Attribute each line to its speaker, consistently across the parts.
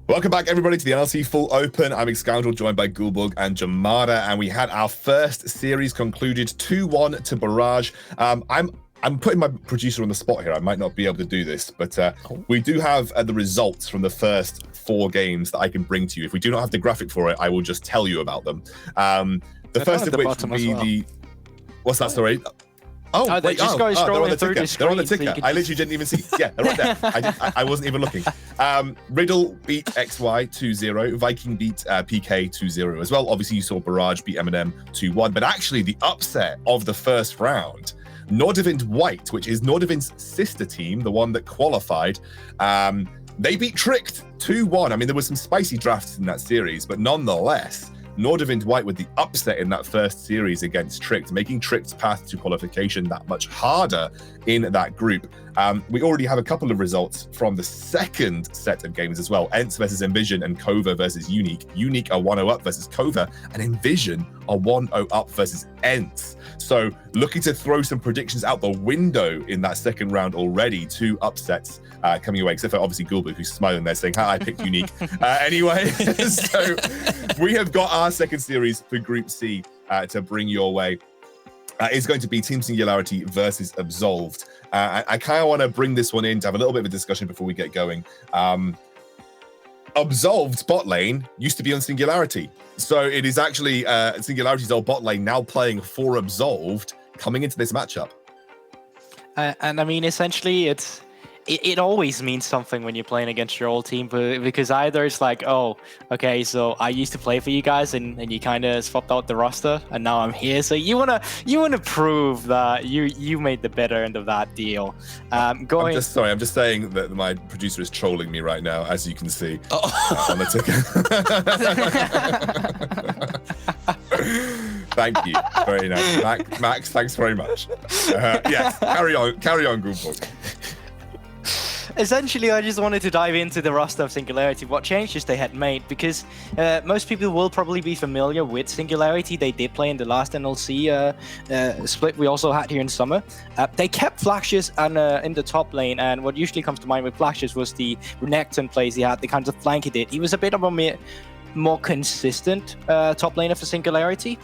Speaker 1: Welcome back, everybody, to the NLC Full Open. I'm Scoundrel, joined by Gulbug and Jamada, and we had our first series concluded 2-1 to Barrage. I'm putting my producer on the spot here. I might not be able to do this, but we do have the results from the first 4 games that I can bring to you. If we do not have the graphic for it, I will just tell you about them. The first of which would be the... What's that, sorry? Oh,
Speaker 2: they just go scrolling through the screen.
Speaker 1: They're on the ticker. I literally didn't even see. Yeah, they're right there. I wasn't even looking. Riddle beat XY 2-0. Viking beat PK 2-0 as well. Obviously, you saw Barrage beat Eminem 2-1. But actually, the upset of the first round, Nordavind White, which is Nordavind's sister team, the one that qualified, they beat Tricked 2-1. I mean, there was some spicy drafts in that series, but nonetheless, Nordavind White with the upset in that first series against Tricked, making Tricked's path to qualification that much harder in that group. We already have a couple of results from the second set of games as well. Ents versus Envision and Kova versus Unique. Unique are 1-0 up versus Kova, and Envision are 1-0 up versus Ents. So looking to throw some predictions out the window in that second round already. 2 upsets coming away, except for obviously Gulbug, who's smiling there saying, hi, I picked Unique. Anyway, so we have got our second series for Group C to bring your way. It's going to be Team Singularity versus Absolved. I kind of want to bring this one in to have a little bit of a discussion before we get going. Absolved's bot lane used to be on Singularity. So it is actually Singularity's old bot lane now playing for Absolved coming into this matchup.
Speaker 2: And I mean, essentially, it always means something when you're playing against your old team, because either it's like, oh, okay, so I used to play for you guys and you kind of swapped out the roster and now I'm here. So you wanna prove that you made the better end of that deal. I'm just
Speaker 1: saying that my producer is trolling me right now, as you can see on the ticker. Thank you. Very nice. Max, thanks very much. Yes, carry on, Gulbug.
Speaker 2: Essentially, I just wanted to dive into the roster of Singularity, what changes they had made, because most people will probably be familiar with Singularity. They did play in the last NLC split we also had here in summer. They kept Flashes in the top lane, and what usually comes to mind with Flashes was the Renekton plays he had, the kinds of flank he did. He was a bit of a more consistent top laner for Singularity.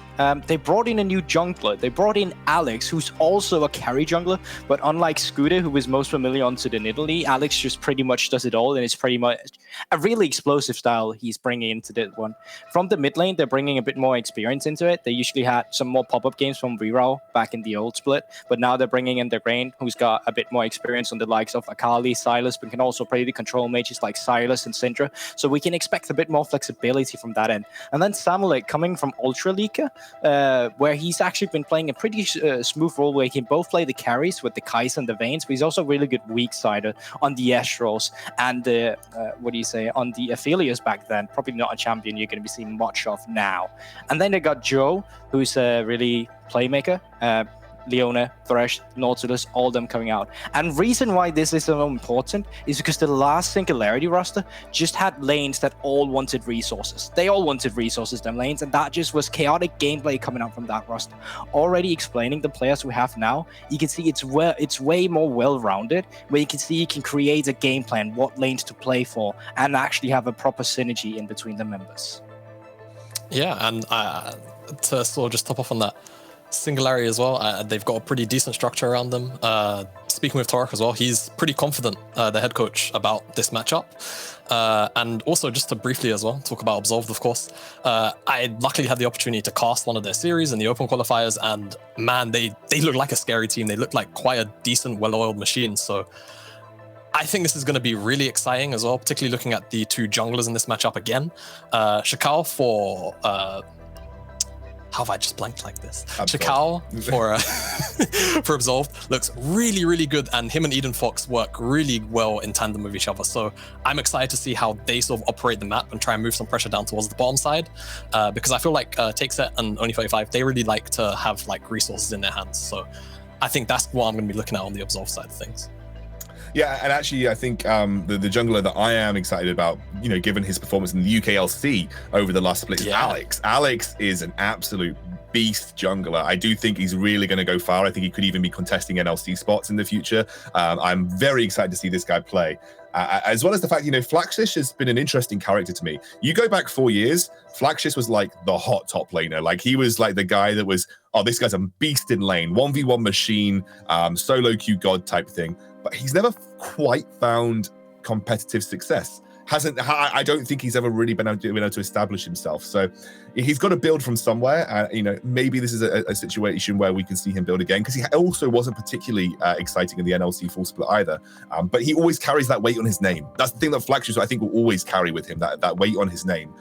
Speaker 2: They brought in a new jungler. They brought in Alex, who's also a carry jungler, but unlike Scooter, who was most familiar onto the Nidalee, Alex just pretty much does it all, and it's pretty much a really explosive style he's bringing into that one. From the mid lane, they're bringing a bit more experience into it. They usually had some more pop-up games from Viral back in the old split, but now they're bringing in their Grain, who's got a bit more experience on the likes of Akali, Sylas, but can also play the control mages like Sylas and Syndra, so we can expect a bit more flexibility from that end. And then Samulek coming from Ultra Leaker, where he's actually been playing a pretty smooth role where he can both play the carries with the Kai'Sa and the Vaynes, but he's also really good weak sider on the Estrels and the on the Aphelios back then. Probably not a champion you're going to be seeing much of now. And then they got Joe, who's a really playmaker. Leona, Thresh, Nautilus, all of them coming out. And reason why this is so important is because the last Singularity roster just had lanes that all wanted resources. They all wanted resources, them lanes, and that just was chaotic gameplay coming out from that roster. Already explaining the players we have now, you can see it's way more well-rounded, where you can see you can create a game plan, what lanes to play for, and actually have a proper synergy in between the members.
Speaker 3: Yeah, and to sort of just top off on that, Singularity as well, they've got a pretty decent structure around them. Speaking with Torek as well, he's pretty confident, the head coach, about this matchup. And also, just to briefly as well, talk about Absolved, of course. I luckily had the opportunity to cast one of their series in the open qualifiers, and man, they look like a scary team. They look like quite a decent, well-oiled machine. So I think this is going to be really exciting as well, particularly looking at the 2 junglers in this matchup again. Shakal for... how have I just blanked like this? Shakal for Absolved looks really, really good, and him and Eden Fox work really well in tandem with each other. So I'm excited to see how they sort of operate the map and try and move some pressure down towards the bottom side, because I feel like Takeset and Only35, they really like to have like resources in their hands. So I think that's what I'm going to be looking at on the Absolved side of things.
Speaker 1: Yeah, and actually, I think the jungler that I am excited about, given his performance in the UKLC over the last split, is Alex. Alex is an absolute beast jungler. I do think he's really going to go far. I think he could even be contesting NLC spots in the future. I'm very excited to see this guy play. As well as the fact, Flaxis has been an interesting character to me. You go back 4 years, Flaxis was like the hot top laner. Like he was like the guy that was, oh, this guy's a beast in lane, 1v1 machine, solo queue god type thing. But he's never quite found competitive success. I don't think he's ever really been able to establish himself. So he's got to build from somewhere. Maybe this is a situation where we can see him build again, because he also wasn't particularly exciting in the NLC full split either. But he always carries that weight on his name. That's the thing that Flaxus, I think, will always carry with him, that weight on his name.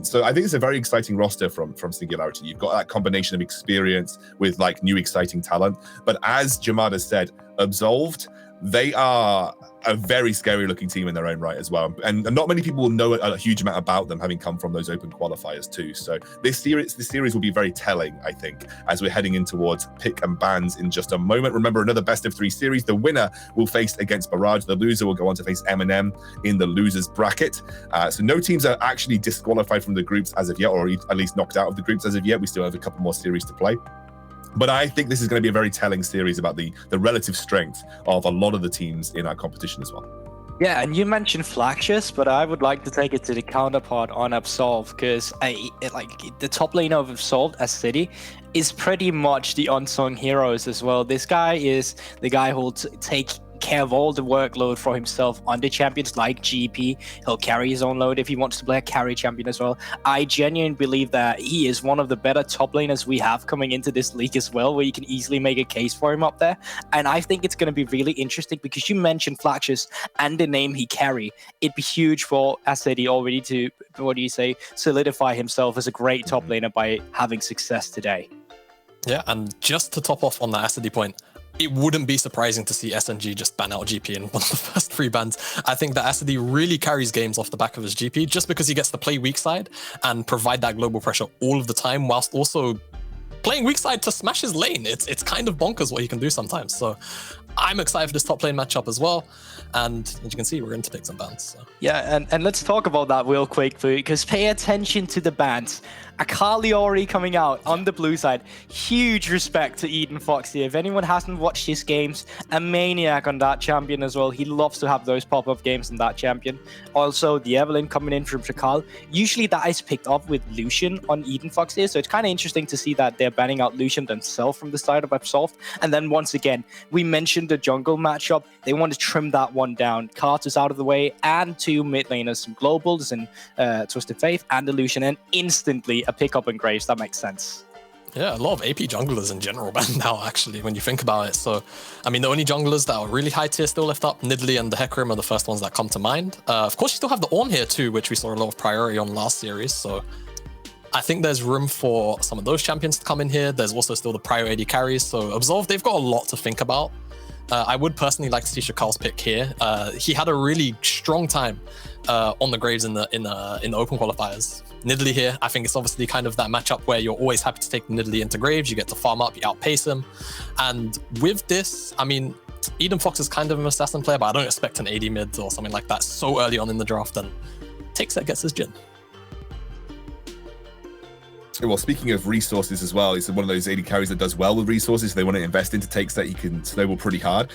Speaker 1: So I think it's a very exciting roster from Singularity. You've got that combination of experience with like new exciting talent. But as Jamada said, Absolved, they are a very scary looking team in their own right as well. And not many people will know a huge amount about them, having come from those open qualifiers too. So this series will be very telling, I think, as we're heading in towards pick and bans in just a moment. Remember, another best of 3 series. The winner will face against Barrage. The loser will go on to face M&M in the losers bracket. So no teams are actually disqualified from the groups as of yet, or at least knocked out of the groups as of yet. We still have a couple more series to play. But I think this is going to be a very telling series about the relative strength of a lot of the teams in our competition as well.
Speaker 2: Yeah, and you mentioned Flaxus, but I would like to take it to the counterpart on Absolved, because the top lane of Absolved as City is pretty much the unsung heroes as well. This guy is the guy who will take care of all the workload for himself on the champions like GP. He'll carry his own load if he wants to play a carry champion as well. I genuinely believe that he is one of the better top laners we have coming into this league as well, where you can easily make a case for him up there. And I think it's going to be really interesting, because you mentioned Flaxus and the name he carry. It'd be huge for Asceti already to, solidify himself as a great top laner by having success today.
Speaker 3: Yeah, and just to top off on the Asceti point, it wouldn't be surprising to see SNG just ban out GP in one of the first 3 bans. I think that Asceti really carries games off the back of his GP, just because he gets to play weak side and provide that global pressure all of the time, whilst also playing weak side to smash his lane. It's kind of bonkers what he can do sometimes. So I'm excited for this top lane matchup as well. And as you can see, we're into picks and bans. So.
Speaker 2: Yeah, and let's talk about that real quick, because pay attention to the bans. Akali already coming out on the blue side. Huge respect to Eden Fox here. If anyone hasn't watched his games, a maniac on that champion as well. He loves to have those pop-up games on that champion. Also, the Evelyn coming in from Shakal. Usually that is picked up with Lucian on Eden Fox here, so it's kind of interesting to see that they're banning out Lucian themselves from the side of Absolved. And then once again, we mentioned the jungle matchup. They want to trim that one down. Carter's out of the way, and 2 mid laners, some globals and Twisted Faith and the Lucian, and instantly a pick up in Graves. That makes sense.
Speaker 3: Yeah, a lot of AP junglers in general banned now, actually, when you think about it. So, I mean, the only junglers that are really high tier still left up, Nidalee and the Hecarim are the first ones that come to mind. Of course, you still have the Ornn here too, which we saw a lot of priority on last series. So I think there's room for some of those champions to come in here. There's also still the prio AD carries. So Absolved, they've got a lot to think about. I would personally like to see Shakal's pick here. He had a really strong time on the Graves in the open qualifiers. Nidalee here, I think it's obviously kind of that matchup where you're always happy to take Nidalee into Graves. You get to farm up, you outpace him. And with this, I mean, Eden Fox is kind of an assassin player, but I don't expect an AD mid or something like that so early on in the draft. And takes that, gets his Jhin.
Speaker 1: Well, speaking of resources as well, he's one of those AD carries that does well with resources. If they want to invest into takes that he can snowball pretty hard.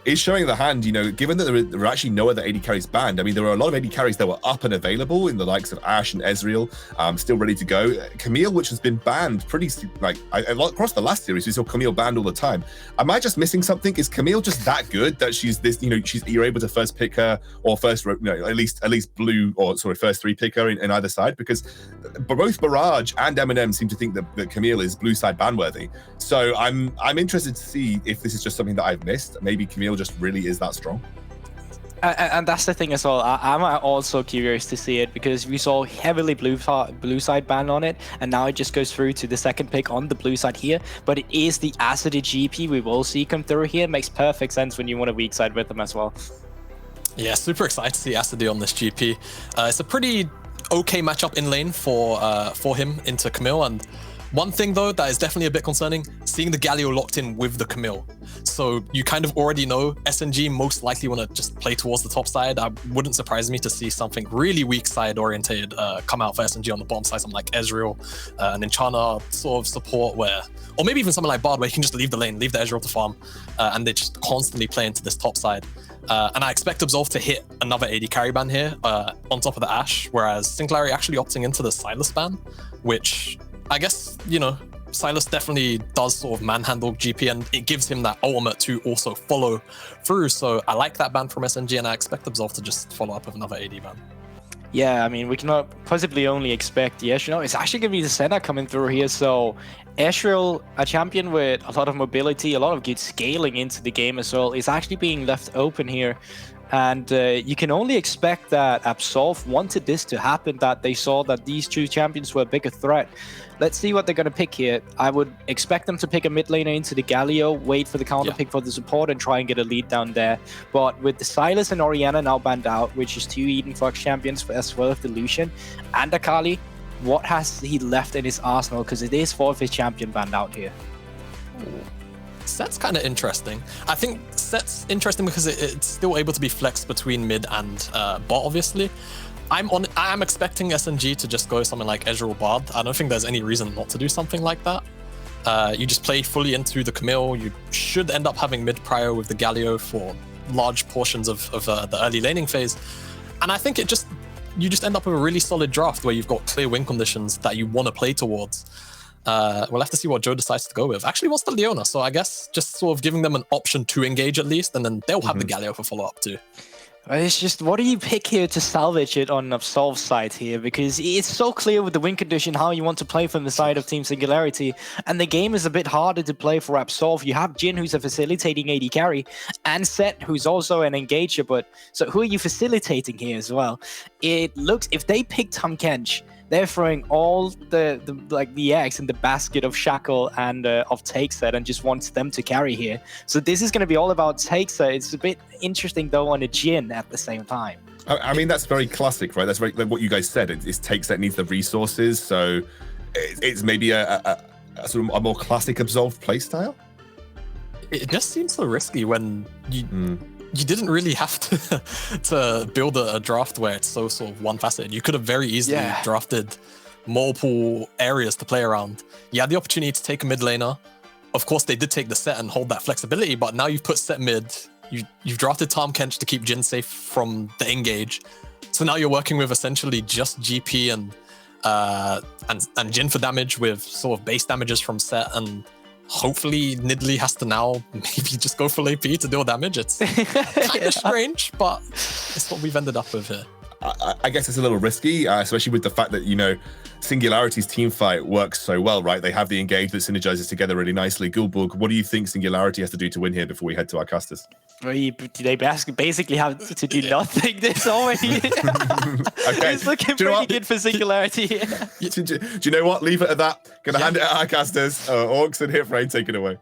Speaker 1: Is showing the hand, given that there are actually no other AD carries banned. I mean, there are a lot of AD carries that were up and available in the likes of Ashe and Ezreal, still ready to go. Camille, which has been banned pretty, across the last series, we saw Camille banned all the time. Am I just missing something? Is Camille just that good that she's this, you're able to first pick her or first, at least blue or first 3 pick her in either side? Because both Barrage and M&M seem to think that Camille is blue side ban worthy. So I'm interested to see if this is just something that I've missed. Maybe Camille just really is that strong.
Speaker 2: And that's the thing as well. I'm also curious to see it, because we saw heavily blue side ban on it, and now it just goes through to the second pick on the blue side here. But it is the Asceti GP we will see come through here. It makes perfect sense when you want a weak side with them as well.
Speaker 3: Yeah, super excited to see Asceti on this GP. It's a pretty okay matchup in lane for him into Camille. And one thing though that is definitely a bit concerning, seeing the Galio locked in with the Camille. So you kind of already know SNG most likely want to just play towards the top side. I wouldn't surprise me to see something really weak side oriented come out for SNG on the bottom side, something like Ezreal, an Enchana sort of support where, or maybe even something like Bard where you can just leave the lane, leave the Ezreal to farm, and they just constantly play into this top side. And I expect Absolved to hit another AD carry ban here on top of the Ashe, whereas Singularity actually opting into the Sylas ban, which I guess, you know, Sylas definitely does sort of manhandle GP, and it gives him that ultimate to also follow through. So I like that ban from SNG, and I expect Absolved to just follow up with another AD ban.
Speaker 2: Yeah, I mean, we cannot possibly only expect the Ezreal. It's actually going to be the Senna coming through here. So Ezreal, a champion with a lot of mobility, a lot of good scaling into the game as well, is actually being left open here. And you can only expect that Absolved wanted this to happen, that they saw that these two champions were a bigger threat. Let's see what they're going to pick here. I would expect them to pick a mid laner into the Galio, wait for the counter pick for the support, and try and get a lead down there. But with the Sylas and Orianna now banned out, which is two Eden Fox champions as well as the Lucian and Akali, what has he left in his arsenal? Because it is 4 of his champion banned out here.
Speaker 3: Set's kind of interesting. I think Set's interesting because it's still able to be flexed between mid and bot, obviously. I'm expecting SNG to just go something like Ezreal Bard. I don't think there's any reason not to do something like that. You just play fully into the Camille. You should end up having mid prio with the Galio for large portions of the early laning phase. And I think you just end up with a really solid draft where you've got clear win conditions that you want to play towards. We'll have to see what Joe decides to go with. Actually wants the Leona, so I guess just sort of giving them an option to engage at least, and then they'll have the Galio for follow-up too.
Speaker 2: It's just, what do you pick here to salvage it on Absolved's side here? Because it's so clear with the win condition how you want to play from the side of Team Singularity, and the game is a bit harder to play for Absolved. You have Jhin, who's a facilitating AD carry, and Set, who's also an engager, but so who are you facilitating here as well? It looks, if they pick Tahm Kench, they're throwing all the eggs in the basket of Shackle and of Takeset, and just wants them to carry here. So this is going to be all about Takeset. It's a bit interesting though on a Jhin at the same time.
Speaker 1: I mean, that's very classic, right? That's very like what you guys said. It's Takeset needs the resources, so it's maybe a sort of a more classic Absolved playstyle.
Speaker 3: It just seems so risky when you didn't really have to build a draft where it's so sort of one-faceted. You could have very easily drafted multiple areas to play around. You had the opportunity to take a mid laner. Of course, they did take the Set and hold that flexibility, but now you've put Set mid. You've drafted Tahm Kench to keep Jhin safe from the engage. So now you're working with essentially just GP and Jhin for damage with sort of base damages from Set, and hopefully Nidalee has to now maybe just go full AP to deal damage. It's kind of strange, but it's what we've ended up with here.
Speaker 1: I guess it's a little risky, especially with the fact that, you know, Singularity's team fight works so well, right? They have the engage that synergizes together really nicely. Gulborg, what do you think Singularity has to do to win here before we head to our casters?
Speaker 2: They basically have to do nothing this already.
Speaker 1: Okay.
Speaker 2: It's looking pretty good for Singularity.
Speaker 1: Do you know what? Leave it at that. Gonna hand it at our casters. Orcs and Hitframe, take it away.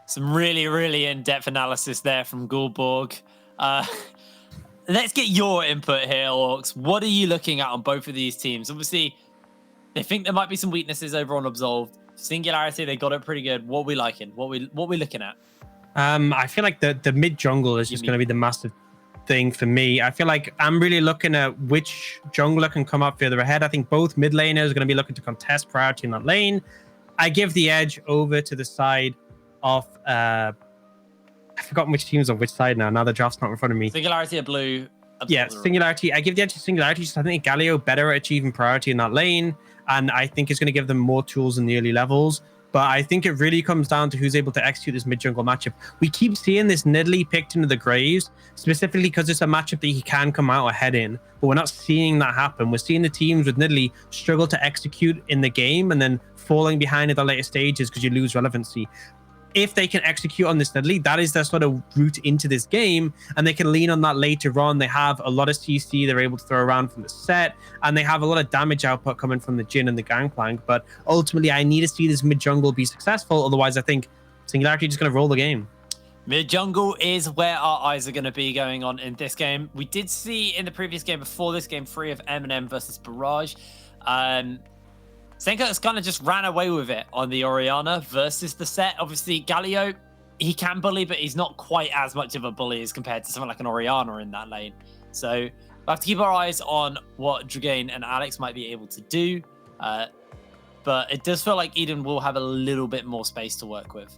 Speaker 4: Some really, really in-depth analysis there from Gulborg. Let's get your input here, Orcs. What are you looking at on both of these teams? Obviously, they think there might be some weaknesses over on Absolved. Singularity, they got it pretty good. What are we liking? What we looking at?
Speaker 5: I feel like the mid jungle is just going to be the massive thing for me. I feel like I'm really looking at which jungler can come up further ahead. I think both mid laners are going to be looking to contest priority in that lane. I give the edge over to the side of I've forgotten which team's on which side now. Now the draft's not in front of me.
Speaker 4: Singularity are blue.
Speaker 5: Yeah, Singularity. I give the edge to Singularity. Just I think Galio better at achieving priority in that lane, and I think it's going to give them more tools in the early levels. But I think it really comes down to who's able to execute this mid-jungle matchup. We keep seeing this Nidalee picked into the Graves, specifically because it's a matchup that he can come out ahead in. But we're not seeing that happen. We're seeing the teams with Nidalee struggle to execute in the game and then falling behind at the later stages because you lose relevancy. If they can execute on this Nidalee, that is their sort of route into this game, and they can lean on that later on. They have a lot of CC they're able to throw around from the Set, and they have a lot of damage output coming from the Jhin and the Gangplank. But ultimately, I need to see this mid-jungle be successful. Otherwise, I think Singularity just going to roll the game.
Speaker 4: Mid-jungle is where our eyes are going to be going on in this game. We did see in the previous game before this game 3 of Eminem versus Barrage. Senka's kind of just ran away with it on the Orianna versus the set. Obviously, Galio, he can bully, but he's not quite as much of a bully as compared to someone like an Orianna in that lane. So we'll have to keep our eyes on what Dragain and Alex might be able to do. But it does feel like Eden will have a little bit more space to work with.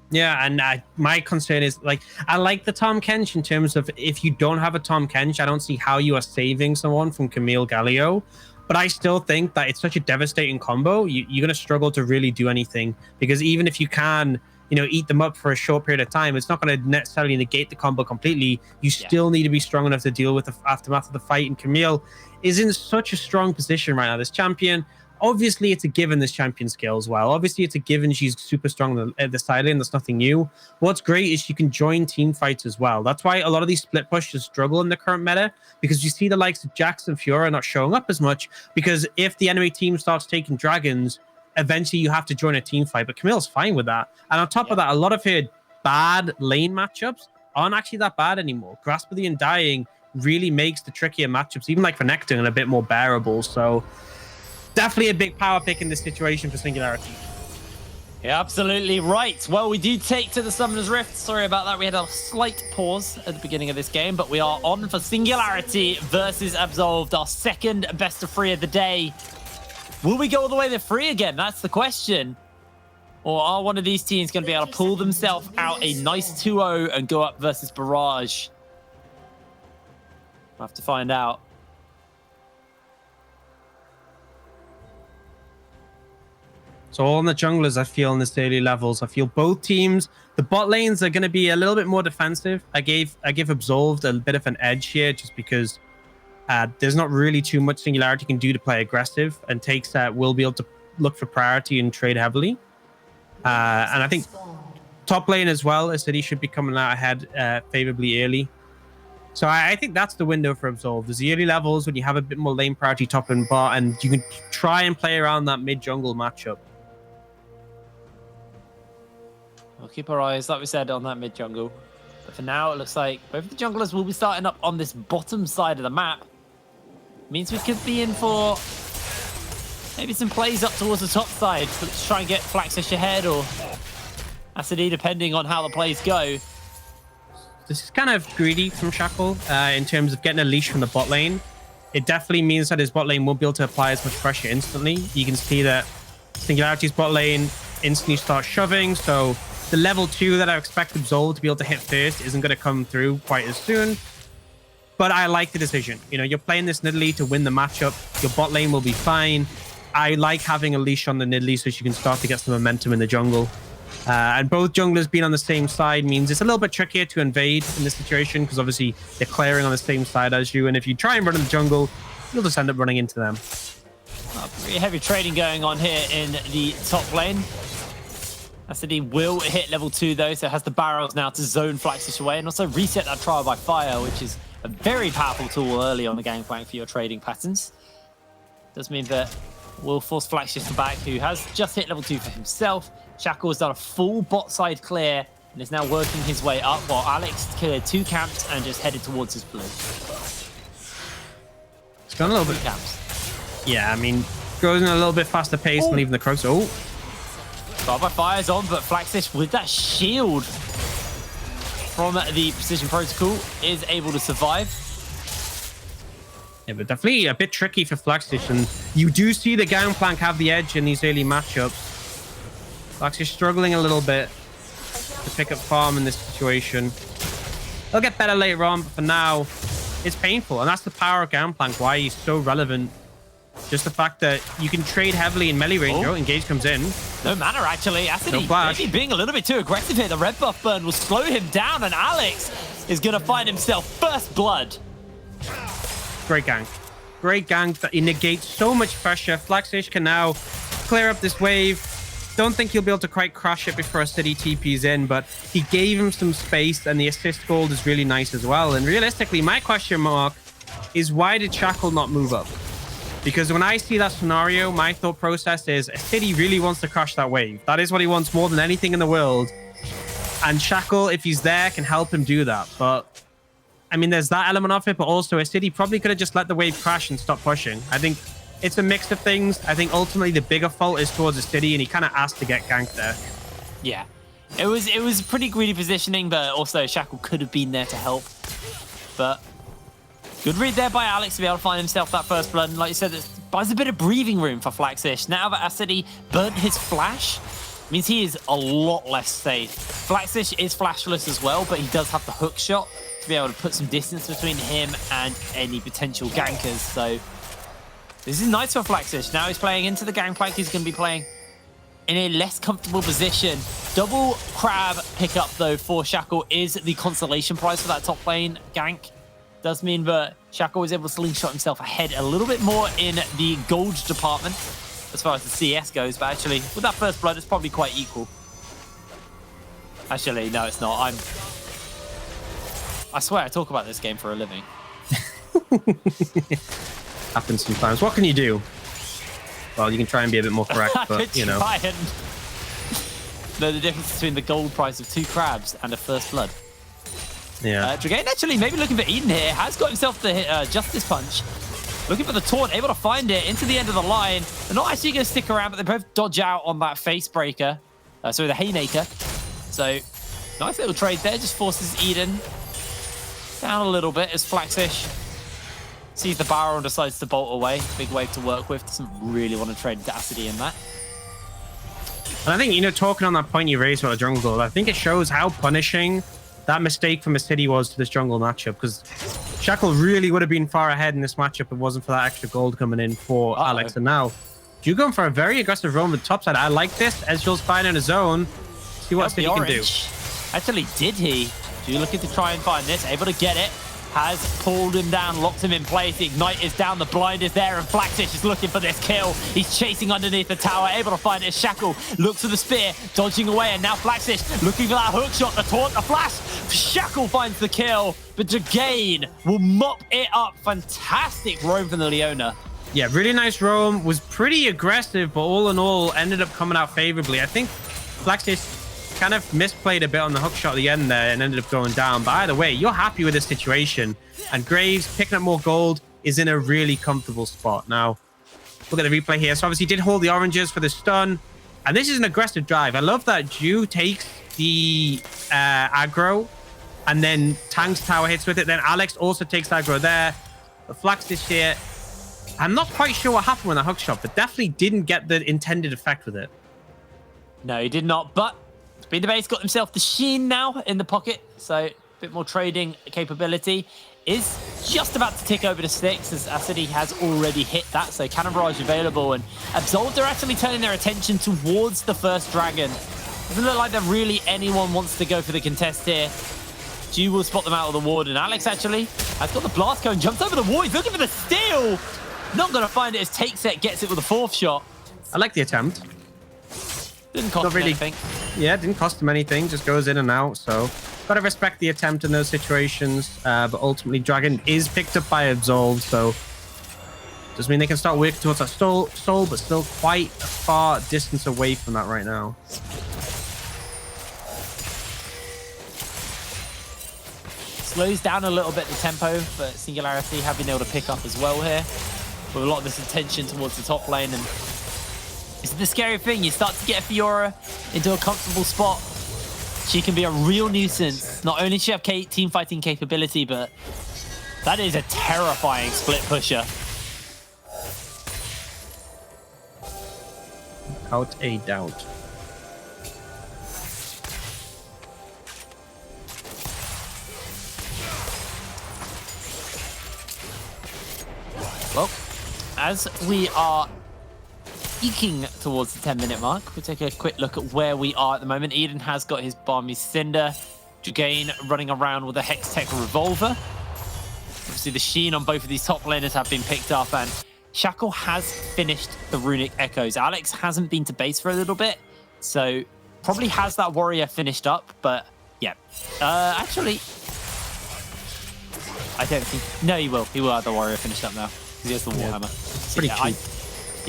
Speaker 5: Yeah, and my concern is, like, I like the Tom Kench in terms of if you don't have a Tom Kench, I don't see how you are saving someone from Camille Galio. But I still think that it's such a devastating combo. You're going to struggle to really do anything, because even if you can, you know, eat them up for a short period of time, it's not going to necessarily negate the combo completely. You still need to be strong enough to deal with the aftermath of the fight. And Camille is in such a strong position right now. This champion, obviously, it's a given this champion scales well. Obviously, it's a given she's super strong at the side lane. That's nothing new. What's great is she can join team fights as well. That's why a lot of these split pushes struggle in the current meta, because you see the likes of Jax and Fiora not showing up as much, because if the enemy team starts taking dragons, eventually you have to join a team fight. But Camille's fine with that. And on top of that, a lot of her bad lane matchups aren't actually that bad anymore. Grasp of the Undying really makes the trickier matchups, even like for Nectar, a bit more bearable. So definitely a big power pick in this situation for Singularity.
Speaker 4: Yeah, absolutely right. Well, we do take to the Summoner's Rift. Sorry about that. We had a slight pause at the beginning of this game, but we are on for Singularity versus Absolved, our second best of 3 of the day. Will we go all the way to 3 again? That's the question. Or are one of these teams going to be able to pull themselves out a nice 2-0 and go up versus Barrage? We'll have to find out.
Speaker 5: So all on the junglers, I feel, in this early levels. I feel both teams, the bot lanes are going to be a little bit more defensive. I give Absolved a bit of an edge here, just because there's not really too much Singularity can do to play aggressive, and takes that will be able to look for priority and trade heavily. And I think top lane as well, a city should be coming out ahead favorably early. So I think that's the window for Absolved. There's the early levels when you have a bit more lane priority top and bot, and you can try and play around that mid jungle matchup.
Speaker 4: We'll keep our eyes, like we said, on that mid jungle. But for now, it looks like both of the junglers will be starting up on this bottom side of the map. Means we could be in for maybe some plays up towards the top side to try and get Flaxish ahead, or Acid, depending on how the plays go.
Speaker 5: This is kind of greedy from Shackle in terms of getting a leash from the bot lane. It definitely means that his bot lane won't be able to apply as much pressure instantly. You can see that Singularity's bot lane instantly starts shoving, so the level 2 that I expect Absolved to be able to hit first isn't going to come through quite as soon. But I like the decision. You know, you're playing this Nidalee to win the matchup. Your bot lane will be fine. I like having a leash on the Nidalee so she can start to get some momentum in the jungle. And both junglers being on the same side means it's a little bit trickier to invade in this situation, because obviously they're clearing on the same side as you. And if you try and run in the jungle, you'll just end up running into them.
Speaker 4: Pretty heavy trading going on here in the top lane. Acid will hit level 2 though, so it has the barrels now to zone Flaxish away and also reset that trial by fire, which is a very powerful tool early on the gangplank for your trading patterns. Does mean that will force Flaxish to back, who has just hit level 2 for himself. Shackle has done a full bot side clear and is now working his way up, while Alex cleared 2 camps and just headed towards his blue.
Speaker 5: It's gone a little bit.
Speaker 4: Camps.
Speaker 5: Yeah, I mean, goes in a little bit faster pace and leaving the Crocs. Oh.
Speaker 4: Trial by fire's on, but Flaxish with that shield from the Precision Protocol is able to survive.
Speaker 5: Yeah, but definitely a bit tricky for Flaxish, and you do see the gangplank have the edge in these early matchups. Flaxish struggling a little bit to pick up farm in this situation. They'll get better later on, but for now, it's painful, and that's the power of gangplank, why he's so relevant. Just the fact that you can trade heavily in melee range. Oh, engage comes in.
Speaker 4: No mana, actually. Acid maybe being a little bit too aggressive here. The red buff burn will slow him down, and Alex is going to find himself first blood.
Speaker 5: Great gank. Great gank that he negates so much pressure. Flaxish can now clear up this wave. Don't think he'll be able to quite crush it before a city TP's in, but he gave him some space, and the assist gold is really nice as well. And realistically, my question mark is, why did Shackle not move up? Because when I see that scenario, my thought process is City really wants to crush that wave. That is what he wants more than anything in the world. And Shackle, if he's there, can help him do that. But, I mean, there's that element of it, but also City probably could have just let the wave crash and stop pushing. I think it's a mix of things. I think ultimately the bigger fault is towards the city, and he kind of asked to get ganked there.
Speaker 4: Yeah. It was pretty greedy positioning, but also Shackle could have been there to help. But good read there by Alex to be able to find himself that first blood. And like you said, it buys a bit of breathing room for Flaxish. Now that Acidi burnt his flash, means he is a lot less safe. Flaxish is flashless as well, but he does have the hook shot to be able to put some distance between him and any potential gankers. So this is nice for Flaxish. Now he's playing into the gangplank. He's going to be playing in a less comfortable position. Double crab pickup, though, for Shackle is the consolation prize for that top lane gank. Does mean that Shackle was able to slingshot himself ahead a little bit more in the gold department as far as the CS goes. But actually, with that first blood, it's probably quite equal. Actually, no, it's not. I swear I talk about this game for a living.
Speaker 5: Happens sometimes. What can you do? Well, you can try and be a bit more correct, but, you know.
Speaker 4: Try and know the difference between the gold price of 2 crabs and a first blood.
Speaker 5: Yeah.
Speaker 4: Dragain actually maybe looking for Eden here. Has got himself the Justice Punch. Looking for the taunt, able to find it into the end of the line. They're not actually going to stick around, but they both dodge out on that face breaker. Sorry, the Haymaker. So, nice little trade there. Just forces Eden down a little bit as Flaxish sees the barrel and decides to bolt away. Big wave to work with. Doesn't really want to trade into Acidi in that.
Speaker 5: And I think, you know, talking on that point you raised about the jungle gold, I think it shows how punishing that mistake from a city was to this jungle matchup, because Shackle really would have been far ahead in this matchup if it wasn't for that extra gold coming in for Alex. And now, you going for a very aggressive roam with the top side. I like this. Ezreal's fine in his own. See what City can do.
Speaker 4: Actually, did he? Ju looking to try and find this, able to get it. Has pulled him down, locked him in place. The Ignite is down, the blind is there, and Flaxish is looking for this kill. He's chasing underneath the tower, able to find it. Shackle looks for the spear, dodging away, and now Flaxish looking for that hook shot, the taunt, the flash. Shackle finds the kill, but Dragain will mop it up. Fantastic roam from the Leona.
Speaker 5: Yeah, really nice roam. Was pretty aggressive, but all in all, ended up coming out favorably. I think Flaxish kind of misplayed a bit on the hook shot at the end there and ended up going down. But either way, you're happy with this situation. And Graves, picking up more gold, is in a really comfortable spot. Now, look at the replay here. So obviously did hold the oranges for the stun. And this is an aggressive drive. I love that Ju takes the aggro and then tanks tower hits with it. Then Alex also takes aggro there. The Flaxish here. I'm not quite sure what happened with the hook shot, but definitely didn't get the intended effect with it.
Speaker 4: No, he did not, but Speed the Base got himself the Sheen now in the pocket, so a bit more trading capability. Is just about to tick over to 6 as Acidi has already hit that, so Cannon Barrage available, and Absolved are actually turning their attention towards the first dragon. Doesn't look like that really anyone wants to go for the contest here. Ju will spot them out of the ward, and Alex actually has got the blast cone, jumps over the wall, he's looking for the steal! Not going to find it as Takeset gets it with a 4th shot.
Speaker 5: I like the attempt.
Speaker 4: Didn't cost him anything.
Speaker 5: Yeah, didn't cost him anything. Just goes in and out. So, gotta respect the attempt in those situations. But ultimately, Dragon is picked up by Absolved. So, does mean they can start working towards that soul, but still quite a far distance away from that right now.
Speaker 4: Slows down a little bit the tempo, but Singularity have been able to pick up as well here. With a lot of this attention towards the top lane, and it's the scary thing. You start to get Fiora into a comfortable spot. She can be a real nuisance. Not only does she have team fighting capability, but that is a terrifying split pusher.
Speaker 5: Without a doubt.
Speaker 4: Well, as we are eking towards the 10-minute mark, we'll take a quick look at where we are at the moment. Eden has got his Balmy Cinder. Dragain running around with a Hextech Revolver. Obviously, the Sheen on both of these top laners have been picked up, and Shackle has finished the Runic Echoes. Alex hasn't been to base for a little bit, so probably has that Warrior finished up, but yeah. Actually, I don't think... No, he will. He will have the Warrior finished up now. He has the Warhammer. So,
Speaker 5: pretty cheap.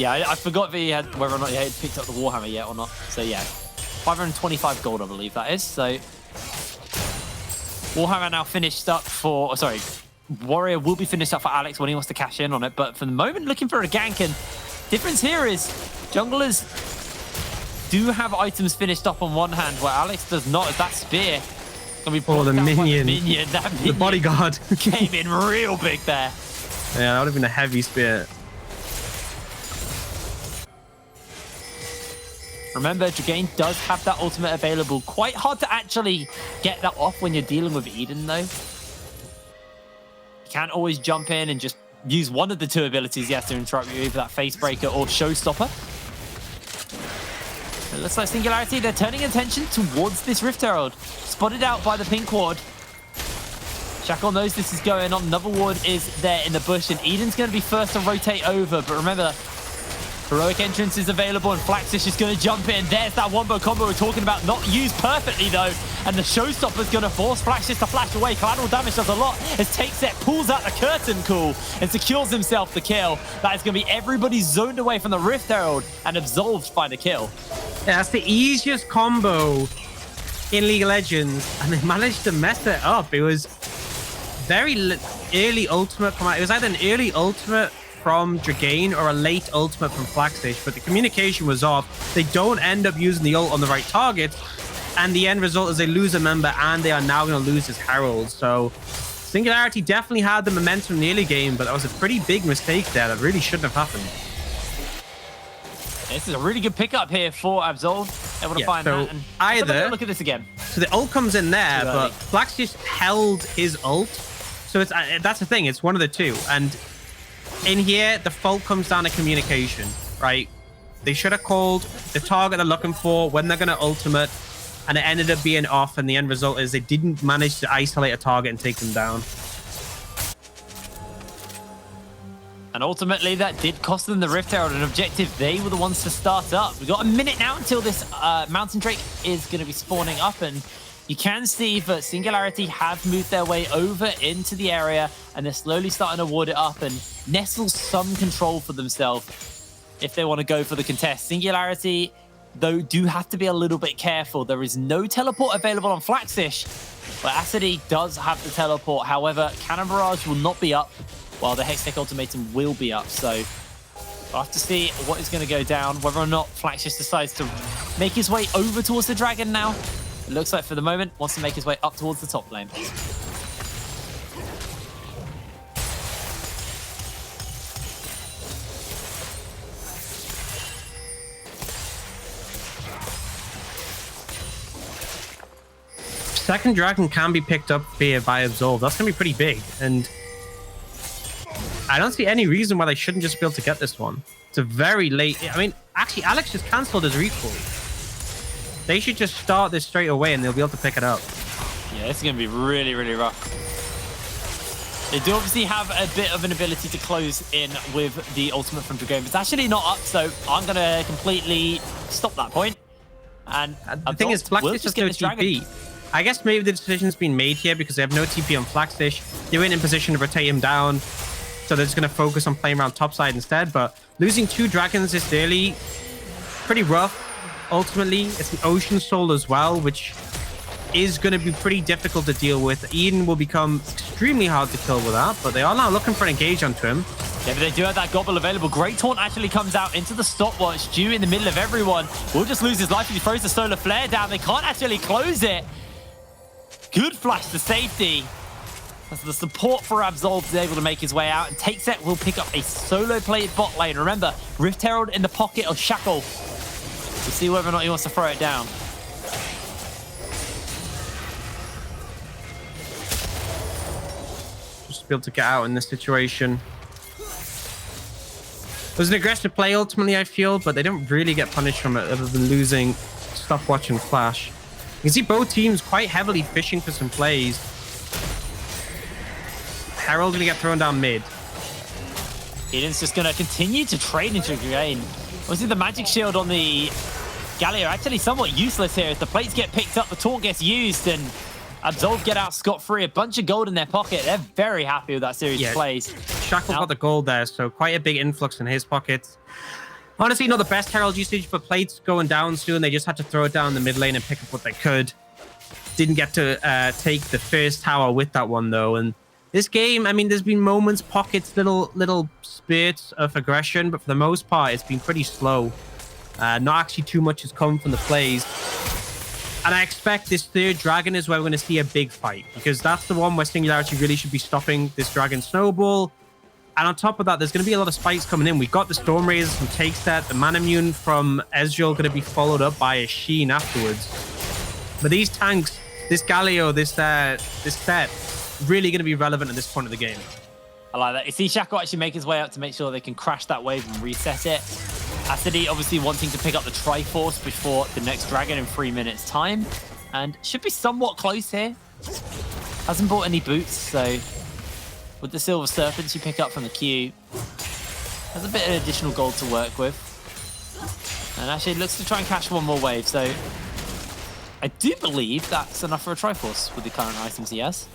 Speaker 4: I forgot that he had whether or not he had picked up the Warhammer yet or not. So yeah, 525 gold, I believe that is. So Warhammer now finished up for, Warrior will be finished up for Alex when he wants to cash in on it. But for the moment, looking for a gank. And difference here is junglers do have items finished up on one hand, where Alex does not. As that spear gonna be
Speaker 5: the minion.
Speaker 4: That minion
Speaker 5: The bodyguard.
Speaker 4: came in real big there.
Speaker 5: Yeah, that would have been a heavy spear.
Speaker 4: Remember, Dragain does have that ultimate available. Quite hard to actually get that off when you're dealing with Eden, though. You can't always jump in and just use one of the two abilities he has to interrupt you, either that Face Breaker or Showstopper. It looks like Singularity, they're turning attention towards this Rift Herald. Spotted out by the pink ward. Shackle knows this is going on. Another ward is there in the bush, and Eden's going to be first to rotate over. But remember, heroic entrance is available, and Flaxis is going to jump in. There's that wombo combo we're talking about. Not used perfectly, though. And the Showstopper's going to force Flaxis to flash away. Collateral damage does a lot as Takeset pulls out the curtain call and secures himself the kill. That is going to be everybody zoned away from the Rift Herald, and Absolved find a kill.
Speaker 5: Yeah, that's the easiest combo in League of Legends, and they managed to mess it up. It was very early ultimate from... It was either an early ultimate from Dragain or a late ultimate from Flaxis, but the communication was off. They don't end up using the ult on the right target, and the end result is they lose a member, and they are now going to lose his Herald. So Singularity definitely had the momentum in the early game, but that was a pretty big mistake there that really shouldn't have happened.
Speaker 4: This is a really good pickup here for Absolved. Able to find that. And
Speaker 5: either
Speaker 4: look at this again.
Speaker 5: So the ult comes in there, but Flax just held his ult. So it's that's the thing. It's one of the two. And in here, the fault comes down to communication, right? They should have called the target they're looking for when they're going to ultimate, and it ended up being off. And the end result is they didn't manage to isolate a target and take them down.
Speaker 4: And ultimately, that did cost them the Rift Herald, an objective they were the ones to start up. We've got a minute now until this Mountain Drake is going to be spawning up, and you can see that Singularity have moved their way over into the area, and they're slowly starting to ward it up and nestle some control for themselves if they want to go for the contest. Singularity, though, do have to be a little bit careful. There is no teleport available on Flaxish, but Acidy does have the teleport. However, Cannon Barrage will not be up, while the Hextech Ultimatum will be up. So we'll have to see what is going to go down, whether or not Flaxish decides to make his way over towards the dragon now. It looks like for the moment, wants to make his way up towards the top lane.
Speaker 5: Second dragon can be picked up here by Absolved. That's going to be pretty big. And I don't see any reason why they shouldn't just be able to get this one. It's a very late... I mean, actually, Alex just cancelled his recall. They should just start this straight away and they'll be able to pick it up.
Speaker 4: Yeah, this is going to be really, really rough. They do obviously have a bit of an ability to close in with the ultimate from Dragain. It's actually not up, so I'm going to completely stop that point. And
Speaker 5: the thing is, Flaxish has no TP. I guess maybe the decision's been made here because they have no TP on Flaxish. They weren't in position to rotate him down, so they're just going to focus on playing around topside instead. But losing 2 dragons this early, pretty rough. Ultimately, it's an Ocean Soul as well, which is going to be pretty difficult to deal with. Eden will become extremely hard to kill with that, but they are now looking for an engage onto him.
Speaker 4: Yeah, but they do have that gobble available. Great Taunt actually comes out into the stopwatch. Dew in the middle of everyone. Will just lose his life if he throws the Solar Flare down. They can't actually close it. Good flash to safety. As the support for Absolved is able to make his way out, and Takeset will pick up a solo play bot lane. Remember, Rift Herald in the pocket of Shackle. We'll see whether or not he wants to throw it down.
Speaker 5: Just be able to get out in this situation. It was an aggressive play ultimately, I feel, but they don't really get punished from it other than losing stopwatch and flash. You can see both teams quite heavily fishing for some plays. Herald's gonna get thrown down mid.
Speaker 4: Eden's just gonna continue to trade into Dragain. Obviously, the magic shield on the Galio actually somewhat useless here. As the plates get picked up, the taunt gets used, and Absolved get out scot-free. A bunch of gold in their pocket. They're very happy with that series of plays.
Speaker 5: Shackle got the gold there, so quite a big influx in his pockets. Honestly, not the best Herald usage, but plates going down soon. They just had to throw it down the mid lane and pick up what they could. Didn't get to take the first tower with that one, though, and This game, I mean, there's been moments, pockets, little spurts of aggression, but for the most part, it's been pretty slow. Not actually too much has come from the plays. And I expect this third dragon is where we're going to see a big fight, because that's the one where Singularity really should be stopping this dragon snowball. And on top of that, there's going to be a lot of spikes coming in. We've got the Storm Razors from Takeset, the Manamune from Ezreal going to be followed up by a Sheen afterwards. But these tanks, this Galio, this set, really going to be relevant at this point of the game.
Speaker 4: I like that. You see Shackle actually make his way up to make sure they can crash that wave and reset it. Acidi obviously wanting to pick up the Triforce before the next dragon in 3 minutes time. And should be somewhat close here. Hasn't bought any boots, so with the Silver Serpents you pick up from the queue, has a bit of additional gold to work with. And actually looks to try and catch one more wave, so I do believe that's enough for a Triforce with the current items he has.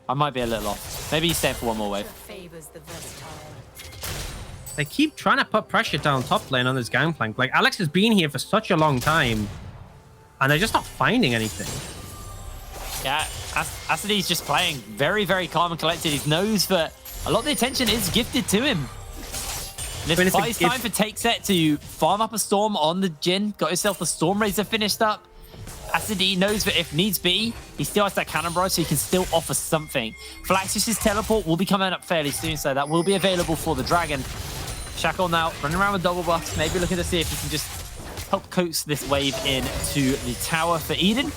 Speaker 4: I might be a little off. Maybe he's staying for one more wave.
Speaker 5: They keep trying to put pressure down top lane on this gangplank. Like, Alex has been here for such a long time, and they're just not finding anything.
Speaker 4: Yeah, Acidi's just playing very, very calm and collected. He knows that a lot of the attention is gifted to him. And it's time for Takeset to farm up a Storm on the Jhin. Got himself the Storm Razor finished up. Acidi knows that if needs be, he still has that Cannon Barrage, so he can still offer something. Flaxish's teleport will be coming up fairly soon, so that will be available for the Dragon. Shackle now running around with double buffs, maybe looking to see if he can just help coax this wave into the tower for Eden.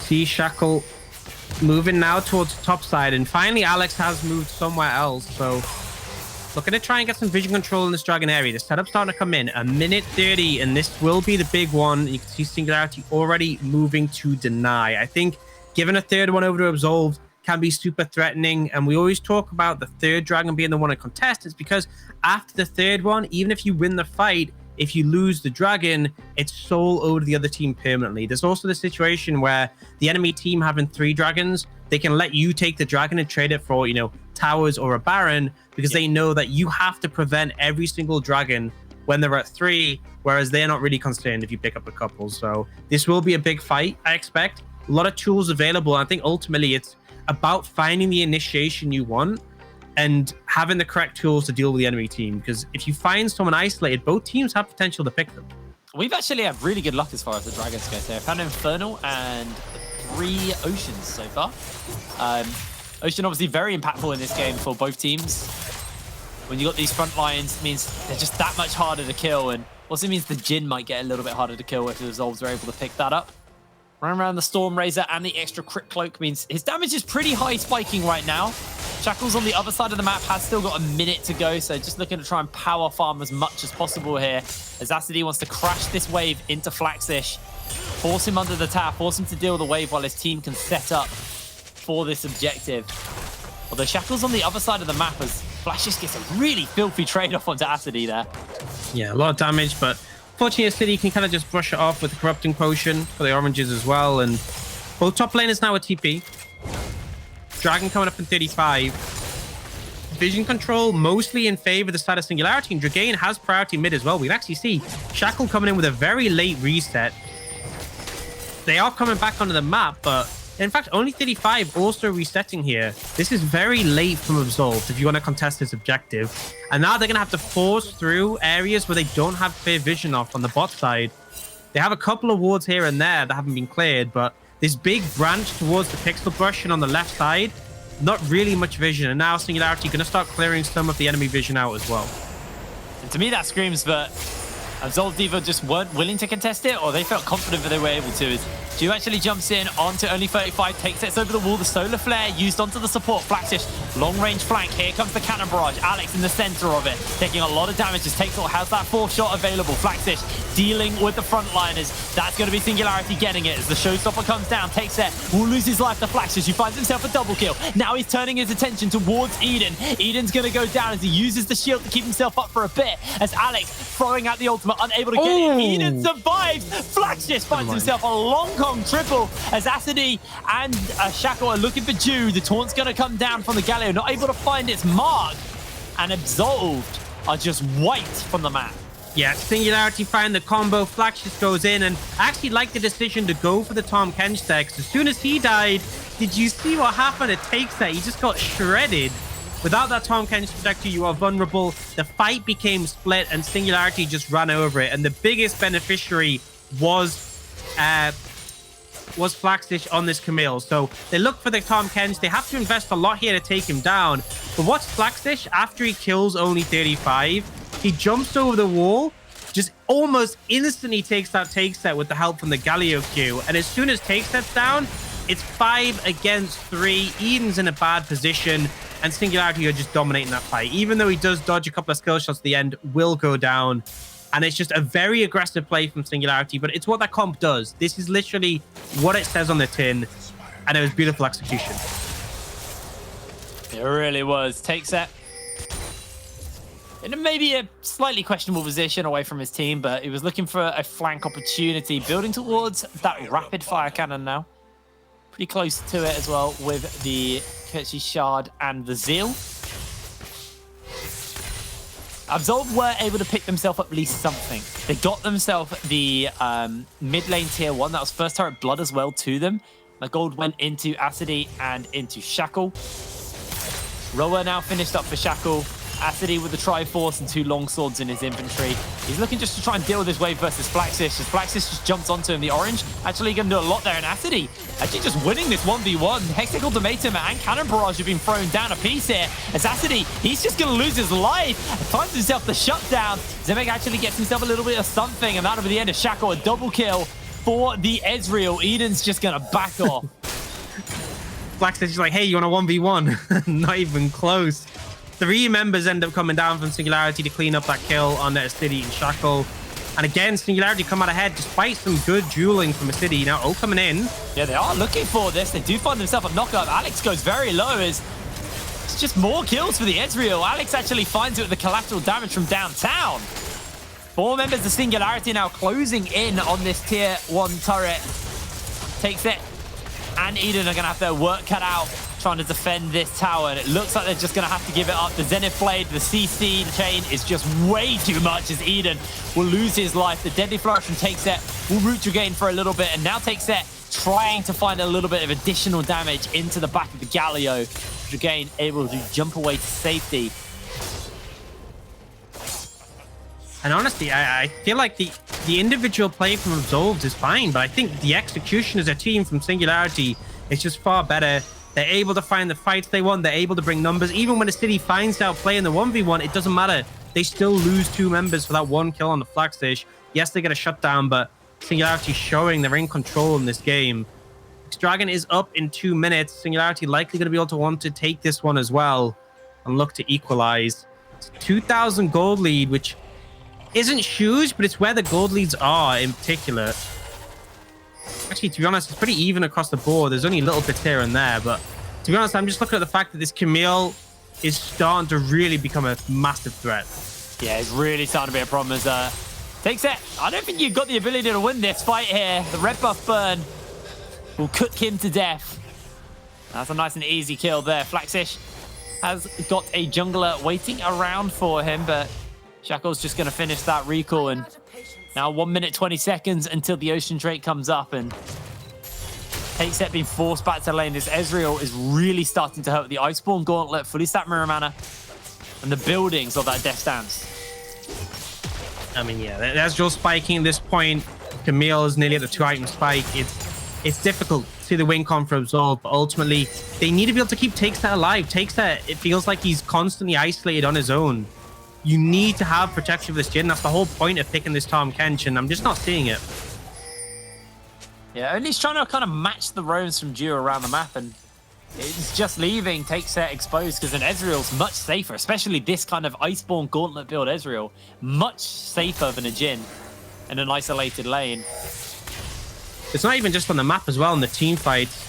Speaker 5: See Shackle moving now towards the top side, and finally Alex has moved somewhere else, so looking to try and get some vision control in this dragon area. The setup's starting to come in. 1:30, and this will be the big one. You can see Singularity already moving to deny. I think giving a third one over to Absolved can be super threatening, and we always talk about the third dragon being the one to contest. It's because after the third one, even if you win the fight, if you lose the dragon, it's soul over to the other team permanently. There's also the situation where the enemy team having 3 dragons, they can let you take the dragon and trade it for, you know, towers or a baron, because they know that you have to prevent every single dragon when they're at 3, whereas they're not really concerned if you pick up a couple. So this will be a big fight, I expect. A lot of tools available. I think ultimately it's about finding the initiation you want and having the correct tools to deal with the enemy team, because if you find someone isolated, both teams have potential to pick them.
Speaker 4: We've actually had really good luck as far as the dragons go. So I found Infernal and 3 Oceans so far. Ocean obviously very impactful in this game for both teams. When you got these front lines, it means they're just that much harder to kill, and also means the Jhin might get a little bit harder to kill if the Absolves are able to pick that up. Running around the Storm Razor and the extra crit cloak means his damage is pretty high spiking right now. Shackles on the other side of the map has still got a minute to go, so just looking to try and power farm as much as possible here, as Acidi wants to crash this wave into Flaxish, force him under the tower, force him to deal with the wave while his team can set up for this objective. Although Shackles on the other side of the map, as Flaxish gets a really filthy trade-off onto Acidi there.
Speaker 5: Yeah, a lot of damage, but fortunately City can kind of just brush it off with the Corrupting Potion for the oranges as well, and both top lane is now a TP. Dragon coming up in 35. Vision control mostly in favor of the side of Singularity, and Dragain has priority mid as well. We can actually see Shackle coming in with a very late reset. They are coming back onto the map, but in fact, only 35 also resetting here. This is very late from Absolved if you want to contest this objective. And now they're going to have to force through areas where they don't have clear vision off on the bot side. They have a couple of wards here and there that haven't been cleared, but this big branch towards the pixel brush and on the left side, not really much vision. And now Singularity going to start clearing some of the enemy vision out as well.
Speaker 4: And to me, that screams that Absolved either just weren't willing to contest it, or they felt confident that they were able to. As Ju actually jumps in onto only 35, takes it over the wall. The Solar Flare used onto the support. Flaxish, long-range flank. Here comes the Cannon Barrage. Alex in the center of it, taking a lot of damage as Takesol has that 4th shot available. Flaxish dealing with the frontliners. That's going to be Singularity getting it as the Showstopper comes down. Takes it, will lose his life to Flaxish. He finds himself a double kill. Now he's turning his attention towards Eden. Eden's going to go down as he uses the shield to keep himself up for a bit, as Alex throwing out the ultimate ultimate, unable to get it. Eden survives. Flax just finds himself a long Kong triple as Acidy and Shackle are looking for Jew. The taunt's going to come down from the Galio, not able to find its mark. And Absolved are just wiped from the map.
Speaker 5: Yeah, Singularity find the combo. Flax just goes in, and I actually like the decision to go for the Tom Kench there, because as soon as he died, did you see what happened? It takes that. He just got shredded. Without that Tom Kench protector, you are vulnerable. The fight became split, and Singularity just ran over it. And the biggest beneficiary was Flaxish on this Camille. So they look for the Tom Kench. They have to invest a lot here to take him down. But what's Flaxish? After he kills only 35, he jumps over the wall, just almost instantly takes that take set with the help from the Galio Q. And as soon as take set's down, it's 5 against 3. Eden's in a bad position, and Singularity are just dominating that fight. Even though he does dodge a couple of skill shots at the end, will go down. And it's just a very aggressive play from Singularity, but it's what that comp does. This is literally what it says on the tin, and it was beautiful execution.
Speaker 4: It really was. Take set. In maybe a slightly questionable position away from his team, but he was looking for a flank opportunity, building towards that rapid fire cannon now. Pretty close to it as well with the Kirchi Shard and the Zeal. Absolved were able to pick themselves up at least something. They got themselves the mid lane tier 1. That was first turret blood as well to them. The gold went into Acidy and into Shackle. Roa now finished up for Shackle. Acidy with the Triforce and 2 long swords in his inventory. He's looking just to try and deal with his wave versus Flaxish. As Flaxish just jumps onto him, the orange actually going to do a lot there. And Acidy actually just winning this 1v1. Hexacle Ultimatum and Cannon Barrage have been thrown down a piece here. As Acidy, he's just going to lose his life. And finds himself the shutdown. Zemek actually gets himself a little bit of something. And that'll be the end of Shackle. A double kill for the Ezreal. Eden's just going to back off.
Speaker 5: Flaxish is like, hey, you want a 1v1? Not even close. 3 members end up coming down from Singularity to clean up that kill on Acidy and Shackle. And again, Singularity come out ahead despite some good dueling from Acidy. Now, all coming in.
Speaker 4: Yeah, they are looking for this. They do find themselves a knockup. Alex goes very low as it's just more kills for the Ezreal. Alex actually finds it with the collateral damage from downtown. 4 members of Singularity now closing in on this tier 1 turret. Takes it. And Eden are going to have their work cut out trying to defend this tower, and it looks like they're just going to have to give it up. The Zenith Blade, the CC chain is just way too much as Eden will lose his life. The Deadly Flourish from Takeset will root Regain for a little bit, and now Takeset trying to find a little bit of additional damage into the back of the Galio. Regain able to jump away to safety.
Speaker 5: And honestly, I feel like the individual play from Absolved is fine, but I think the execution as a team from Singularity is just far better. They're able to find the fights they want. They're able to bring numbers. Even when the city finds out playing the 1v1, it doesn't matter. They still lose 2 members for that 1 kill on the Flaxish. Yes, they get a shutdown, but Singularity showing they're in control in this game. Dragon is up in 2 minutes. Singularity likely going to be able to want to take this one as well and look to equalize. It's 2,000 gold lead, which isn't huge, but it's where the gold leads are in particular. Actually, to be honest, it's pretty even across the board. There's only little bits here and there, but to be honest, I'm just looking at the fact that this Camille is starting to really become a massive threat.
Speaker 4: Yeah, it's really starting to be a problem as Takes it. I don't think you've got the ability to win this fight here. The red buff burn will cook him to death. That's a nice and easy kill there. Flaxish has got a jungler waiting around for him, but Shackle's just going to finish that recall, and now 1 minute 20 seconds until the Ocean Drake comes up, and Takeset being forced back to lane. This Ezreal is really starting to hurt with the Iceborne Gauntlet, fully stacked Mirror Mana, and the buildings of that Death Stance.
Speaker 5: I mean, yeah, Ezreal spiking at this point. Camille is nearly at the 2-item spike. It's difficult to see the win come for Absolved, but ultimately, they need to be able to keep Takeset alive. Takeset, it feels like he's constantly isolated on his own. You need to have protection for this Jhin. That's the whole point of picking this Tahm Kench, and I'm just not seeing it.
Speaker 4: Yeah, only he's trying to kind of match the roams from Dew around the map, and it's just leaving Takeset exposed because an Ezreal's much safer, especially this kind of Iceborne Gauntlet build Ezreal. Much safer than a Jhin in an isolated lane.
Speaker 5: It's not even just on the map as well in the team fights.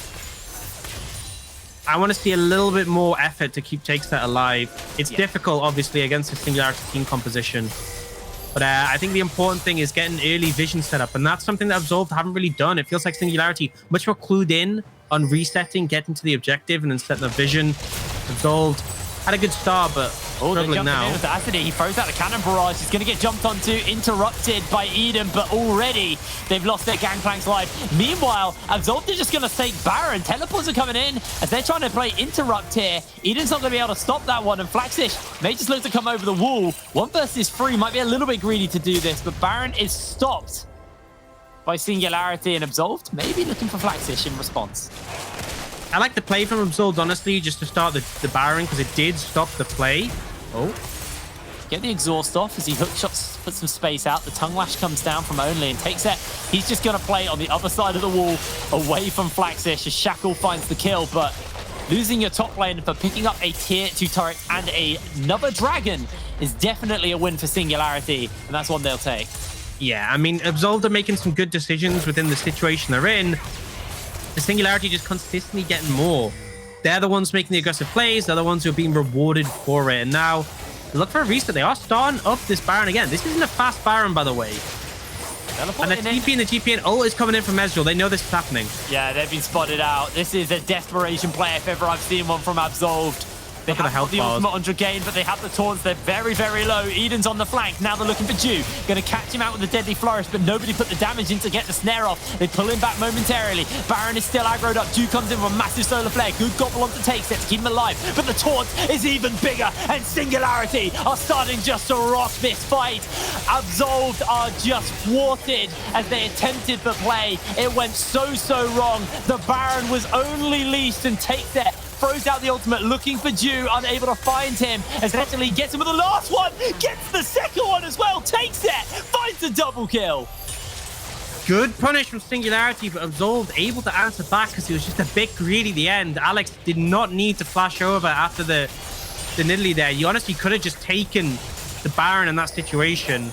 Speaker 5: I want to see a little bit more effort to keep Takeset alive. It's difficult, obviously, against a Singularity team composition. But I think the important thing is getting early vision set up, and that's something that Absolved haven't really done. It feels like Singularity much more clued in on resetting, getting to the objective, and then setting up vision. Absolved had a good start, but struggling now.
Speaker 4: In with Acid. He throws out the cannon barrage. He's going to get jumped onto, interrupted by Eden, but already they've lost their Gangplank's life. Meanwhile, Absolved is just going to take Baron. Teleports are coming in as they're trying to play interrupt here. Eden's not going to be able to stop that one, and Flaxish may just look to come over the wall. 1 versus 3 might be a little bit greedy to do this, but Baron is stopped by Singularity, and Absolved maybe looking for Flaxish in response.
Speaker 5: I like the play from Absolved, honestly, just to start the Baron, because it did stop the play. Oh.
Speaker 4: Get the exhaust off as he hook shots, put some space out. The tongue lash comes down from Only and takes it. He's just going to play on the other side of the wall, away from Flaxish, as Shackle finds the kill. But losing your top lane for picking up a tier 2 turret and another dragon is definitely a win for Singularity, and that's one they'll take.
Speaker 5: Yeah, I mean, Absolved are making some good decisions within the situation they're in. The Singularity just consistently getting more. They're the ones making the aggressive plays. They're the ones who are being rewarded for it. And now, look for a reset. They are starting up this Baron again. This isn't a fast Baron, by the way. And the TP and the GP and ult is coming in from Ezreal. They know this is happening.
Speaker 4: Yeah, they've been spotted out. This is a desperation play if ever I've seen one from Absolved. They have the ultimate on Dragain, but they have the taunts. They're very, very low. Eden's on the flank. Now they're looking for Dew. Going to catch him out with the Deadly Flourish, but nobody put the damage in to get the snare off. They pull him back momentarily. Baron is still aggroed up. Dew comes in with a massive solar flare. Good gobble onto take set to keep him alive, but the taunt is even bigger, and Singularity are starting just to rock this fight. Absolved are just thwarted as they attempted the play. It went so wrong. The Baron was only leashed, and take that. Throws out the ultimate, looking for Dew, unable to find him. As Natalie gets him with the last one, gets the second one as well, takes it, finds a double kill.
Speaker 5: Good punish from Singularity, but Absolved able to answer back because he was just a bit greedy at the end. Alex did not need to flash over after the Nidalee there. You honestly could have just taken the Baron in that situation.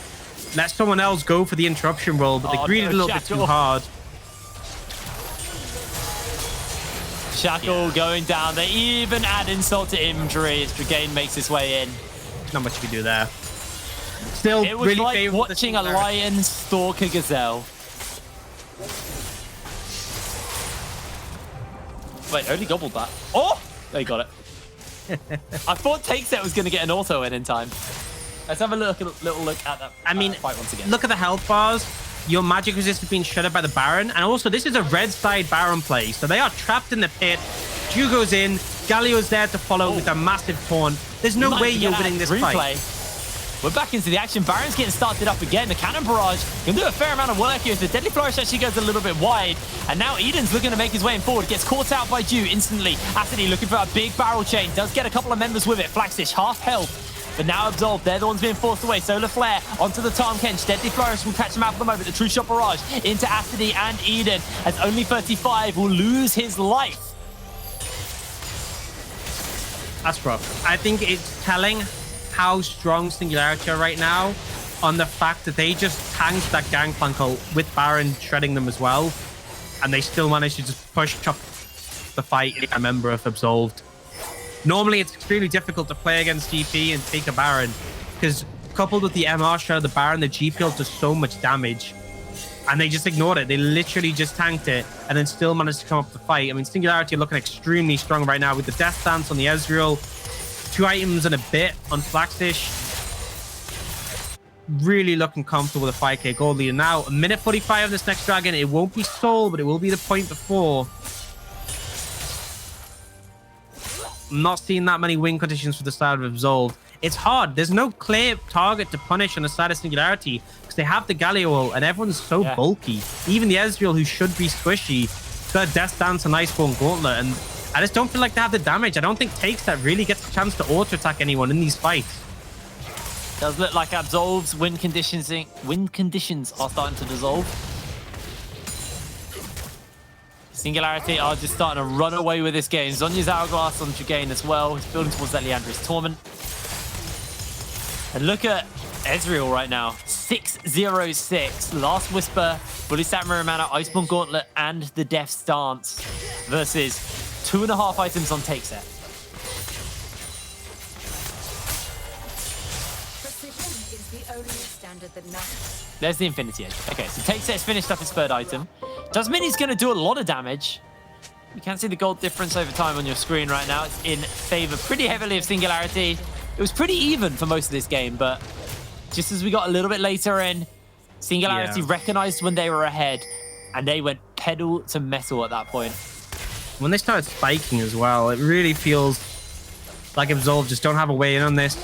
Speaker 5: Let someone else go for the interruption roll, but they greeded a little bit too hard.
Speaker 4: Shackle going down. They even add insult to injury as Dragain makes his way in.
Speaker 5: Not much you can do there. Still,
Speaker 4: it was
Speaker 5: really
Speaker 4: like watching a lion stalk a gazelle. Wait, only gobbled that. Oh! They got it. I thought Takeset was going to get an auto in time. Let's have a little look at that fight once again.
Speaker 5: Look at the health bars. Your magic resist is being shredded by the Baron. And also, this is a red side Baron play. So they are trapped in the pit. Dew goes in. Galio's there to follow with a massive taunt. There's no way you're winning this fight.
Speaker 4: We're back into the action. Baron's getting started up again. The cannon barrage can do a fair amount of work here. The Deadly Flourish actually goes a little bit wide. And now Eden's looking to make his way in forward. Gets caught out by Dew instantly. Acid looking for a big barrel chain. Does get a couple of members with it. Flaxish, half health. But now Absolved, they're the ones being forced away. Solar Flare onto the Tarn Kench. Deadly Flourish will catch him out for the moment. The True Shot Barrage into Acid and Eden. As only 35 will lose his life.
Speaker 5: That's rough. I think it's telling how strong Singularity are right now on the fact that they just tanked that Gangplank ult with Baron shredding them as well. And they still managed to just push chop the fight a member of Absolved. Normally, it's extremely difficult to play against GP and take a Baron because coupled with the MR share of the Baron, the GP ult does so much damage. And they just ignored it. They literally just tanked it and then still managed to come up the fight. I mean, Singularity are looking extremely strong right now with the Death Dance on the Ezreal. 2 items and a bit on Flaxish. Really looking comfortable with a 5k gold lead. Now, a minute 45 of this next dragon. It won't be Soul, but it will be the point before. I'm not seeing that many win conditions for the side of Absolved. It's hard. There's no clear target to punish on the side of Singularity because they have the Galio ult and everyone's so bulky. Even the Ezreal, who should be squishy, has got a Death Dance and Iceborne Gauntlet, and I just don't feel like they have the damage. I don't think Takes really gets a chance to auto-attack anyone in these fights.
Speaker 4: Does look like Absolved's win conditions are starting to dissolve. Singularity are just starting to run away with this game. Zonya's Hourglass on Dragain as well. He's building towards that Leandra's Torment. And look at Ezreal right now. 606. Last Whisper, Bully Samurai Mana, Iceborne Gauntlet, and the Death's Dance versus 2.5 items on Take Set.
Speaker 6: Precision is the only standard.
Speaker 4: There's the Infinity Edge. Okay, so Takeset's finished up his third item. Does mean he's going to do a lot of damage. You can see the gold difference over time on your screen right now. It's in favor pretty heavily of Singularity. It was pretty even for most of this game, but just as we got a little bit later in, Singularity recognized when they were ahead, and they went pedal to metal at that point.
Speaker 5: When they started spiking as well, it really feels like Absolved just don't have a way in on this.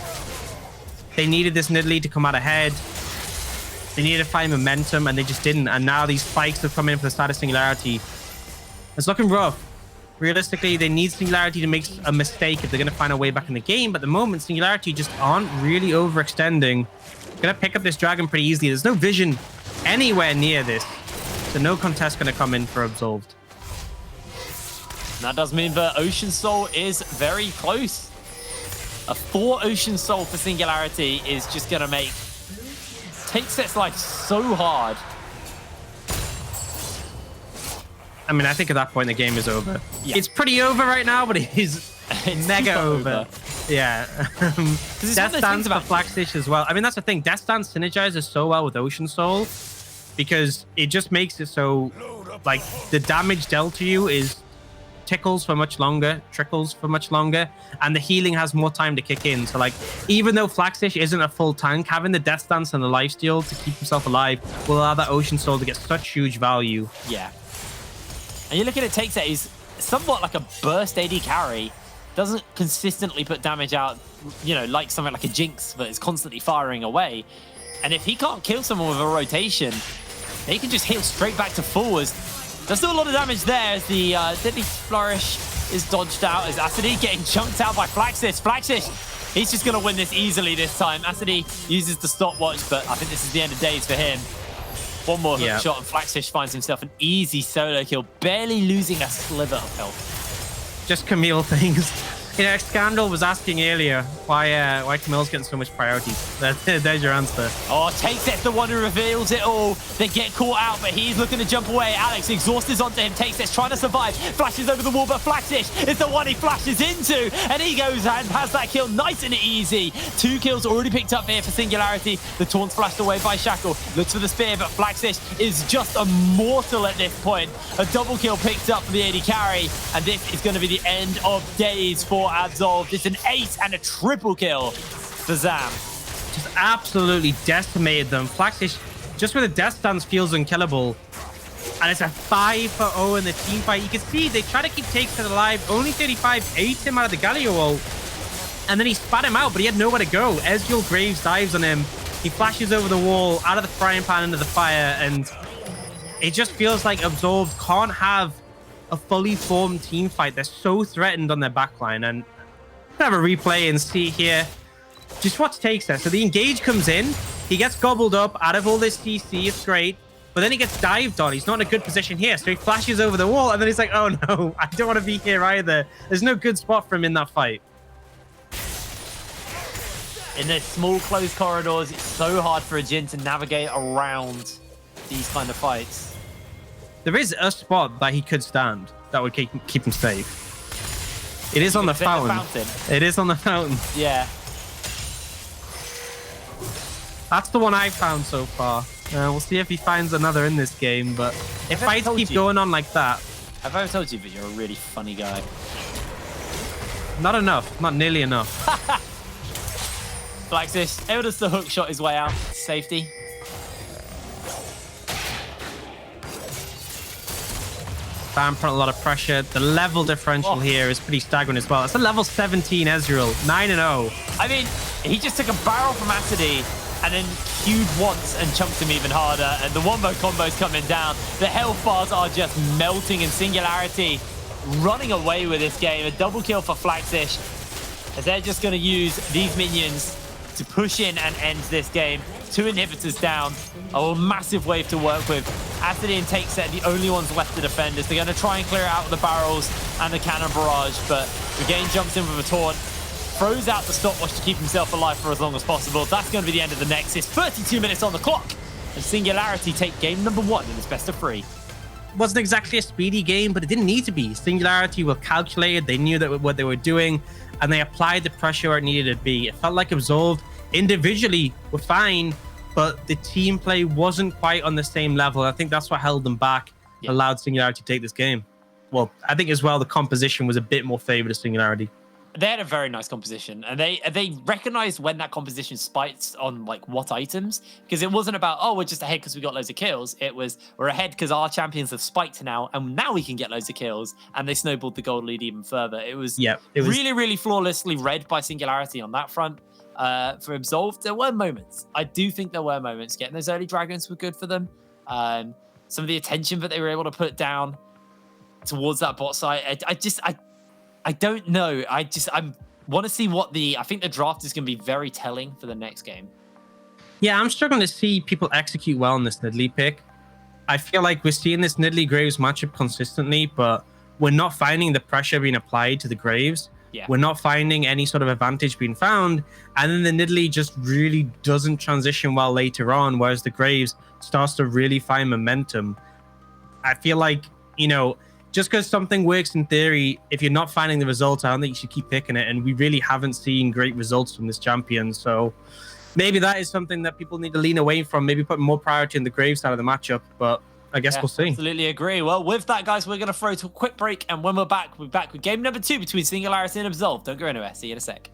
Speaker 5: They needed this mid lead to come out ahead. They needed to find momentum, and they just didn't. And now these spikes have come in for the start of Singularity. It's looking rough. Realistically, they need Singularity to make a mistake if they're going to find a way back in the game. But at the moment, Singularity just aren't really overextending. Going to pick up this dragon pretty easily. There's no vision anywhere near this. So no contest going to come in for Absolved.
Speaker 4: That does mean that Ocean Soul is very close. A 4 Ocean Soul for Singularity is just going to make Takeset's life so hard.
Speaker 5: I mean, I think at that point the game is over.
Speaker 4: Yeah.
Speaker 5: It's pretty over right now, but it is mega over. Yeah. Death Dance for Flaxish as well. I mean, that's the thing. Death Dance synergizes so well with Ocean Soul because it just makes it so, like, the damage dealt to you is tickles for much longer, trickles for much longer, and the healing has more time to kick in. So, like, even though Flaxish isn't a full tank, having the Death Dance and the lifesteal to keep himself alive will allow that Ocean Soul to get such huge value.
Speaker 4: Yeah. And you're looking at Takeset, he's somewhat like a burst AD carry. Doesn't consistently put damage out, you know, like something like a Jinx that is constantly firing away. And if he can't kill someone with a rotation, he can just heal straight back to forwards. Does do a lot of damage there as the Deadly Flourish is dodged out, as Asadi getting chunked out by Flaxish. Flaxish, he's just going to win this easily this time. Asadi uses the stopwatch, but I think this is the end of days for him. One more hook shot and Flaxish finds himself an easy solo kill, barely losing a sliver of health.
Speaker 5: Just Camille things. You know, Scandal was asking earlier why Camille's getting so much priority. There's your answer.
Speaker 4: Oh, Takeset's the one who reveals it all. They get caught out, but he's looking to jump away. Alex exhausted onto him. Takeset's trying to survive. Flashes over the wall, but Flaxish is the one he flashes into. And he goes and has that kill nice and easy. 2 kills already picked up here for Singularity. The taunt's flashed away by Shackle. Looks for the spear, but Flaxish is just immortal at this point. A double kill picked up for the AD carry. And this is going to be the end of days for Absolved. It's an ace and a triple kill for Zam.
Speaker 5: Just absolutely decimated them. Flaxish, just with a Death Stance, feels unkillable. And it's a 5-0 in the team fight. You can see they try to keep Takeset alive. Only 35 ate him out of the Galio ult. And then he spat him out, but he had nowhere to go. Ezreal Graves dives on him. He flashes over the wall, out of the frying pan into the fire. And it just feels like Absolved can't have a fully formed team fight. They're so threatened on their backline. And have a replay and see here just what Takeset. So the engage comes in, he gets gobbled up out of all this CC. It's great, but then he gets dived on. He's not in a good position here, so he flashes over the wall, and then he's like, oh no, I don't want to be here either. There's no good spot for him in that fight.
Speaker 4: In the small closed corridors, it's so hard for a Jhin to navigate around these kind of fights.
Speaker 5: There is a spot that he could stand that would keep him safe. It is on the fountain. It is on the fountain.
Speaker 4: Yeah.
Speaker 5: That's the one I've found so far. We'll see if he finds another in this game, but if fights keep going on like that...
Speaker 4: I've always told you that you're a really funny guy.
Speaker 5: Not enough. Not nearly enough.
Speaker 4: Flaxish, able to hook shot his way out. Safety.
Speaker 5: Bam put a lot of pressure. The level differential here is pretty staggering as well. It's a level 17 Ezreal, 9-0.
Speaker 4: I mean, he just took a barrel from Asadi and then queued once and chunked him even harder. And the wombo combo's coming down. The health bars are just melting, and Singularity running away with this game. A double kill for Flaxish, as they're just going to use these minions to push in and end this game. 2 inhibitors down. A massive wave to work with. Asadi and Takeset the only ones left to defend, as they're going to try and clear it out with the barrels and the cannon barrage, but Regain jumps in with a taunt, throws out the stopwatch to keep himself alive for as long as possible. That's going to be the end of the Nexus. 32 minutes on the clock, and Singularity take game number 1 in this best of 3.
Speaker 5: Wasn't exactly a speedy game, but it didn't need to be. Singularity were calculated. They knew that what they were doing, and they applied the pressure where it needed to be. It felt like Absolved individually were fine, but the team play wasn't quite on the same level. I think that's what held them back, allowed Singularity to take this game. Well, I think as well the composition was a bit more favored of Singularity.
Speaker 4: They had a very nice composition, and they recognized when that composition spiked on like what items, because it wasn't about, oh, we're just ahead because we got loads of kills. It was, we're ahead because our champions have spiked now, and now we can get loads of kills, and they snowballed the gold lead even further. It was really, really flawlessly read by Singularity on that front. For Absolved, there were moments. I do think there were moments. Getting those early dragons were good for them. Some of the attention that they were able to put down towards that bot side, I don't know. I want to see I think the draft is going to be very telling for the next game.
Speaker 5: Yeah, I'm struggling to see people execute well in this Nidalee pick. I feel like we're seeing this Nidalee Graves matchup consistently, but we're not finding the pressure being applied to the Graves.
Speaker 4: Yeah.
Speaker 5: We're not finding any sort of advantage being found. And then the Nidalee just really doesn't transition well later on, whereas the Graves starts to really find momentum. I feel like, just because something works in theory, if you're not finding the results, I don't think you should keep picking it. And we really haven't seen great results from this champion. So maybe that is something that people need to lean away from, maybe put more priority in the Graves side of the matchup. But I guess we'll see.
Speaker 4: Absolutely agree. Well, with that, guys, we're going to throw to a quick break. And when we're back with game number 2 between Singularity and Absolved. Don't go anywhere. See you in a sec.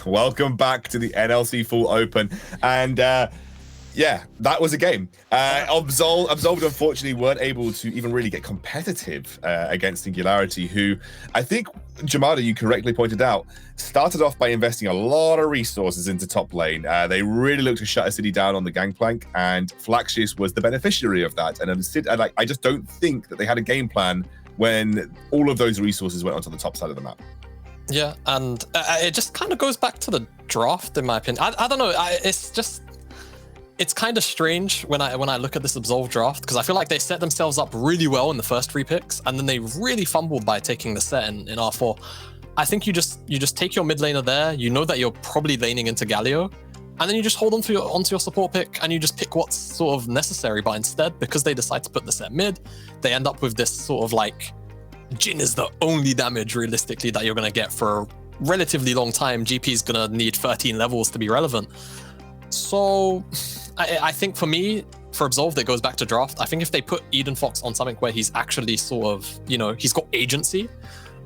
Speaker 1: welcome back to the NLC Full Open. And yeah, that was a game. Absolved unfortunately weren't able to even really get competitive against Singularity, who I think, Jamada, you correctly pointed out, started off by investing a lot of resources into top lane. They really looked to shut a city down on the gangplank, and Flaxis was the beneficiary of that. And I just don't think that they had a game plan when all of those resources went onto the top side of the map.
Speaker 3: Yeah, and it just kind of goes back to the draft, in my opinion. I don't know. It's kind of strange when I look at this Absolved draft, because I feel like they set themselves up really well in the first 3 picks, and then they really fumbled by taking the set in R4. I think you just take your mid laner there. You know that you're probably laning into Galio, and then you just hold onto your support pick, and you just pick what's sort of necessary. But instead, because they decide to put the set mid, they end up with this sort of like, Jhin is the only damage realistically that you're going to get for a relatively long time. GP is going to need 13 levels to be relevant. So I think for me, for Absolved, it goes back to draft. I think if they put Eden Fox on something where he's actually sort of, he's got agency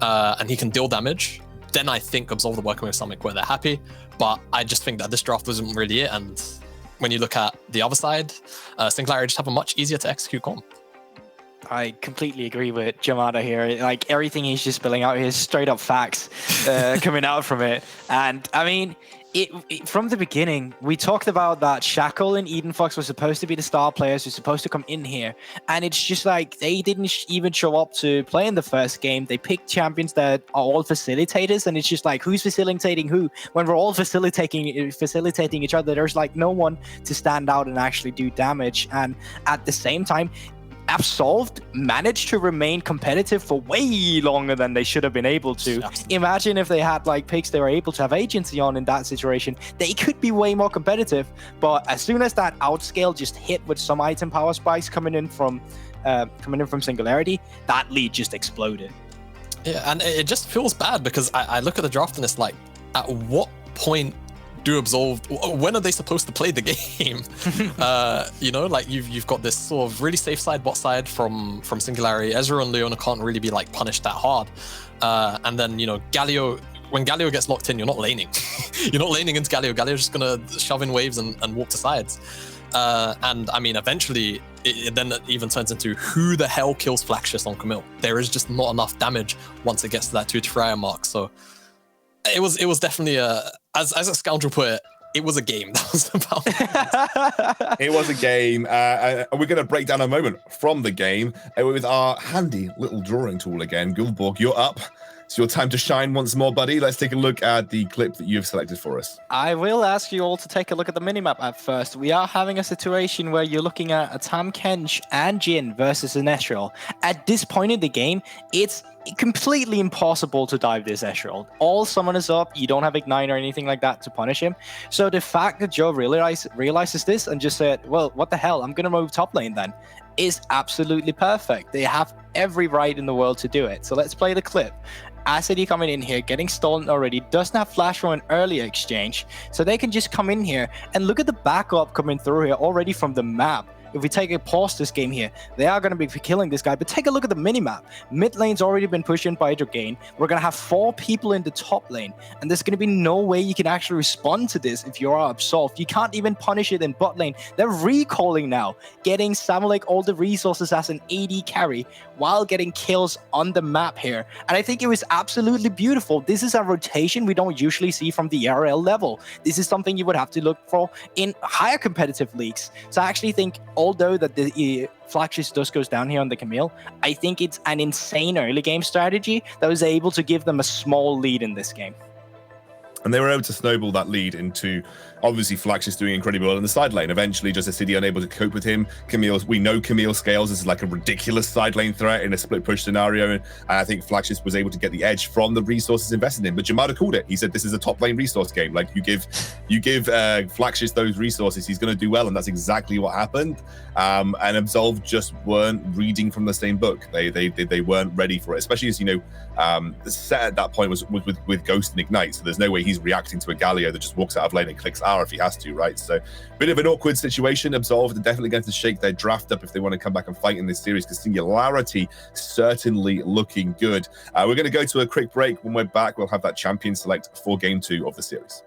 Speaker 3: and he can deal damage, then I think Absolved are working with something where they're happy. But I just think that this draft wasn't really it. And when you look at the other side, Singularity just have a much easier to execute comp.
Speaker 2: I completely agree with Jamada here. Like, everything he's just spilling out here is straight up facts coming out from it. And I mean, from the beginning, we talked about that Shackle and Eden Fox were supposed to be the star players who were supposed to come in here. And it's just like, they didn't even show up to play in the first game. They picked champions that are all facilitators. And it's just like, who's facilitating who? When we're all facilitating each other, there's like no one to stand out and actually do damage. And at the same time, Absolved managed to remain competitive for way longer than they should have been able to. Imagine if they had like picks they were able to have agency on in that situation. They could be way more competitive. But as soon as that outscale just hit with some item power spikes coming in from Singularity, that lead just exploded.
Speaker 3: Yeah, and it just feels bad because I look at the draft and it's like, at what point do Absolved, when are they supposed to play the game? Like you've got this sort of really safe side bot side from Singularity. Ezreal and Leona can't really be like punished that hard. And then, Galio, when Galio gets locked in, you're not laning. You're not laning into Galio. Galio's just gonna shove in waves and walk to sides. And I mean, eventually it then even turns into who the hell kills Flaxis on Camille? There is just not enough damage once it gets to that 2-3 hour mark. So it was definitely as a scoundrel put it, it was a game. That was about
Speaker 1: it was a game. We're going to break down a moment from the game with our handy little drawing tool again. Gulborg, you're up. It's your time to shine once more, buddy. Let's take a look at the clip that you've selected for us.
Speaker 2: I will ask you all to take a look at the minimap at first. We are having a situation where you're looking at a Tahm Kench and Jhin versus an Ezreal. At this point in the game, it's completely impossible to dive this Ezreal. All summoners up, you don't have Ignite or anything like that to punish him. So the fact that Joe realizes this and just said, well, what the hell, I'm gonna move top lane then, is absolutely perfect. They have every right in the world to do it. So let's play the clip. Acid coming in here, getting stolen already, doesn't have flash from an earlier exchange, so they can just come in here and look at the backup coming through here already from the map. If we take a pause this game here, they are going to be killing this guy, but take a look at the minimap. Mid lane's already been pushed in by Hydrogain. We're going to have 4 people in the top lane, and there's going to be no way you can actually respond to this if you're Absolved. You can't even punish it in bot lane. They're recalling now, getting Samulek all the resources as an AD carry while getting kills on the map here. And I think it was absolutely beautiful. This is a rotation we don't usually see from the ERL level. This is something you would have to look for in higher competitive leagues. So I actually think, although that the Flaxis does goes down here on the Camille, I think it's an insane early game strategy that was able to give them a small lead in this game.
Speaker 1: And they were able to snowball that lead into, obviously, Flaxis doing incredibly well in the side lane. Eventually, just a city unable to cope with him. We know Camille scales as like a ridiculous side lane threat in a split push scenario. And I think Flaxis was able to get the edge from the resources invested in. But Jamada called it. He said, this is a top lane resource game. Like, you give Flaxis those resources, he's going to do well. And that's exactly what happened. And Absolved just weren't reading from the same book. They weren't ready for it, especially as, the set at that point was with Ghost and Ignite. So there's no way he's reacting to a Galio that just walks out of lane and clicks power if he has to, right? So, bit of an awkward situation. Absolved are definitely going to shake their draft up if they want to come back and fight in this series, because Singularity certainly looking good. We're going to go to a quick break. When we're back, we'll have that champion select for Game 2 of the series.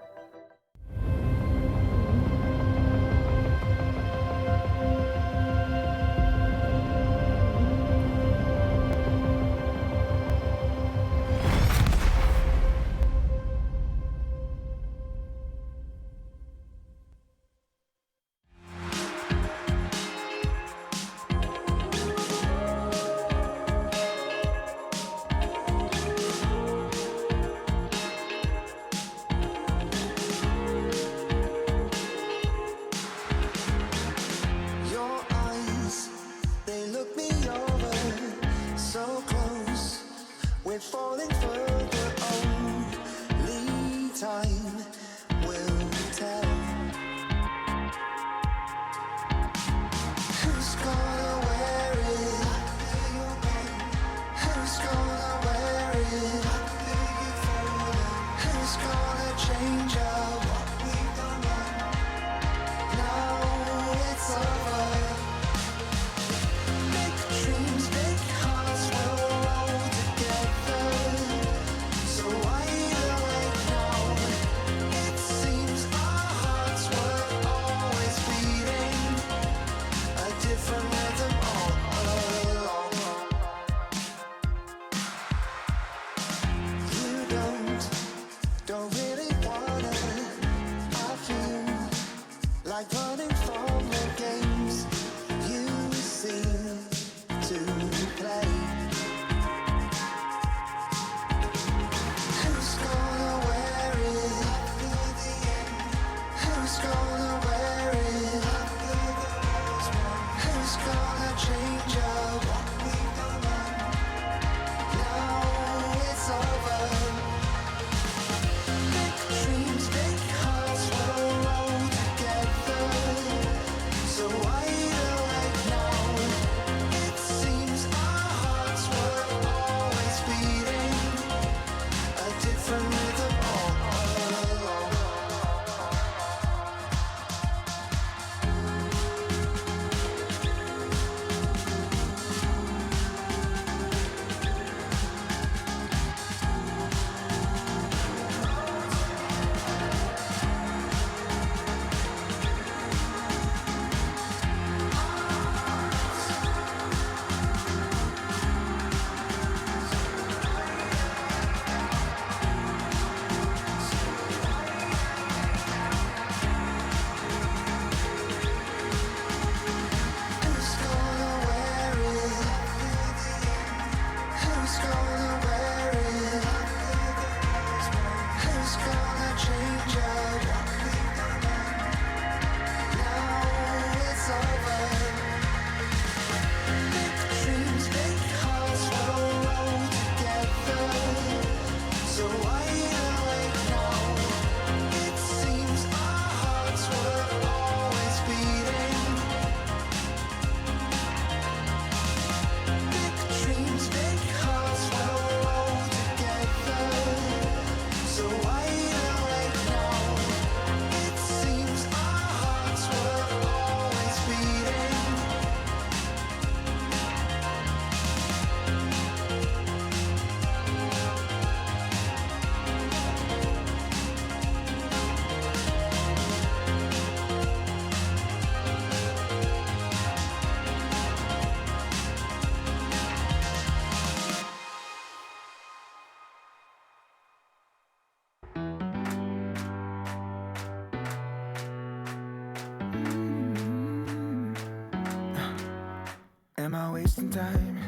Speaker 6: Am I wasting time?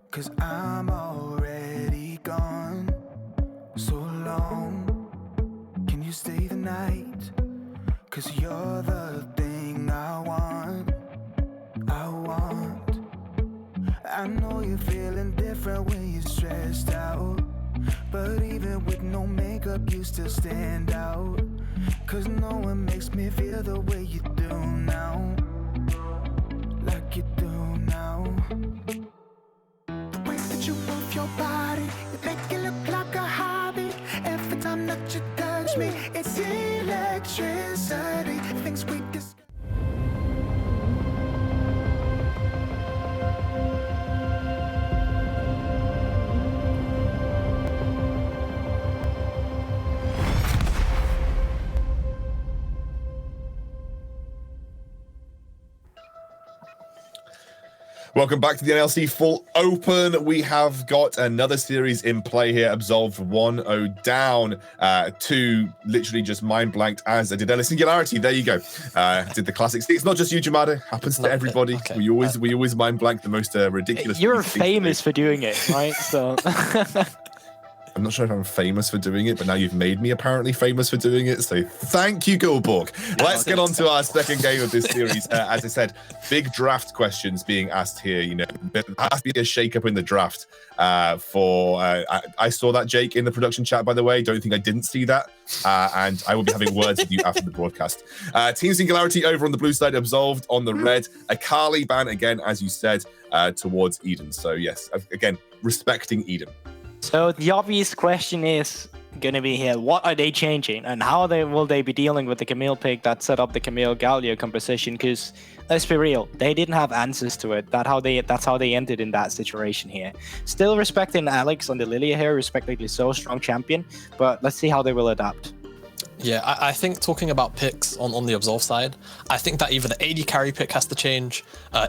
Speaker 6: 'Cause I'm already gone. So long, can you stay the night? 'Cause you're the thing I want. I know you're feeling different when you're stressed out, but even with no makeup you still stand out. 'Cause no one makes me feel the way you do now, like you do now. The way that you move your body, you make it look like a hobby. Every time that you touch me, it's electric.
Speaker 1: Welcome back to the NLC Full Open. We have got another series in play here. Absolved 1-0 down to literally just mind blanked as I did earlier. Singularity, there you go. Did the classics. It's not just you, Jamada. Happens to everybody.
Speaker 3: Okay.
Speaker 1: We always mind blank the most ridiculous.
Speaker 2: You're famous for doing it, right? So
Speaker 1: I'm not sure if I'm famous for doing it, but now you've made me apparently famous for doing it. So thank you, Goldborg. Let's get on to our second game of this series. As I said, big draft questions being asked here. You know, there has to be a shake-up in the draft I saw that, Jake, in the production chat, by the way. Don't think I didn't see that. And I will be having words with you after the broadcast. Team Singularity over on the blue side, Absolved on the red. Akali ban again, as you said, towards Eden. So yes, again, respecting Eden.
Speaker 2: So the obvious question is going to be here, what are they changing and how will they be dealing with the Camille pick that set up the Camille Galio composition? Because let's be real, they didn't have answers to it. That's how they ended in that situation here. Still respecting Alex on the Lilia here, respectively so strong champion, but let's see how they will adapt.
Speaker 3: Yeah, I think talking about picks on the Absolve side, I think that either the AD carry pick has to change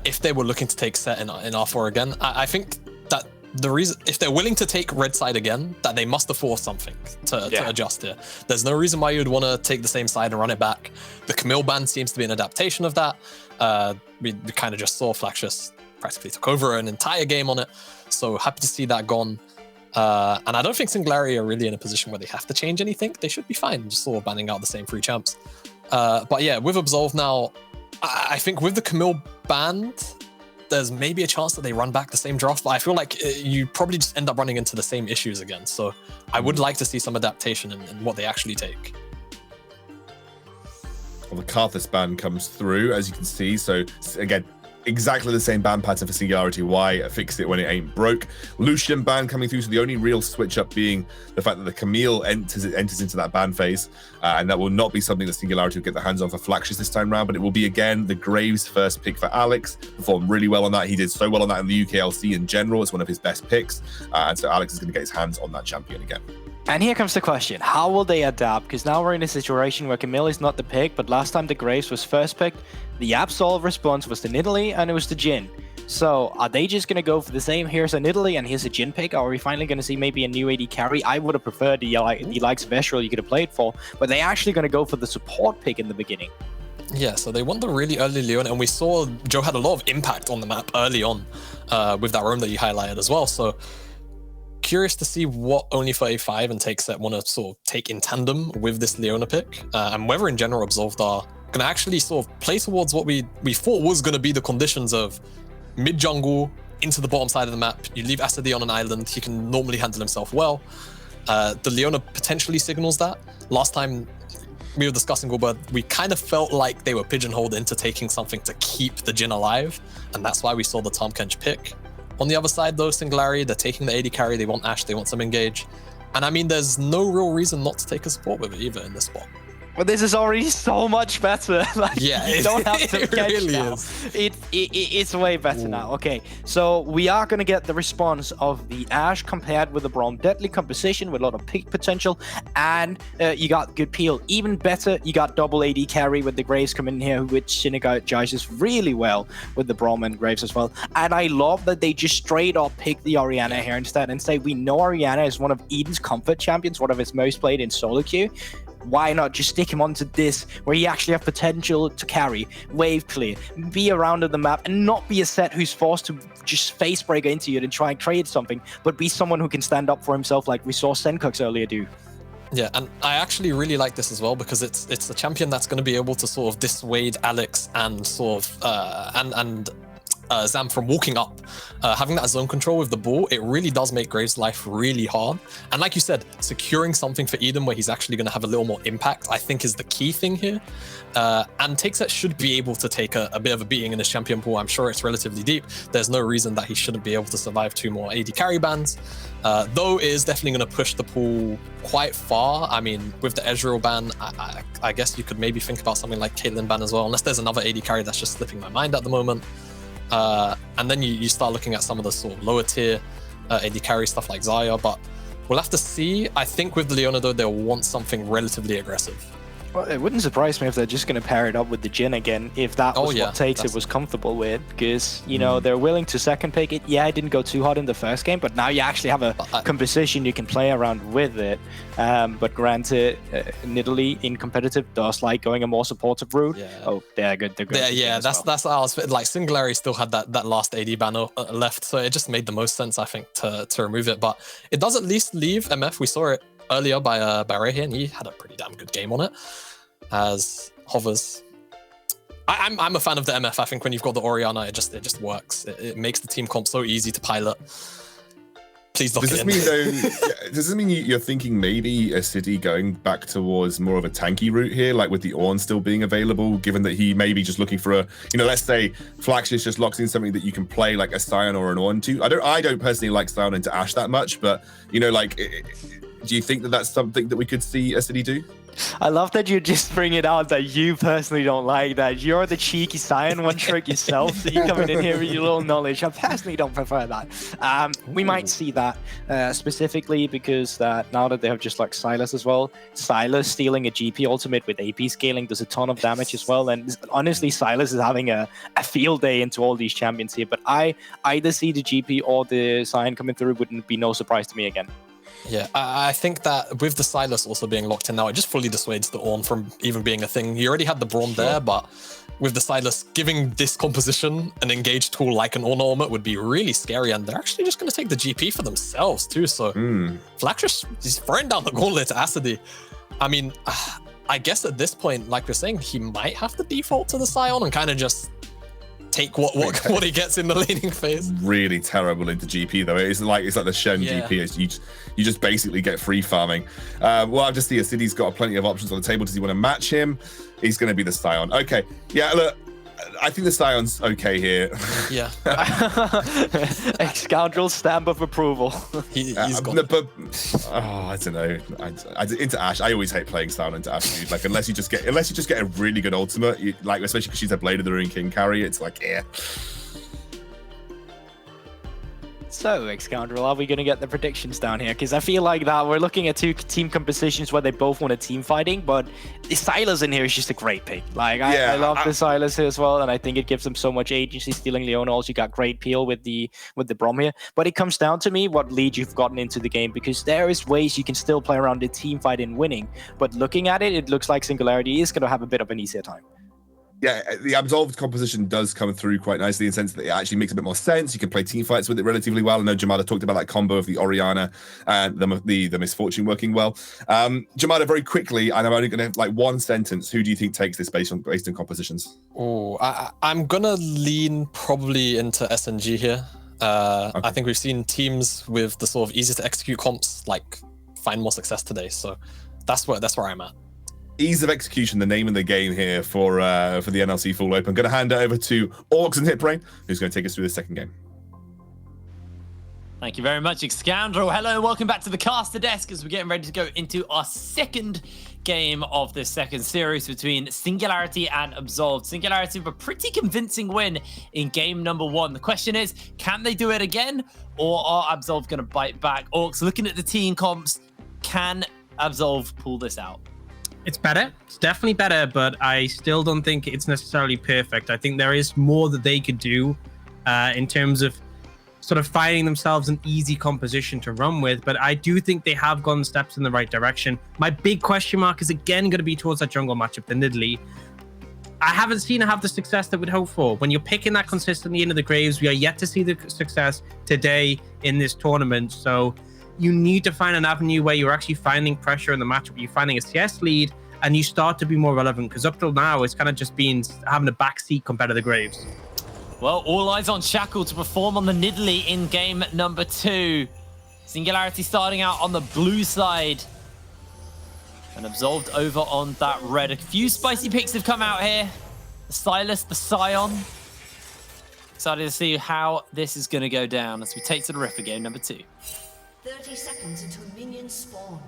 Speaker 3: if they were looking to take set in R4 again. I think that the reason, if they're willing to take red side again, that they must have forced something to adjust here. There's no reason why you'd want to take the same side and run it back. The Camille ban seems to be an adaptation of that. We kind of just saw Flaxius practically took over an entire game on it. So happy to see that gone. And I don't think Singularity are really in a position where they have to change anything. They should be fine, just sort of banning out the same 3 champs. But yeah, with Absolve now, I think with the Camille banned, there's maybe a chance that they run back the same draft, but I feel like you probably just end up running into the same issues again. So I would like to see some adaptation in what they actually take.
Speaker 1: Well, the Karthus ban comes through, as you can see. So again, exactly the same ban pattern for Singularity. Why fix it when it ain't broke? Lucian ban coming through, so the only real switch up being the fact that the Camille enters into that ban phase, and that will not be something that Singularity will get their hands on for Flaxius this time round, but it will be again the Graves first pick for Alex. Performed really well on that. He did so well on that in the UKLC in general. It's one of his best picks, and so Alex is going to get his hands on that champion again.
Speaker 2: And here comes the question, how will they adapt? Because now we're in a situation where Camille is not the pick, but last time the Graves was first picked, the Absolve response was the Nidalee and it was the Jhin. So are they just going to go for the same, here's a Nidalee and here's a Jhin pick, or are we finally going to see maybe a new AD carry? I would have preferred the likes of Ezreal you could have played for, but they're actually going to go for the support pick in the beginning.
Speaker 3: Yeah, so they won the really early Leon, and we saw Joe had a lot of impact on the map early on with that roam that you highlighted as well. So curious to see what Only45 and TakeSet want to sort of take in tandem with this Leona pick, and whether in general Absolved are going to actually sort of play towards what we thought was going to be the conditions of mid jungle into the bottom side of the map. You leave Asadi on an island, he can normally handle himself well. The Leona potentially signals that. Last time we were discussing Goldberg, we kind of felt like they were pigeonholed into taking something to keep the Jhin alive, and that's why we saw the Tahm Kench pick. On the other side though, Singularity, they're taking the AD carry, they want Ashe, they want some engage. And I mean, there's no real reason not to take a support with it either in this spot.
Speaker 2: But this is already so much better. Like,
Speaker 3: yeah,
Speaker 2: you don't have to
Speaker 3: it
Speaker 2: catch
Speaker 3: really
Speaker 2: now.
Speaker 3: is.
Speaker 2: It's way better now. Okay, so we are going to get the response of the Ashe compared with the Braum. Deadly composition with a lot of pick potential, and you got good peel. Even better, you got double AD carry with the Graves coming in here, which synergizes really well with the Braum and Graves as well. And I love that they just straight up pick the Orianna here instead and say, we know Orianna is one of Eden's comfort champions, one of his most played in solo queue. Why not just stick him onto this, where he actually have potential to carry, wave clear, be around on the map, and not be a set who's forced to just face breaker into you and try and create something, but be someone who can stand up for himself like we saw Senkux earlier do.
Speaker 3: Yeah, and I actually really like this as well because it's a champion that's going to be able to sort of dissuade Alex and sort of Zam from walking up. Having that zone control with the ball, it really does make Graves' life really hard. And like you said, securing something for Eden where he's actually going to have a little more impact, I think is the key thing here. And TakeSet should be able to take a bit of a beating in his champion pool. I'm sure it's relatively deep. There's no reason that he shouldn't be able to survive 2 more AD carry bans. Though it is definitely going to push the pool quite far. I mean, with the Ezreal ban, I guess you could maybe think about something like Caitlyn ban as well, unless there's another AD carry that's just slipping my mind at the moment. And then you start looking at some of the sort of lower tier AD carry stuff like Xayah, but we'll have to see. I think with the Leona though, they'll want something relatively aggressive.
Speaker 2: Well, it wouldn't surprise me if they're just going to pair it up with the Jhin again, if that was what Tata was comfortable with, because, you know, they're willing to second pick it. Yeah, it didn't go too hot in the first game, but now you actually have a composition you can play around with it. But granted, Nidalee in competitive does like going a more supportive route. Yeah. Oh, they're good. They're good.
Speaker 3: Yeah, that's how I was, like, Singularity still had that last AD banner left, so it just made the most sense, I think, to remove it. But it does at least leave MF. We saw it earlier by Ray here, and he had a pretty damn good game on it as hovers. I'm a fan of the MF. I think when you've got the Orianna, it just works. It makes the team comp so easy to pilot. Please lock it in.
Speaker 1: Does this mean you're thinking maybe a City going back towards more of a tanky route here, like with the Ornn still being available, given that he may be just looking for a, you know, let's say Flaxis just locks in something that you can play like a Sion or an Ornn to. I don't personally like Sion into Ashe that much, but, you know, like, do you think that that's something that we could see a City do?
Speaker 2: I love that you just bring it out that you personally don't like that. You're the cheeky Sion one trick yourself, so you're coming in here with your little knowledge. I personally don't prefer that. We might see that specifically because now that they have just like Sylas as well, Sylas stealing a GP ultimate with AP scaling does a ton of damage as well. And honestly, Sylas is having a field day into all these champions here. But I either see the GP or the Sion coming through wouldn't be no surprise to me again.
Speaker 3: Yeah, I think that with the Sylas also being locked in now, it just fully dissuades the Ornn from even being a thing. You already had the Braum there, but with the Sylas, giving this composition an engaged tool like an Ornn Ornament would be really scary, and they're actually just going to take the GP for themselves too. So Flaxis is throwing down the gauntlet to Acidy. I mean, I guess at this point, like we're saying, he might have to default to the Sion and kind of just take what he gets in the laning phase.
Speaker 1: Really terrible into GP though. It's like the Shen GP. You just basically get free farming. Well, I'll just see City's got plenty of options on the table. Does he want to match him? He's going to be the Sion. Okay, yeah. Look, I think the Sion's okay here.
Speaker 3: Yeah.
Speaker 2: Scoundrel stamp of approval.
Speaker 3: He's gone.
Speaker 1: But I don't know. Into Ashe, I always hate playing Sion into Ashe. Dude. Like unless you just get a really good ultimate, like especially because she's a Blade of the Ruin King carry, it's like
Speaker 2: So, Scoundrel, are we going to get the predictions down here? Because I feel like that we're looking at two team compositions where they both want a team fighting, but the Sylas in here is just a great pick. Like, I love the Sylas here as well, and I think it gives them so much agency. Stealing Leona also got great peel with the Braum here. But it comes down to me what lead you've gotten into the game, because there is ways you can still play around the team fight and winning. But looking at it, it looks like Singularity is going to have a bit of an easier time.
Speaker 1: Yeah, the Absolved composition does come through quite nicely in the sense that it actually makes a bit more sense. You can play team fights with it relatively well. I know Jamada talked about that combo of the Orianna and the Misfortune working well. Jamada, very quickly, and I'm only going to have like one sentence. Who do you think takes this based on compositions?
Speaker 3: Oh, I'm going to lean probably into SNG here. Okay. I think we've seen teams with the sort of easy to execute comps like find more success today. So that's where I'm at.
Speaker 1: Ease of execution, the name of the game here for the NLC Full Open. I'm going to hand it over to Orcs and Hitbrain, who's going to take us through the second game.
Speaker 4: Thank you very much, Scoundrel. Hello and welcome back to the caster desk as we're getting ready to go into our second game of this second series between Singularity and Absolved. Singularity with a pretty convincing win in game number 1. The question is, can they do it again, or are Absolved going to bite back? Orcs, looking at the team comps, can Absolved pull this out?
Speaker 5: It's better. It's definitely better, but I still don't think it's necessarily perfect. I think there is more that they could do in terms of sort of finding themselves an easy composition to run with. But I do think they have gone steps in the right direction. My big question mark is again going to be towards that jungle matchup, the Nidalee. I haven't seen it have the success that we'd hope for. When you're picking that consistently into the graves, we are yet to see the success today in this tournament. So you need to find an avenue where you're actually finding pressure in the matchup, you're finding a CS lead, and you start to be more relevant, because up till now, it's kind of just been having a backseat compared to the Graves.
Speaker 4: Well, all eyes on Shackle to perform on the Nidalee in game number 2. Singularity starting out on the blue side. And Absolved over on that red. A few spicy picks have come out here. The Sylas, the Sion. Excited to see how this is going to go down as we take to the riff for game number 2.
Speaker 7: 30 seconds until minions spawn.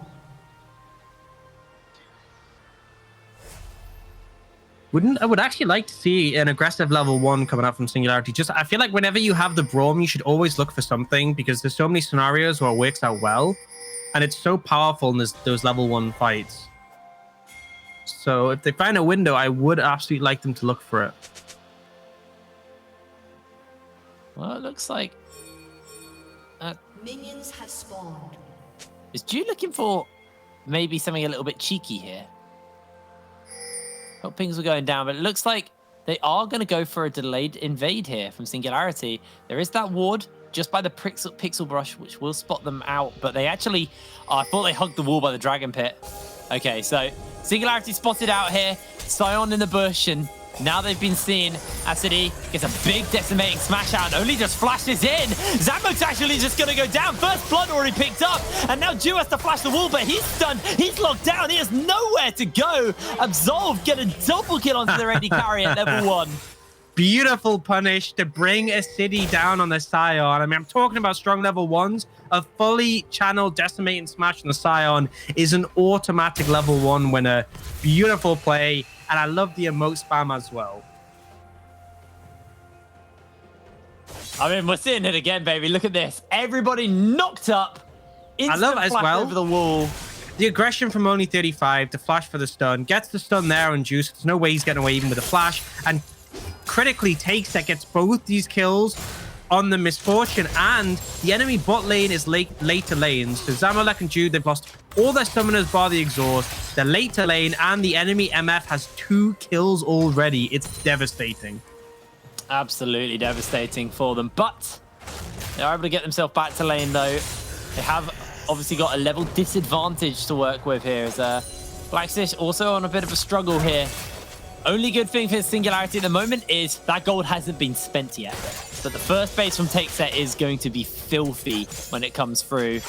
Speaker 5: I would actually like to see an aggressive level 1 coming out from Singularity. I feel like whenever you have the Braum, you should always look for something, because there's so many scenarios where it works out well, and it's so powerful in those level 1 fights. So if they find a window, I would absolutely like them to look for it.
Speaker 4: Well, it looks like
Speaker 7: Minions have spawned.
Speaker 4: is Ju looking for maybe something a little bit cheeky here. Hope things were going down, but it looks like they are going to go for a delayed invade here from Singularity. There is that ward just by the pixel brush, which will spot them out, but they actually, I thought they hugged the wall by the dragon pit. Okay, so Singularity spotted out here, Scion in the bush, and now they've been seen. Acid-E gets a big decimating smash out and only just flashes in. Zamok's actually just going to go down. First blood already picked up, and now Ju has to flash the wall, but he's stunned. He's locked down. He has nowhere to go. Absolved get a double kill onto their AD carry at level 1.
Speaker 5: Beautiful punish to bring a city down on the Scion. I mean, I'm talking about strong level 1s. A fully channeled decimating smash on the Scion is an automatic level 1 winner. Beautiful play. And I love the emote spam as well.
Speaker 4: I mean, we're seeing it again, baby. Look at this. Everybody knocked up.
Speaker 5: I love it as
Speaker 4: flash
Speaker 5: well.
Speaker 4: Over the wall.
Speaker 5: The aggression from only 35 to flash for the stun. Gets the stun there on Juice. There's no way he's getting away even with a flash. And critically takes that, gets both these kills on the Misfortune. And the enemy bot lane is later lanes. So Zamalek and Jude, they've lost all their summoners bar the exhaust. The later lane and the enemy MF has 2 kills already. It's devastating.
Speaker 4: Absolutely devastating for them. But they're able to get themselves back to lane, though. They have obviously got a level disadvantage to work with here. As Blackstitch also on a bit of a struggle here. Only good thing for Singularity at the moment is that gold hasn't been spent yet. But the first base from Take Set is going to be filthy when it comes through.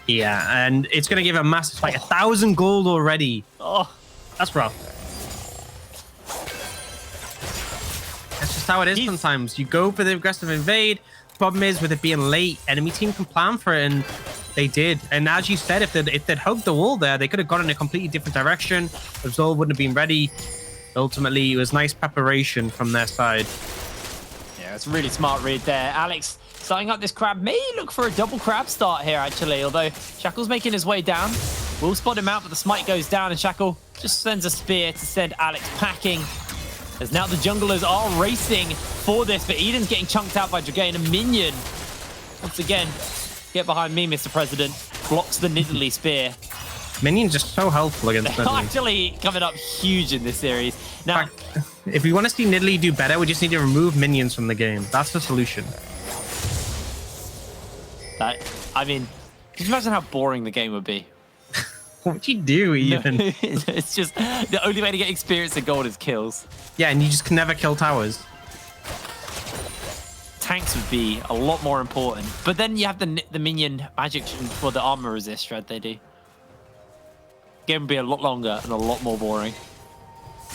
Speaker 5: Yeah, and it's going to give a massive, like 1,000 gold already.
Speaker 4: Oh,
Speaker 5: That's rough. That's just how it is sometimes. You go for the aggressive invade. Problem is, with it being late, enemy team can plan for it, and they did. And as you said, if they'd hugged the wall there, they could have gone in a completely different direction. Absolved wouldn't have been ready. Ultimately, it was nice preparation from their side.
Speaker 4: yeah, it's a really smart read there. Alex starting up this crab. May look for a double crab start here, actually. Although Shackle's making his way down. We'll spot him out, but the smite goes down, and Shackle just sends a spear to send Alex packing. As now the junglers are racing for this, but Eden's getting chunked out by Dragain. A minion, once again, get behind me, Mr. President. Blocks the Nidalee spear.
Speaker 5: Minion's just so helpful against
Speaker 4: They're
Speaker 5: Nidalee.
Speaker 4: actually coming up huge in this series. Now,
Speaker 5: If we want to see Nidalee do better, we just need to remove minions from the game. That's the solution.
Speaker 4: I mean, could you imagine how boring the game would be?
Speaker 5: What you do, even?
Speaker 4: It's just the only way to get experience in gold is kills.
Speaker 5: Yeah, and you just can never kill towers.
Speaker 4: Tanks would be a lot more important. But then you have the minion magic for the armor resist shred they do. Game would be a lot longer and a lot more boring.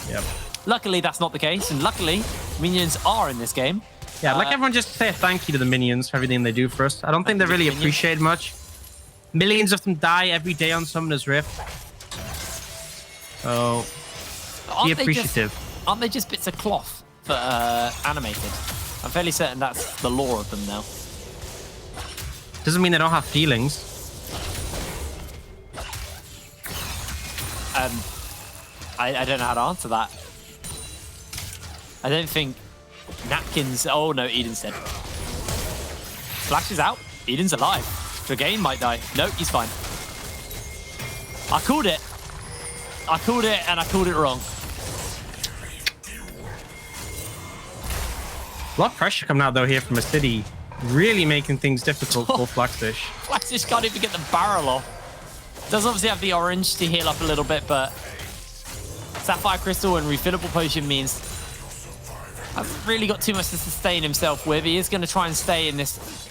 Speaker 5: Yep.
Speaker 4: Luckily, that's not the case. And luckily, minions are in this game.
Speaker 5: Yeah, I'd like everyone just to say a thank you to the minions for everything they do for us. I don't think they're really appreciated much. Millions of them die every day on Summoner's Rift. So, be appreciative.
Speaker 4: Aren't they just bits of cloth for animated? I'm fairly certain that's the lore of them now.
Speaker 5: Doesn't mean they don't have feelings.
Speaker 4: I don't know how to answer that. I don't think napkins. Oh no, Eden's dead. Flash is out. Eden's alive. Dragain might die. Nope, he's fine. I called it. I called it, and I called it wrong.
Speaker 5: A lot of pressure coming out though here from a city, really making things difficult for Blackstitch.
Speaker 4: Blackstitch can't even get the barrel off. Does obviously have the orange to heal up a little bit, but Sapphire Crystal and refillable potion means hasn't really got too much to sustain himself with. He is going to try and stay in this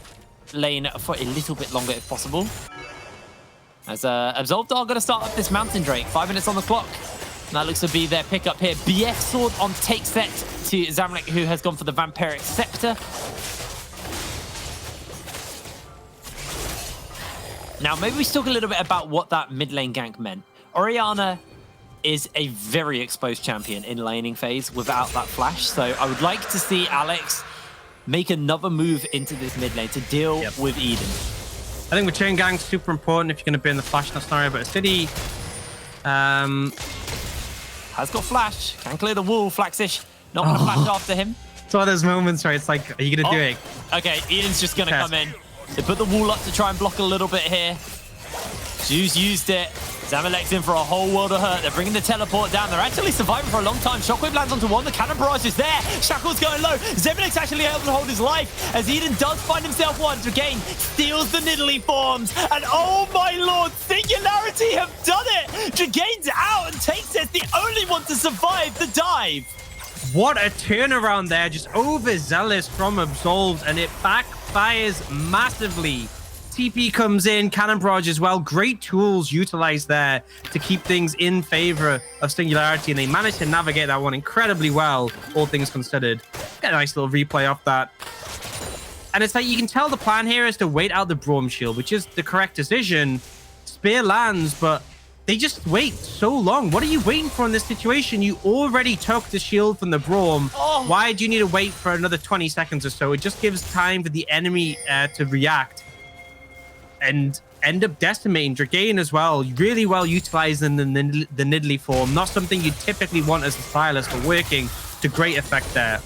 Speaker 4: lane for a little bit longer if possible. As Absolved are going to start up this Mountain Drake. 5 minutes on the clock. And that looks to be their pickup here. BF Sword on take set to Zamalek, who has gone for the Vampiric Scepter. Now, maybe we talk a little bit about what that mid lane gank meant. Orianna is a very exposed champion in laning phase without that flash. So I would like to see Alex make another move into this mid lane to deal with Eden.
Speaker 5: I think the chain gang's super important if you're going to be in the flash in that scenario, but a city,
Speaker 4: Has got flash. Can clear the wall. Flaxish not going to flash after him.
Speaker 5: It's one of those moments where it's like, are you going to do it?
Speaker 4: Okay, Eden's just going to come in. They put the wall up to try and block a little bit here. Juice used it. Zamalek's in for a whole world of hurt. They're bringing the teleport down. They're actually surviving for a long time. Shockwave lands onto one. The cannon barrage is there. Shackle's going low. Zamalek's actually able to hold his life as Eden does find himself one. Dragain steals the Nidalee forms. And oh my lord, Singularity have done it. Dragain's out and takes it. The only one to survive the dive.
Speaker 5: What a turnaround there. Just overzealous from Absolved, and it backfires massively. TP comes in, cannon barrage as well. Great tools utilized there to keep things in favor of Singularity, and they managed to navigate that one incredibly well, all things considered. Got a nice little replay off that. And it's like you can tell the plan here is to wait out the Braum shield, which is the correct decision. Spear lands, but they just wait so long. What are you waiting for in this situation? You already took the shield from the Braum. Why do you need to wait for another 20 seconds or so? It just gives time for the enemy to react and end up decimating. Dragain as well, really well utilizing the Nidalee form. Not something you typically want as a stylist, but working to great effect there.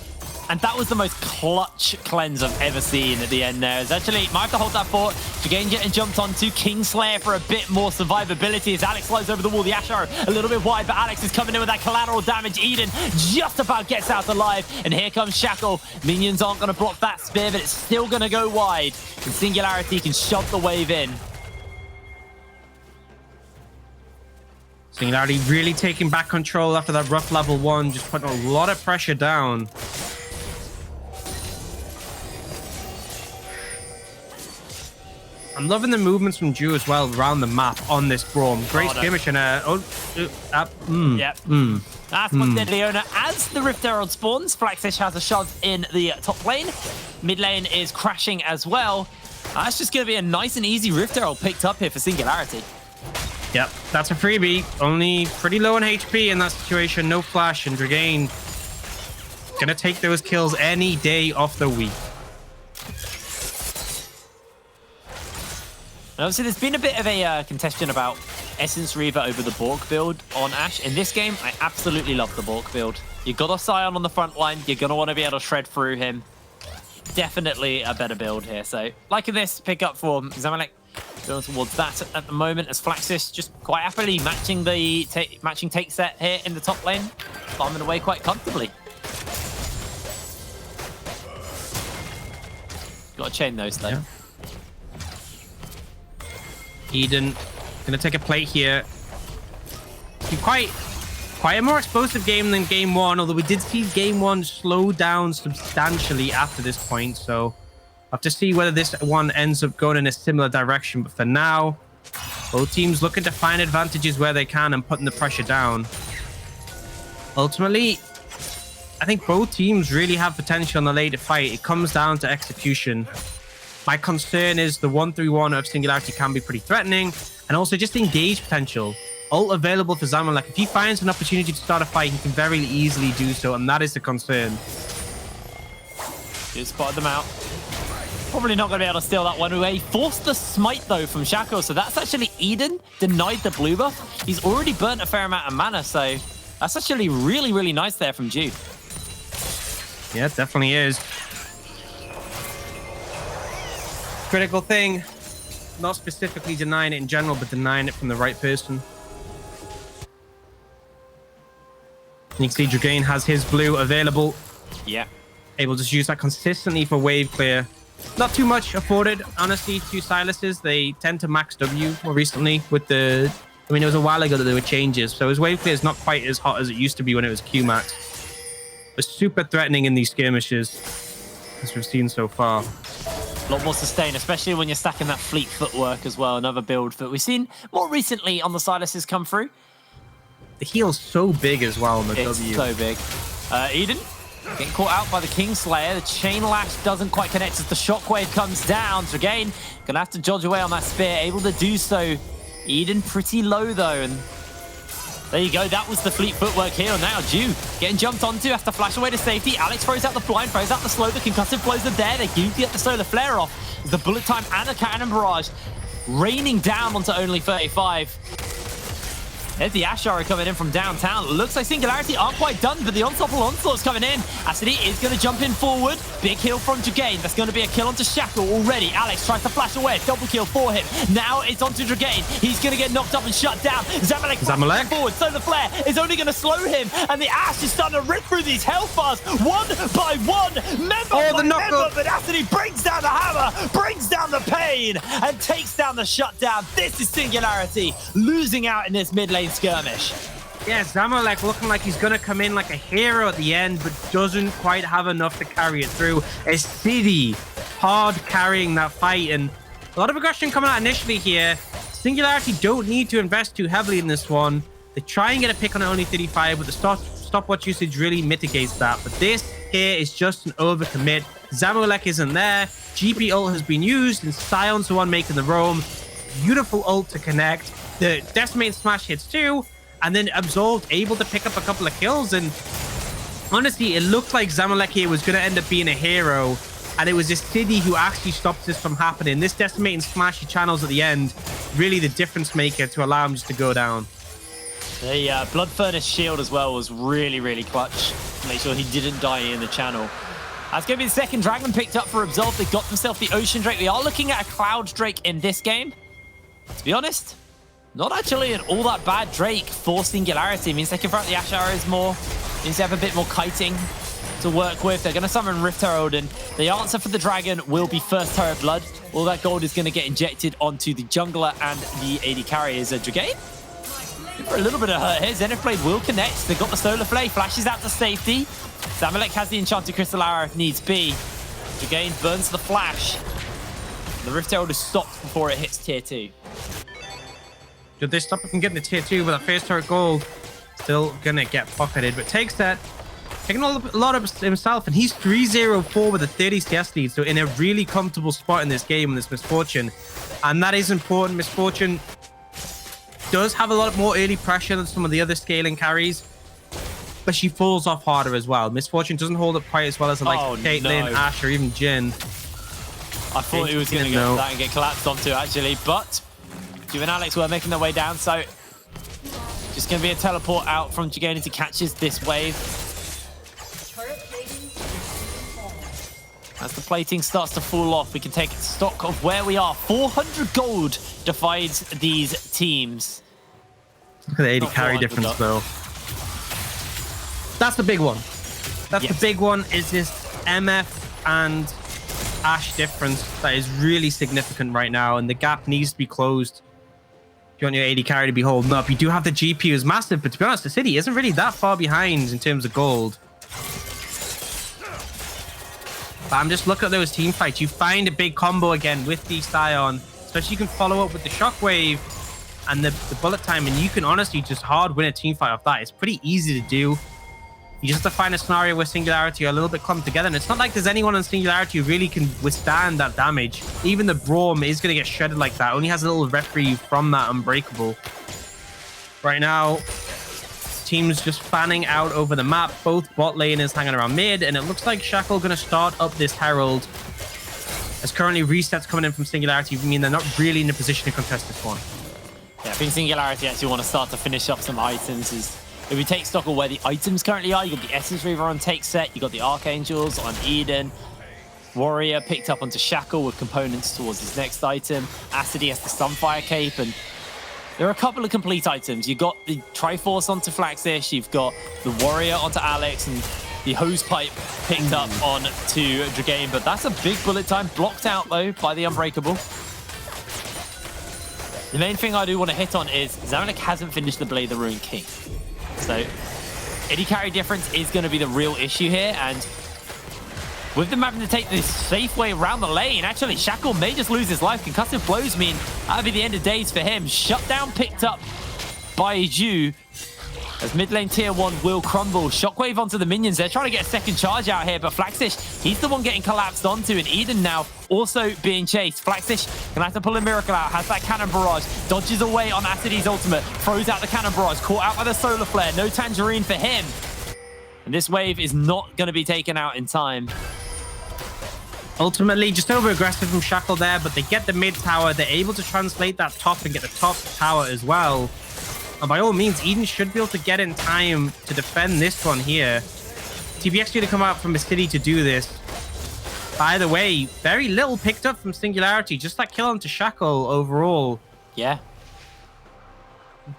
Speaker 4: And that was the most clutch cleanse I've ever seen at the end there. It's actually, might have to hold that fort. Dragain getting jumped onto. Kingslayer for a bit more survivability as Alex slides over the wall. The Ash Arrow a little bit wide, but Alex is coming in with that collateral damage. Eden just about gets out alive. And here comes Shackle. Minions aren't going to block that spear, but it's still going to go wide. And Singularity can shove the wave in.
Speaker 5: Singularity really taking back control after that rough level 1, just putting a lot of pressure down. I'm loving the movements from Ju as well around the map on this Braum. Great skirmish and That's
Speaker 4: what did Leona. As the Rift Herald spawns, Flaxish has a shove in the top lane. Mid lane is crashing as well. That's just going to be a nice and easy Rift Herald picked up here for Singularity.
Speaker 5: Yep, that's a freebie. Only pretty low on HP in that situation. No flash, and Dragain gonna take those kills any day of the week.
Speaker 4: And obviously, there's been a bit of a contention about Essence Reaver over the Bork build on Ashe. In this game, I absolutely love the Bork build. You got a Scion on the front line. You're going to want to be able to shred through him. Definitely a better build here. So, liking this pick up for Zamalek. Going towards that at the moment as Flaxis just quite happily matching the take set here in the top lane. Farming away quite comfortably. Got to chain those though.
Speaker 5: Yeah. Eden gonna take a plate here. Quite a more explosive game than game 1, although we did see game 1 slow down substantially after this point, so I'll have to see whether this one ends up going in a similar direction. But for now, both teams looking to find advantages where they can and putting the pressure down. Ultimately, I think both teams really have potential in the later fight. It comes down to execution. My concern is the 1-3-1 of Singularity can be pretty threatening, and also just engage potential. Ult available for Zamalek. If he finds an opportunity to start a fight, he can very easily do so, and that is the concern.
Speaker 4: Just spotted them out. Probably not going to be able to steal that one away. Forced the smite, though, from Shaco, so that's actually Eden denied the blue buff. He's already burnt a fair amount of mana, so that's actually really nice there from Jude.
Speaker 5: Yeah, it definitely is. Critical thing, not specifically denying it in general, but denying it from the right person. You can see Dragain has his blue available.
Speaker 4: Yeah.
Speaker 5: Able to use that consistently for wave clear. Not too much afforded, honestly, to Silas's. They tend to max W more recently with the... I mean, it was a while ago that there were changes, so his wave clear is not quite as hot as it used to be when it was Q max. But super threatening in these skirmishes, as we've seen so far.
Speaker 4: A lot more sustain, especially when you're stacking that fleet footwork as well. Another build that we've seen more recently on the Silas's come through.
Speaker 5: The heal's so big as well on the
Speaker 4: it's
Speaker 5: W.
Speaker 4: So big. Eden getting caught out by the Kingslayer. The Chain Lash doesn't quite connect as the Shockwave comes down. So again, gonna have to dodge away on that spear. Able to do so. Eden pretty low though, and there you go. That was the fleet footwork here. Now Ju getting jumped onto, has to flash away to safety. Alex throws out the blind, throws out the slow. The concussive blows are there. They do get the solar flare off. The bullet time and the cannon barrage raining down onto only 35. There's the Ashara coming in from downtown. Looks like Singularity aren't quite done, but the unstoppable onslaught's coming in. Acidi is going to jump in forward. Big heal from Dragain. That's going to be a kill onto Shackle already. Alex tries to flash away. Double kill for him. Now it's onto Dragain. He's going to get knocked up and shut down. Zamalek forward. So the flare is only going to slow him. And the Ash is starting to rip through these health bars one by one. But Acidi brings down the hammer, brings down the pain, and takes down the shutdown. This is Singularity losing out in this mid lane skirmish.
Speaker 5: Yeah, Zamalek looking like he's going to come in like a hero at the end, but doesn't quite have enough to carry it through. Acidi hard carrying that fight, and a lot of aggression coming out initially here. Singularity don't need to invest too heavily in this one. They try and get a pick on only 35, but the stopwatch usage really mitigates that. But this here is just an overcommit. Zamalek isn't there. GP ult has been used, and Sion's the one making the roam. Beautiful ult to connect. The Decimate Smash hits too, and then Absolved able to pick up a couple of kills. And honestly, it looked like Zamalek here was going to end up being a hero, and it was Acidi who actually stopped this from happening. This Decimate and Smashy channels at the end, really the difference maker to allow him just to go down.
Speaker 4: The Blood Furnace shield as well was really, really clutch to make sure he didn't die in the channel. That's going to be the second Dragon picked up for Absolved. They got themselves the Ocean Drake. We are looking at a Cloud Drake in this game. To be honest, not actually an all that bad Drake for Singularity. It means they can throw out the Ash Arrows more. It means they have a bit more kiting to work with. They're going to summon Rift Herald, and the answer for the Dragon will be first Turret Blood. All that gold is going to get injected onto the Jungler and the AD carriers. Dragain for a little bit of hurt here. Zenith Blade will connect. They've got the Solar Flare, flashes out to safety. Zamalek has the Enchanted Crystal Arrow if needs be. Dragain burns the flash. The Rift Herald is stopped before it hits tier 2.
Speaker 5: Did they stop it from getting the tier 2 with a first turret gold? Still gonna get pocketed, but takes that. Taking a lot of himself, and he's 3-0-4 with a 30 CS lead, so in a really comfortable spot in this game in this Misfortune. And that is important. Misfortune does have a lot more early pressure than some of the other scaling carries, but she falls off harder as well. Misfortune doesn't hold up quite as well as the likes of Caitlyn, Ashe, or even Jhin.
Speaker 4: I thought he was going to go for that and get collapsed onto, actually, but Ju and Alex were making their way down, so just going to be a teleport out from Dragain as he catches this wave. As the plating starts to fall off, we can take stock of where we are. 400 gold divides these teams.
Speaker 5: Look at the 80 carry difference, though. That's the big one. That's the big one, is this MF and Ashe difference that is really significant right now, and the gap needs to be closed. If you want your 80 carry to be holding up, you do have the GP is massive, but to be honest, the city isn't really that far behind in terms of gold. But I'm just looking at those team fights. You find a big combo again with the Sion, especially you can follow up with the Shockwave and the bullet time, and you can honestly just hard win a team fight off that. It's pretty easy to do. You just have to find a scenario where Singularity are a little bit clumped together, and it's not like there's anyone on Singularity who really can withstand that damage. Even the Braum is going to get shredded like that. Only has a little reprieve from that Unbreakable. Right now, teams just fanning out over the map. Both bot laners hanging around mid, and it looks like Shackle going to start up this Herald. As currently resets coming in from Singularity mean they're not really in a position to contest this one.
Speaker 4: Yeah, I think Singularity actually want to start to finish up some items. If we take stock of where the items currently are, you got the Essence Reaver on take set, you got the Archangels on Eden. Warrior picked up onto Shackle with components towards his next item. Acidi has the Sunfire Cape, and there are a couple of complete items. You got the Triforce onto Flaxish, you've got the Warrior onto Alex, and the Hose Pipe picked up on to Dragain, but that's a big bullet time, blocked out though by the Unbreakable. The main thing I do want to hit on is Zamalek hasn't finished the Blade of the Ruined King. So, AD carry difference is going to be the real issue here, and with them having to take this safe way around the lane, actually, Shackle may just lose his life. Concussive blows mean that'll be the end of days for him. Shutdown picked up by Ju, as mid lane tier 1 will crumble. Shockwave onto the minions. They're trying to get a second charge out here, but Flaxish, he's the one getting collapsed onto, and Eden now also being chased. Flaxish gonna have to pull a miracle out, has that cannon barrage, dodges away on Acidi's ultimate, throws out the cannon barrage, caught out by the solar flare, no tangerine for him. And this wave is not gonna be taken out in time.
Speaker 5: Ultimately, just over aggressive from Shackle there, but they get the mid tower. They're able to translate that top and get the top tower as well. And by all means, Eden should be able to get in time to defend this one here. TBX going to come out from the city to do this. By the way, very little picked up from Singularity. Just that kill onto Shackle overall.
Speaker 4: Yeah.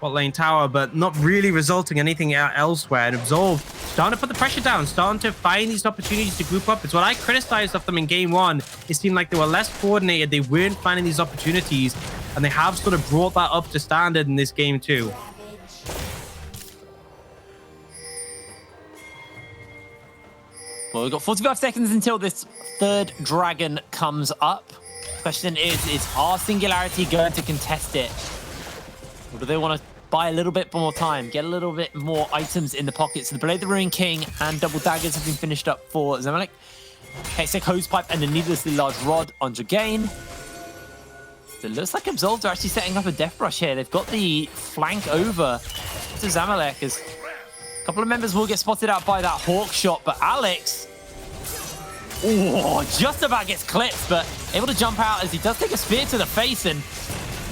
Speaker 5: Bot lane tower, but not really resulting in anything elsewhere. And Absolved starting to put the pressure down, starting to find these opportunities to group up. It's what I criticized of them in game one. It seemed like they were less coordinated. They weren't finding these opportunities, and they have sort of brought that up to standard in this game too.
Speaker 4: Well, we've got 45 seconds until this third dragon comes up. Question is are Singularity going to contest it? Or do they want to buy a little bit more time, get a little bit more items in the pockets? So the Blade of the Ruin King and double daggers have been finished up for Zamalek. Hextech Hosepipe and a needlessly large rod on Dragain. So it looks like Absolved are actually setting up a death rush here. They've got the flank over to Zamalek as a couple of members will get spotted out by that Hawk shot, but Alex, just about gets clipped, but able to jump out as he does take a spear to the face, and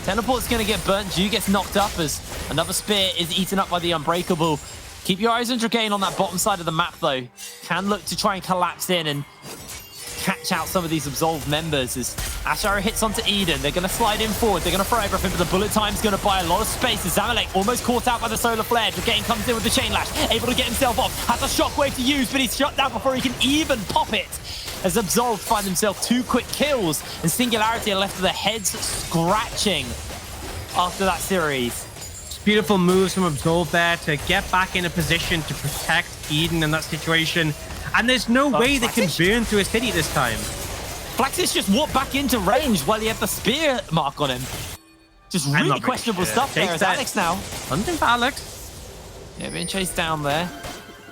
Speaker 4: Teleport's going to get burnt. Ju gets knocked up as another spear is eaten up by the Unbreakable. Keep your eyes on Dragain on that bottom side of the map, though. Can look to try and collapse in and catch out some of these Absolved members as Ash Arrow hits onto Eden. They're going to slide in forward. They're going to throw everything, but the bullet time's going to buy a lot of space as Zamalek almost caught out by the Solar Flare. Dragain comes in with the Chain Lash, able to get himself off. Has a shockwave to use, but he's shut down before he can even pop it. As Absolved find themselves 2 quick kills, and Singularity are left with their heads scratching after that series.
Speaker 5: Beautiful moves from Absolved there to get back in a position to protect Eden in that situation. And there's no way they can burn through a city this time.
Speaker 4: Flaxis just walked back into range while he had the spear mark on him. Just really questionable stuff there as Alex now.
Speaker 5: Hunting for Alex.
Speaker 4: Yeah, being chased down there.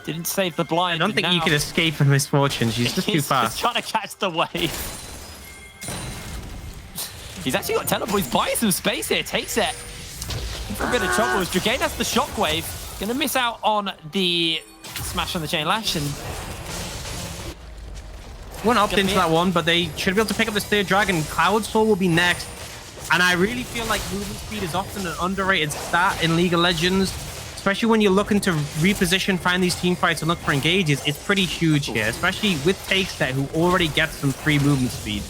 Speaker 4: Didn't save the blind.
Speaker 5: I don't think you can escape from misfortune. She's just too fast.
Speaker 4: He's trying to catch the wave. He's actually got teleport. He's buying some space here. Takes it. For a bit of trouble as Dragain has the shockwave. Gonna miss out on the smash on the Chain Lash, and
Speaker 5: won't opt into that one, but they should be able to pick up this third dragon. Cloud Soul will be next. And I really feel like movement speed is often an underrated stat in League of Legends, especially when you're looking to reposition, find these team fights and look for engages. It's pretty huge here, especially with Takester, who already gets some free movement speed.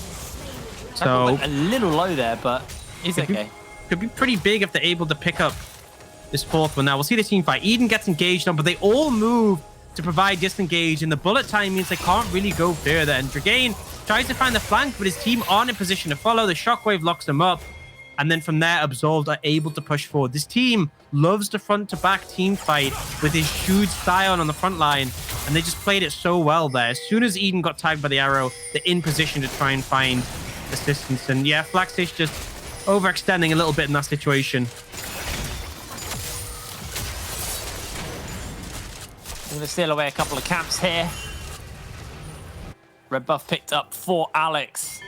Speaker 5: So
Speaker 4: a little low there, but he's okay.
Speaker 5: Could be pretty big if they're able to pick up this fourth one. Now we'll see the team fight. Eden gets engaged on, but they all move to provide disengage, and the bullet time means they can't really go further. And Dragain tries to find the flank, but his team aren't in position to follow. The shockwave locks them up, and then from there, Absolved are able to push forward. This team loves the front-to-back team fight with his huge Scion on the front line, and they just played it so well there. As soon as Eden got tagged by the arrow, they're in position to try and find assistance. And yeah, Flaxish just overextending a little bit in that situation.
Speaker 4: We're going to steal away a couple of camps here. Red buff picked up for Alex.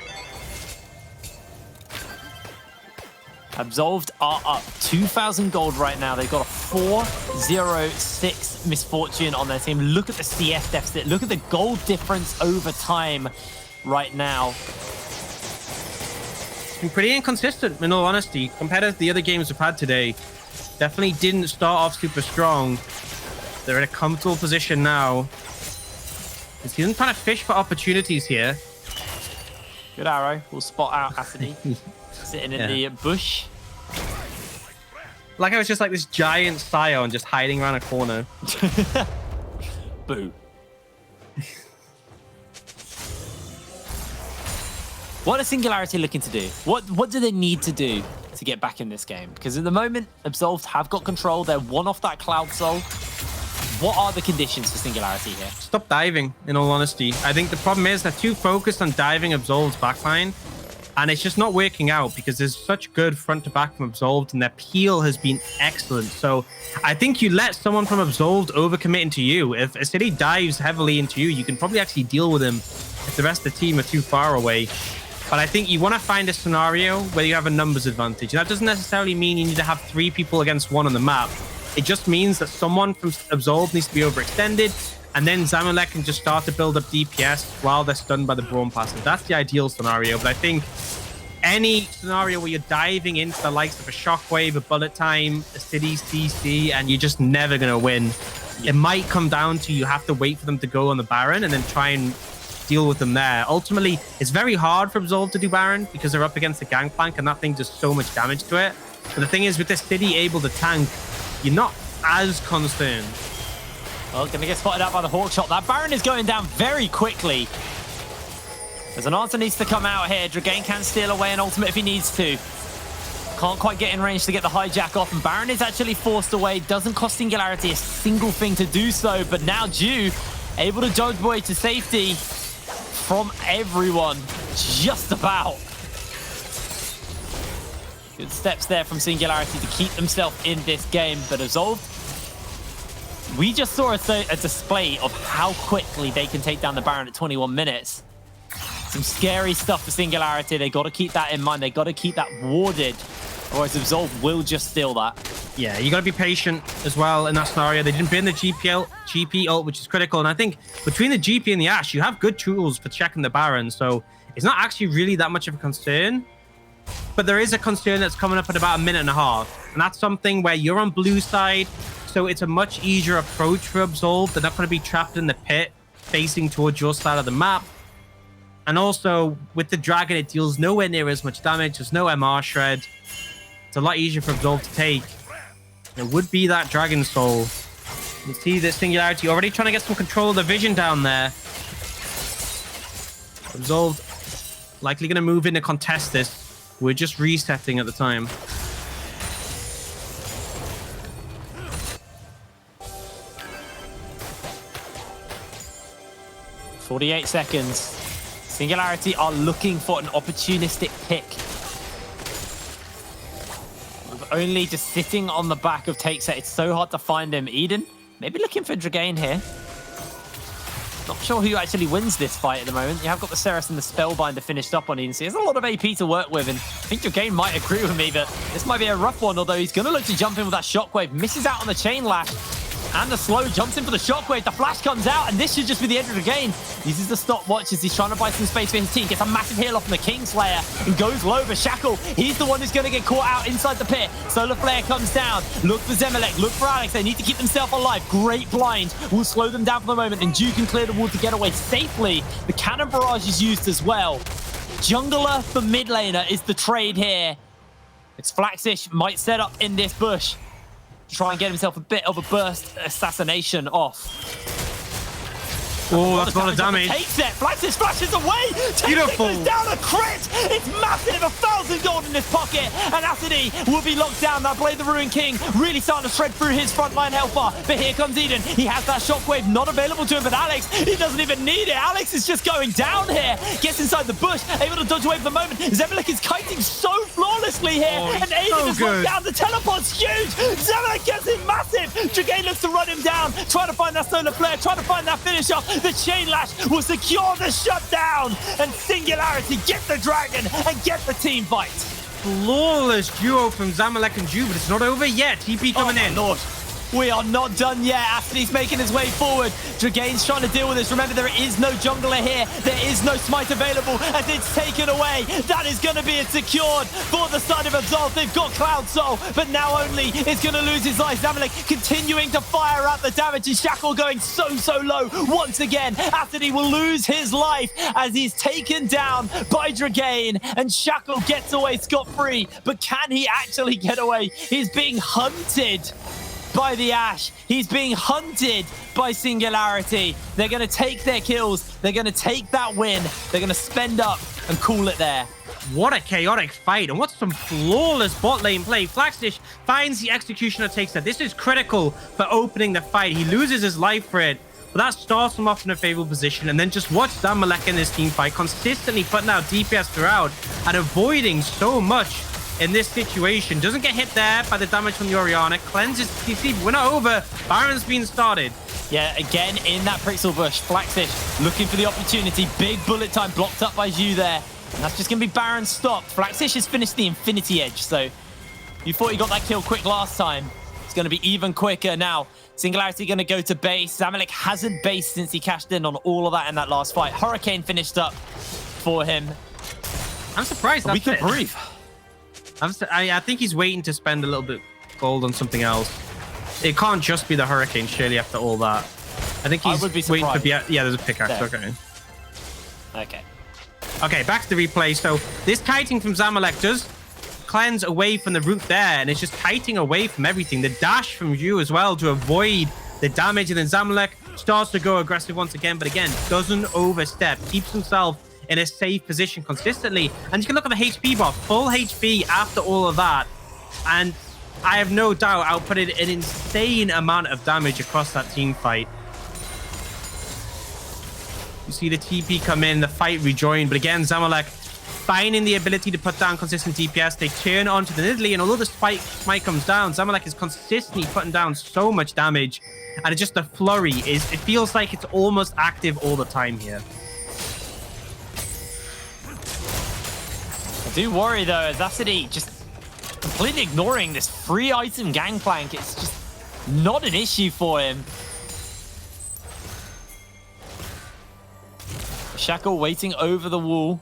Speaker 4: Absolved are up 2,000 gold right now. They've got a 4-0-6 misfortune on their team. Look at the CS deficit. Look at the gold difference over time right now.
Speaker 5: It's been pretty inconsistent, in all honesty, compared to the other games we've had today. Definitely didn't start off super strong. They're in a comfortable position now. He's trying to fish for opportunities here.
Speaker 4: Good arrow. We'll spot out Acidy sitting in the bush.
Speaker 5: Like I was just like this giant Scion just hiding around a corner.
Speaker 4: Boo. What is Singularity looking to do? What do they need to do to get back in this game? Because at the moment, Absolved have got control. They're one off that Cloud Soul. What are the conditions for Singularity here?
Speaker 5: Stop diving, in all honesty. I think the problem is they're too focused on diving Absolved's backline, and it's just not working out because there's such good front to back from Absolved, and their peel has been excellent. So I think you let someone from Absolved overcommit into you. If a city dives heavily into you, you can probably actually deal with him if the rest of the team are too far away. But I think you want to find a scenario where you have a numbers advantage. That doesn't necessarily mean you need to have 3 people against 1 on the map. It just means that someone from Absolved needs to be overextended, and then Zamalek can just start to build up DPS while they're stunned by the Brawn passive. That's the ideal scenario, but I think any scenario where you're diving into the likes of a Shockwave, a Bullet Time, a City's TC, and you're just never going to win. It might come down to you have to wait for them to go on the Baron and then try and deal with them there. Ultimately, it's very hard for Absolved to do Baron because they're up against the Gangplank and that thing does so much damage to it. But the thing is, with this City able to tank, you're not as concerned.
Speaker 4: Well, gonna get spotted out by the Hawk Shot. That Baron is going down very quickly. There's an answer needs to come out here. Dragain can steal away an ultimate if he needs to. Can't quite get in range to get the hijack off, and Baron is actually forced away. Doesn't cost Singularity a single thing to do so, but now Dew able to dodge boy to safety from everyone, just about. Good steps there from Singularity to keep themselves in this game, but Absolved, we just saw a display of how quickly they can take down the Baron at 21 minutes. Some scary stuff for Singularity. They got to keep that in mind. They got to keep that warded, otherwise Absolved will just steal that.
Speaker 5: Yeah, you got to be patient as well in that scenario. They didn't burn the GP ult, which is critical. And I think between the GP and the Ashe, you have good tools for checking the Baron. So it's not actually really that much of a concern. But there is a concern that's coming up in about a minute and a half. And that's something where you're on blue side. So it's a much easier approach for Absolved. They're not going to be trapped in the pit facing towards your side of the map. And also, with the Dragon, it deals nowhere near as much damage. There's no MR Shred. It's a lot easier for Absolved to take. It would be that Dragon Soul. You see this Singularity already trying to get some control of the vision down there. Absolved likely going to move in to contest this. We're just resetting at the time.
Speaker 4: "48 seconds. Singularity are looking for an opportunistic pick. With only just sitting on the back of Takeset, it's so hard to find him. Eden, maybe looking for Dragain here. Not sure who actually wins this fight at the moment. You have got the Ceres and the Spellbinder finished up on Eden, so he has a lot of AP to work with, and I think Dragain might agree with me that this might be a rough one, although he's going to look to jump in with that Shockwave. Misses out on the Chain Lash. And the slow jumps in for the Shockwave. The flash comes out, and this should just be the end of the game. Uses the stopwatch as he's trying to buy some space for his team. Gets a massive heal off from the Kingslayer and goes low. But Shackle, he's the one who's going to get caught out inside the pit. Solar Flare comes down. Look for Zemelek. Look for Alex. They need to keep themselves alive. Great blind will slow them down for the moment, and Dew can clear the wall to get away safely. The Cannon Barrage is used as well. Jungler for mid laner is the trade here. It's Flaxish might set up in this bush. Try and get himself a bit of a burst assassination off.
Speaker 5: Oh, that's a lot of damage.
Speaker 4: Takes it. Flaxish flashes away.
Speaker 5: Beautiful.
Speaker 4: Goes down a crit. It's massive. 1,000 gold in his pocket. And Acidy will be locked down. That Blade the Ruin King really starting to shred through his frontline health bar. But here comes Eden. He has that Shockwave not available to him. But Alex, he doesn't even need it. Alex is just going down here. Gets inside the bush. Able to dodge away for the moment. Zemelek is kiting so flawlessly here. And Aiden is locked down. The teleport's huge. Zemelek gets it massive. Dragain looks to run him down. Trying to find that Solar Flare. Trying to find that finish off. The Chain Lash will secure the shutdown, and Singularity get the Dragon and get the team fight.
Speaker 5: Flawless duo from Zemelek and Dew, but it's not over yet. TP coming in.
Speaker 4: Lord. We are not done yet. Acidy's making his way forward. Dragain's trying to deal with this. Remember, there is no jungler here. There is no smite available as it's taken away. That is going to be it secured for the side of Absolved. They've got Cloud Soul, but now only is going to lose his life. Zemelek continuing to fire out the damage, and Shackle going so low. Once again, Acidy will lose his life as he's taken down by Dragain, and Shackle gets away scot-free. But can he actually get away? He's being hunted by the Ashe. He's being hunted by Singularity. They're going to take their kills. They're going to take that win. They're going to spend up and call it there.
Speaker 5: What a chaotic fight, and what's some flawless bot lane play. Flaxish finds the Executioner, takes that. This is critical for opening the fight. He loses his life for it, but that starts him off in a favorable position. And then just watch Zemelek in this team fight, consistently putting out DPS throughout and avoiding so much in this situation. Doesn't get hit there by the damage from the Orianna. Cleanses TC. We're not over. Baron's been started.
Speaker 4: Yeah, again in that Pixel bush. Flaxish looking for the opportunity. Big bullet time blocked up by Dew there. And that's just going to be Baron stopped. Flaxish has finished the Infinity Edge. So you thought he got that kill quick last time. It's going to be even quicker now. Singularity going to go to base. Zemelek hasn't based since he cashed in on all of that in that last fight. Hurricane finished up for him.
Speaker 5: I'm surprised.
Speaker 4: We
Speaker 5: That's
Speaker 4: could
Speaker 5: it.
Speaker 4: breathe.
Speaker 5: I think he's waiting to spend a little bit gold on something else. It can't just be the Hurricane, surely, after all that. I think he's
Speaker 4: would be
Speaker 5: waiting for...
Speaker 4: surprised.
Speaker 5: Yeah, there's a pickaxe.
Speaker 4: There.
Speaker 5: Okay.
Speaker 4: Okay.
Speaker 5: Okay, back to the replay. So this kiting from Zamalek does cleanse away from the root there, and it's just kiting away from everything. The dash from you as well to avoid the damage, and then Zamalek starts to go aggressive once again, but again, doesn't overstep, keeps himself in a safe position consistently. And you can look at the HP bar, full HP after all of that, and I have no doubt outputted an insane amount of damage across that team fight. You see the TP come in, the fight rejoined, but again, Zamalek finding the ability to put down consistent DPS. They turn onto the Nidalee, and although the smite comes down, Zamalek is consistently putting down so much damage, and it's just the flurry it feels like it's almost active all the time here.
Speaker 4: I do worry though, as Acidy just completely ignoring this free item gangplank. It's just not an issue for him. Shackle waiting over the wall.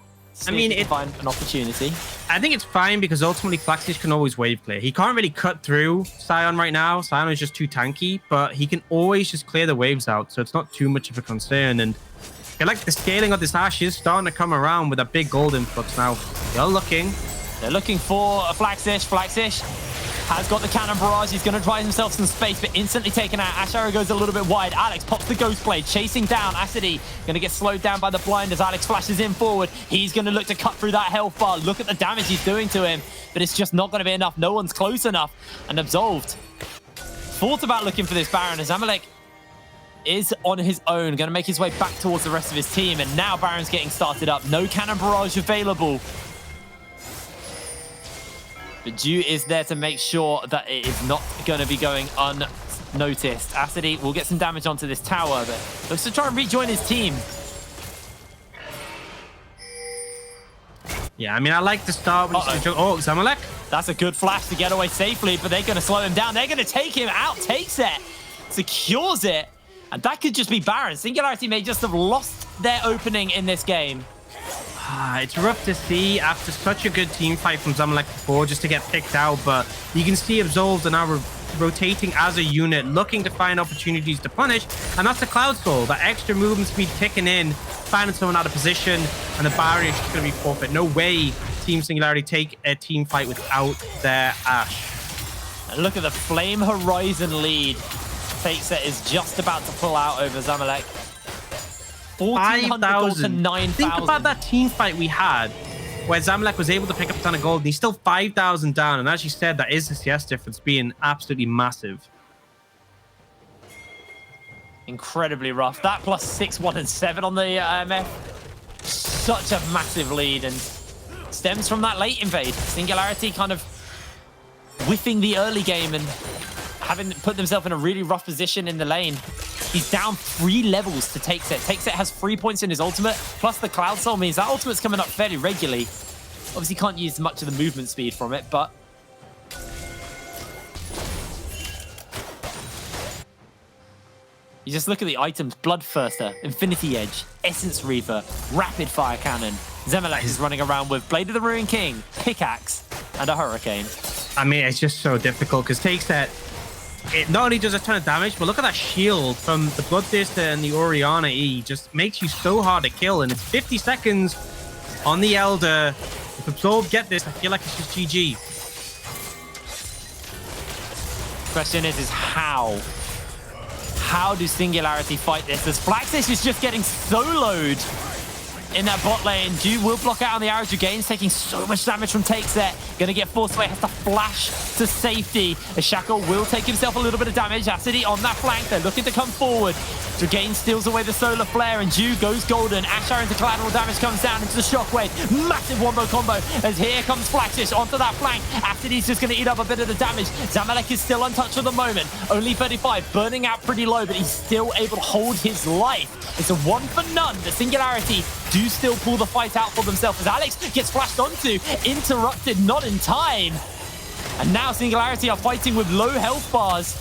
Speaker 5: I mean,
Speaker 4: it find an opportunity.
Speaker 5: I think it's fine because ultimately Flaxish can always wave clear. He can't really cut through Sion right now. Sion is just too tanky, but he can always just clear the waves out, so it's not too much of a concern. And I feel like the scaling of this Ashe is starting to come around with a big gold influx now. They're looking
Speaker 4: for a Flaxish. Flaxish has got the cannon barrage. He's going to try himself some space, but instantly taken out. Ash Arrow goes a little bit wide. Alex pops the Ghost Blade, chasing down Acidy. Going to get slowed down by the blind as Alex flashes in forward. He's going to look to cut through that health bar. Look at the damage he's doing to him, but it's just not going to be enough. No one's close enough. And Absolved thought about looking for this Baron as Amalek is on his own, going to make his way back towards the rest of his team. And now Baron's getting started up. No cannon barrage available. But Dew is there to make sure that it is not going to be going unnoticed. Acidy will get some damage onto this tower, but looks to try and rejoin his team.
Speaker 5: Yeah, I mean, I like to start with... Oh, Zamalek?
Speaker 4: That's a good flash to get away safely, but they're going to slow him down. They're going to take him out. Takes it. Secures it. And that could just be Baron. Singularity may just have lost their opening in this game.
Speaker 5: It's rough to see after such a good team fight from Zamalek before just to get picked out, but you can see Absolved are now rotating as a unit, looking to find opportunities to punish, and that's the Cloud Soul, that extra movement speed kicking in, finding someone out of position, and the barrier is just going to be forfeit. No way Team Singularity take a team fight without their Ashe.
Speaker 4: And look at the Flame Horizon lead. Takes-It is just about to pull out over Zamalek. 1,400 gold to 9,000.
Speaker 5: Think about that team fight we had where Zamalek was able to pick up a ton of gold and he's still 5,000 down. And as you said, that is the CS difference being absolutely massive.
Speaker 4: Incredibly rough. That plus 6, 1, and 7 on the MF. Such a massive lead and stems from that late invade. Singularity kind of whiffing the early game and having put themselves in a really rough position in the lane. He's down 3 levels to Take-It. Take-It has 3 points in his ultimate, plus the Cloud Soul means that ultimate's coming up fairly regularly. Obviously can't use much of the movement speed from it, but... You just look at the items: Bloodthirster, Infinity Edge, Essence Reaver, Rapid Fire Cannon. Zamalek is running around with Blade of the Ruined King, Pickaxe, and a Hurricane.
Speaker 5: I mean, it's just so difficult because Take-It, it not only does a ton of damage, but look at that shield from the Bloodthirster and the Orianna E. Just makes you so hard to kill, and it's 50 seconds on the Elder. If Absolved get this, I feel like it's just GG.
Speaker 4: Question is how? How do Singularity fight this? As Flaxish is just getting soloed in that bot lane. Dew will block out on the arrows. Gains taking so much damage from Take-It. Gonna get forced away, has to flash to safety. The Shackle will take himself a little bit of damage. Acidy on that flank. They're looking to come forward. Dragain steals away the solar flare and Dew goes golden. Asher into collateral damage comes down into the shockwave. Massive wombo combo as here comes Flaxish onto that flank. Acidy's just gonna eat up a bit of the damage. Zamalek is still untouched at the moment. Only 35, burning out pretty low, but he's still able to hold his life. It's a 1 for none. The Singularity do still pull the fight out for themselves as Alex gets flashed onto, interrupted, not in time. And now Singularity are fighting with low health bars.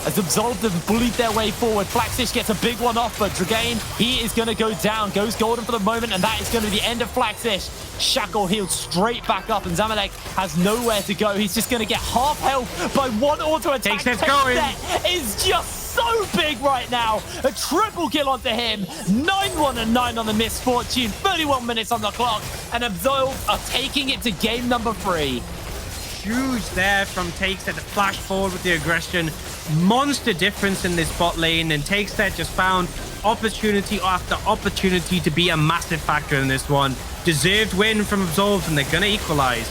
Speaker 4: as Absolved have bullied their way forward. Flaxish gets a big one off, but Dragain, he is going to go down. Goes golden for the moment, and that is going to be the end of Flaxish. Shackle healed straight back up, and Zamalek has nowhere to go. He's just going to get half health by one auto attack.
Speaker 5: Takes going.
Speaker 4: Is just so big right now. A triple kill onto him. 9-1 and 9 on the Misfortune. 31 minutes on the clock, and Absolved are taking it to game number 3.
Speaker 5: Huge there from Takeset to flash forward with the aggression. Monster difference in this bot lane, and Takeset just found opportunity after opportunity to be a massive factor in this one. Deserved win from Absolved, and they're going to equalize.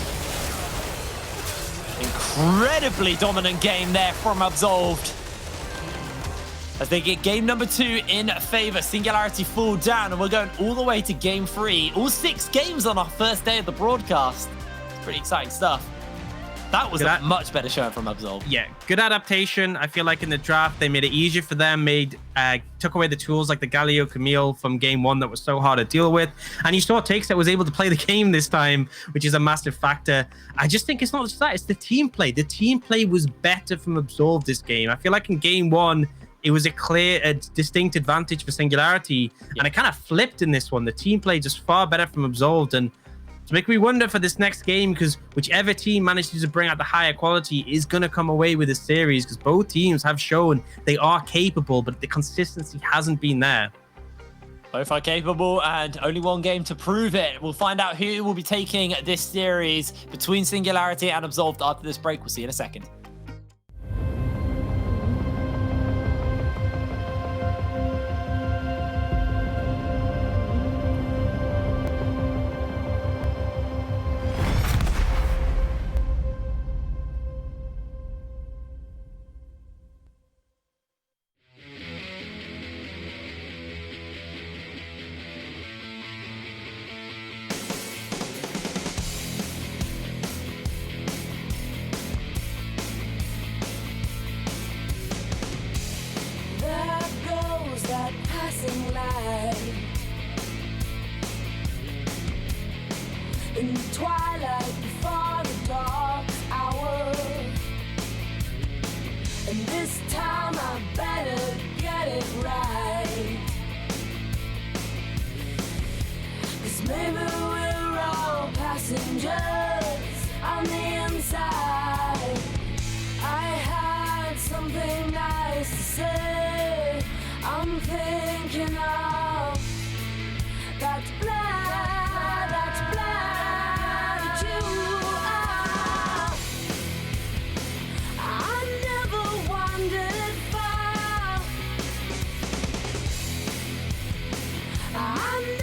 Speaker 4: Incredibly dominant game there from Absolved, as they get game number 2 in favor. Singularity fall down, and we're going all the way to game 3. All 6 games on our first day of the broadcast. It's pretty exciting stuff. That was a much better showing from Absolved.
Speaker 5: Yeah, good adaptation. I feel like in the draft, they made it easier for them, took away the tools like the Galio Camille from game 1 that was so hard to deal with. And you saw Takes that was able to play the game this time, which is a massive factor. I just think it's not just that, it's the team play. The team play was better from Absolved this game. I feel like in game 1, it was a distinct advantage for Singularity. Yeah. And it kind of flipped in this one. The team play just far better from Absolved. And to make me wonder for this next game, because whichever team manages to bring out the higher quality is going to come away with this series, because both teams have shown they are capable, but the consistency hasn't been there.
Speaker 4: Both are capable, and only one game to prove it. We'll find out who will be taking this series between Singularity and Absolved after this break. We'll see you in a second.
Speaker 8: In the twilight before the dark hour, and this time I better get it right, 'cause maybe we're all passengers on the inside. I had something nice to say, I'm thinking of that blood, that blood you are. I never wandered far, I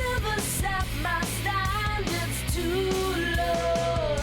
Speaker 8: never set my standards too low.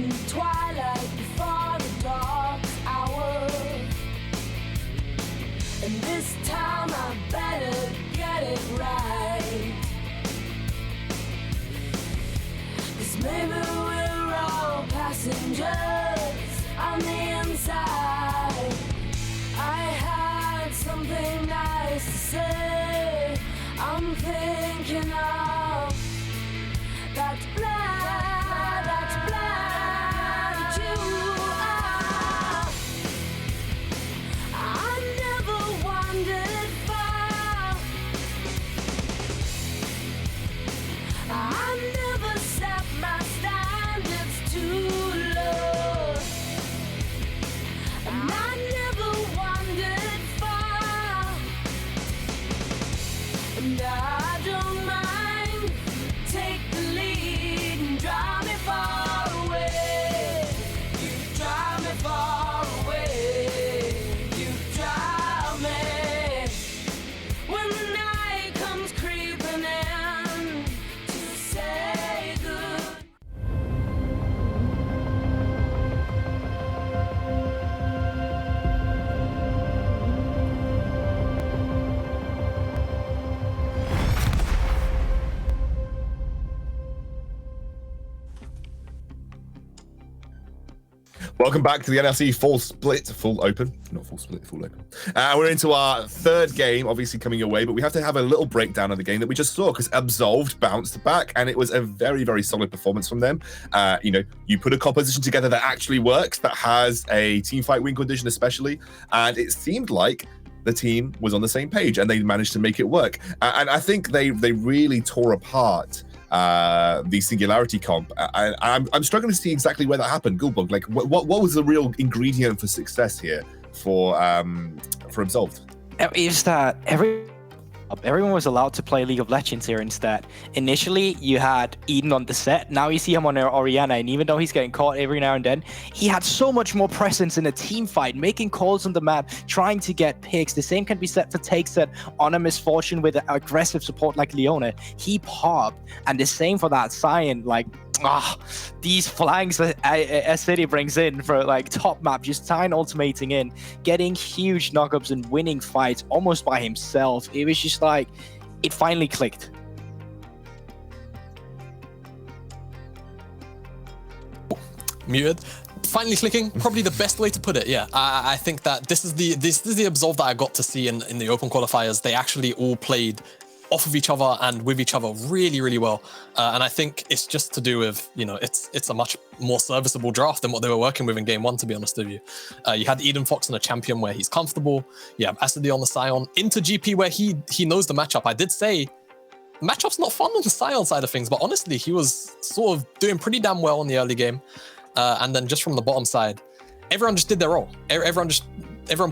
Speaker 8: in the twilight before the dark hour. And this time I better get it right. 'Cause maybe we're all passengers on the inside. I had something nice to say. I'm thinking of that blind you are. I never wandered far. I never set my standards too low. And I never wandered far. And I don't mind. Take the lead and drive me far away. You drive me far away. You drive me. When the night comes creeping in to say good.
Speaker 1: Welcome back to the NLC full open. Not full split, full open. We're into our third game, obviously coming your way, but we have to have a little breakdown of the game that we just saw because Absolved bounced back and it was a very, very solid performance from them. You put a composition together that actually works, that has a team fight win condition especially, and it seemed like the team was on the same page and they managed to make it work. And I think they really tore apart the Singularity comp. I'm struggling to see exactly where that happened. Gulbug, like what was the real ingredient for success here for Absolved?
Speaker 2: Is that everyone was allowed to play League of Legends here instead. Initially, you had Eden on the set. Now you see him on Orianna, and even though he's getting caught every now and then, he had so much more presence in a team fight, making calls on the map, trying to get picks. The same can be said for Takeset on a misfortune with aggressive support like Leona. He popped, and the same for that Sion. Like, these flanks that City brings in for like top map, just Sion ultimating in, getting huge knockups and winning fights almost by himself. It was just like, it finally clicked.
Speaker 3: Muted. Finally clicking, probably the best way to put it. Yeah, I think that this is the Absolved that I got to see in the open qualifiers. They actually all played off of each other and with each other really, really well. And I think it's just to do with, it's a much more serviceable draft than what they were working with in game one, to be honest with you. You had Eden Fox on a champion where he's comfortable. You have Acidy on the Sion. Into GP where he knows the matchup. I did say matchup's not fun on the Sion side of things, but honestly, he was sort of doing pretty damn well in the early game. And then just from the bottom side, everyone just did their role. Everyone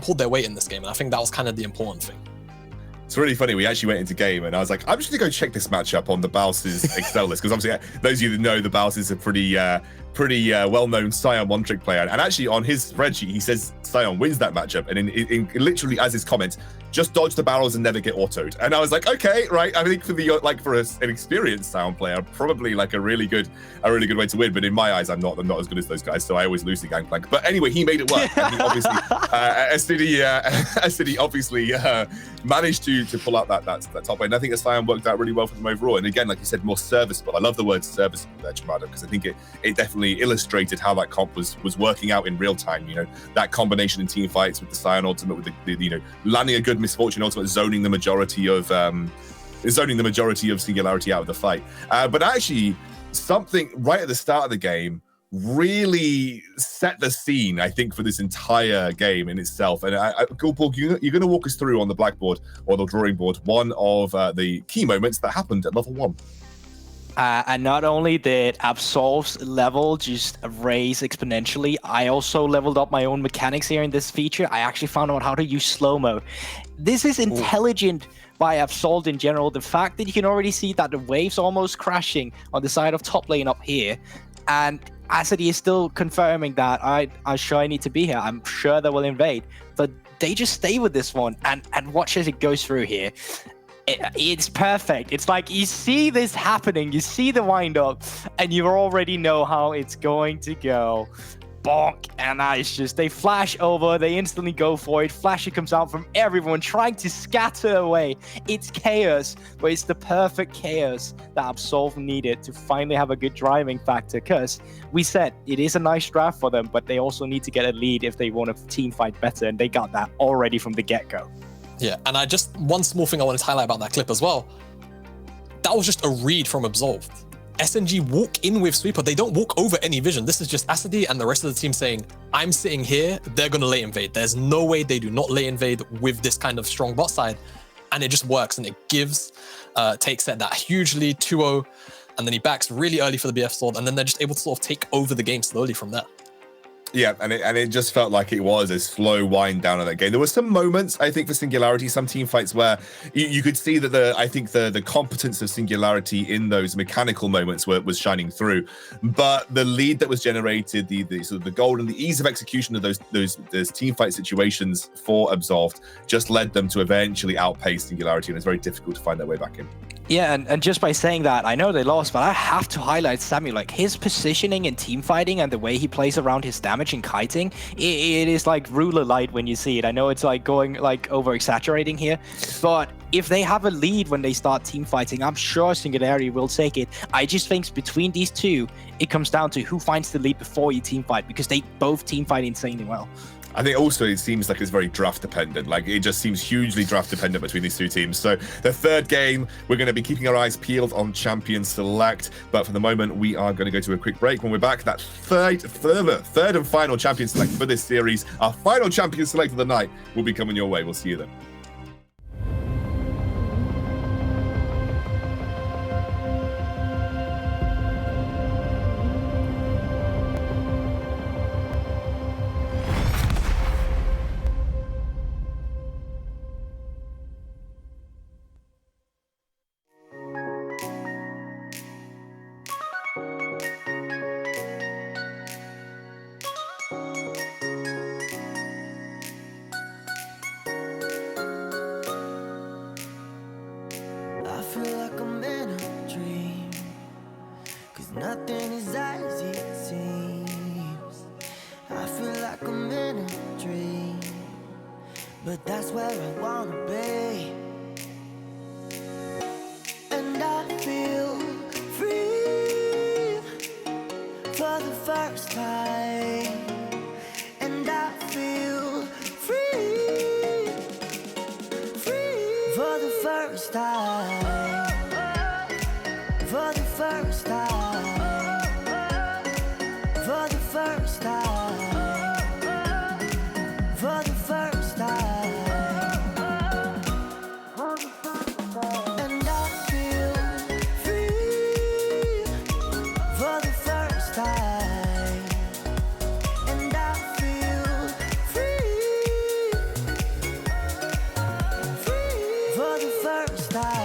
Speaker 3: pulled their weight in this game. And I think that was kind of the important thing.
Speaker 1: It's really funny. We actually went into game and I was like, I'm just going to go check this matchup on the Bouse's Excel list. Because obviously, those of you that know, the Bouse is a pretty well-known Sion one-trick player. And actually, on his spreadsheet, he says Sion wins that matchup. And in literally as his comment, just dodge the barrels and never get autoed. And I was like, okay, right. I think for an experienced Sion player, probably like a really good way to win. But in my eyes, I'm not as good as those guys. So I always lose the gangplank. But anyway, he made it work. And he obviously, Acidy obviously managed to pull out that top lane. And I think the Sion worked out really well for them overall. And again, like you said, more serviceable. I love the word serviceable there, Chamada, because I think it definitely illustrated how that comp was working out in real time. That combination in team fights with the Sion ultimate, with the landing a good misfortune ultimate, zoning the majority of Singularity out of the fight. But actually, something right at the start of the game really set the scene, I think, for this entire game in itself. And Gulborg, you're going to walk us through on the blackboard or the drawing board one of the key moments that happened at level 1.
Speaker 2: And not only did Absolved's level just raise exponentially, I also leveled up my own mechanics here in this feature. I actually found out how to use slow-mo. This is intelligent by Absolved in general. The fact that you can already see that the wave's almost crashing on the side of top lane up here, and Acidy is still confirming that I'm sure I need to be here. I'm sure they will invade, but they just stay with this one and watch as it goes through here. It's perfect. It's like you see this happening, you see the wind up, and you already know how it's going to go. Bonk, and it's just they flash over, they instantly go for it. Flasher comes out from everyone trying to scatter away. It's chaos, but it's the perfect chaos that Absolved needed to finally have a good driving factor, because we said it is a nice draft for them, but they also need to get a lead if they want to team fight better, and they got that already from the get-go.
Speaker 3: Yeah, and one small thing I wanted to highlight about that clip as well, that was just a read from Absolved. SNG walk in with Sweeper. They don't walk over any vision. This is just Asadi and the rest of the team saying, I'm sitting here, they're going to late invade. There's no way they do not late invade with this kind of strong bot side. And it just works, and it gives Take Set that huge lead, 2-0, and then he backs really early for the BF sword, and then they're just able to sort of take over the game slowly from there.
Speaker 1: Yeah, and it just felt like it was a slow wind down of that game. There were some moments, I think, for Singularity, some team fights where you could see that the competence of Singularity in those mechanical moments was shining through. But the lead that was generated, the sort of the goal and the ease of execution of those team fight situations for Absolved just led them to eventually outpace Singularity, and it's very difficult to find their way back in.
Speaker 2: Yeah, and just by saying that, I know they lost, but I have to highlight Samuel. Like, his positioning in team fighting and the way he plays around his damage and kiting, it is like ruler light when you see it. I know it's like going like over exaggerating here, but if they have a lead when they start team fighting, I'm sure Singularity will take it. I just think between these two, it comes down to who finds the lead before you team fight, because they both team fight insanely well.
Speaker 1: I think also it seems like it's very draft dependent. Like, it just seems hugely draft dependent between these two teams. So the third game, we're going to be keeping our eyes peeled on Champion Select. But for the moment, we are going to go to a quick break. When we're back, that third and final Champion Select for this series, our final Champion Select of the night, will be coming your way. We'll see you then.
Speaker 6: I feel like I'm in a dream, 'cause nothing is as it seems. I feel like I'm in a dream, but that's where I wanna be. And I feel free for the first time. And I feel free for the first time. For the first time. For the first time. For the first time. And I feel free for the first time. And I feel free for the first time.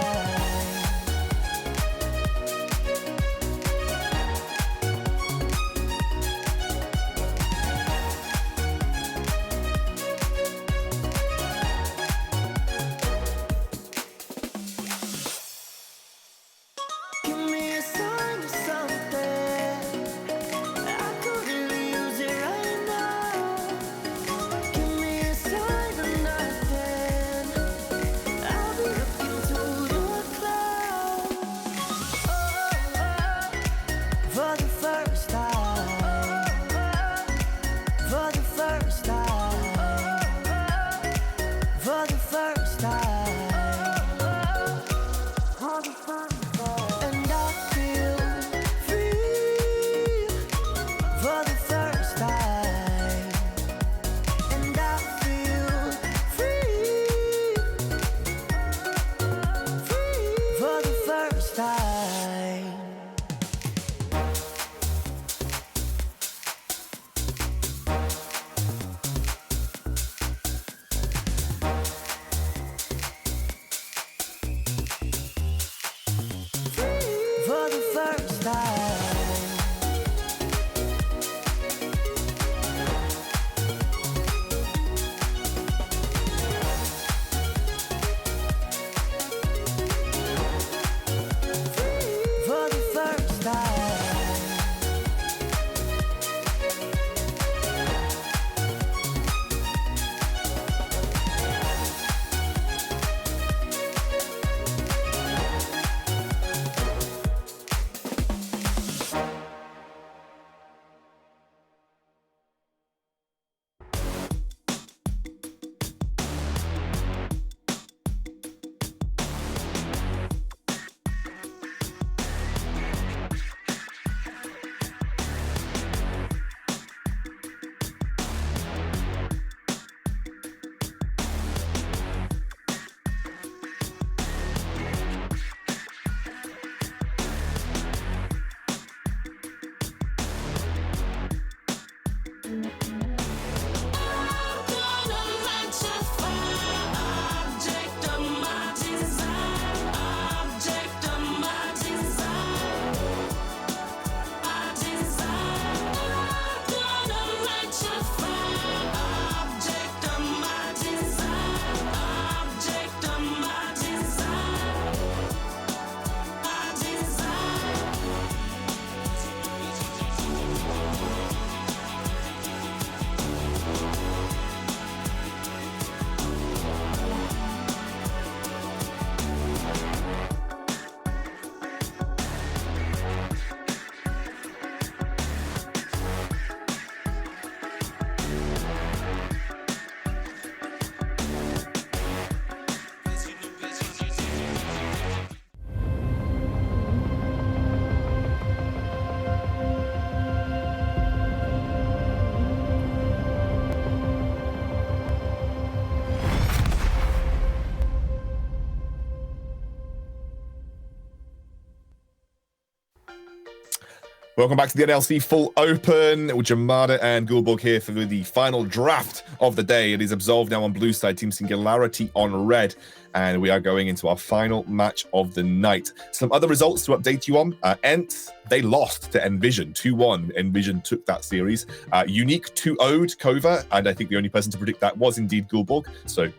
Speaker 1: Welcome back to the NLC Full Open. Jamada and Gulborg here for the final draft of the day. It is Absolved now on blue side, Team Singularity on red. And we are going into our final match of the night. Some other results to update you on. Ents, they lost to Envision 2-1. Envision took that series. Unique 2-0'd Kova, and I think the only person to predict that was indeed Gulborg. So,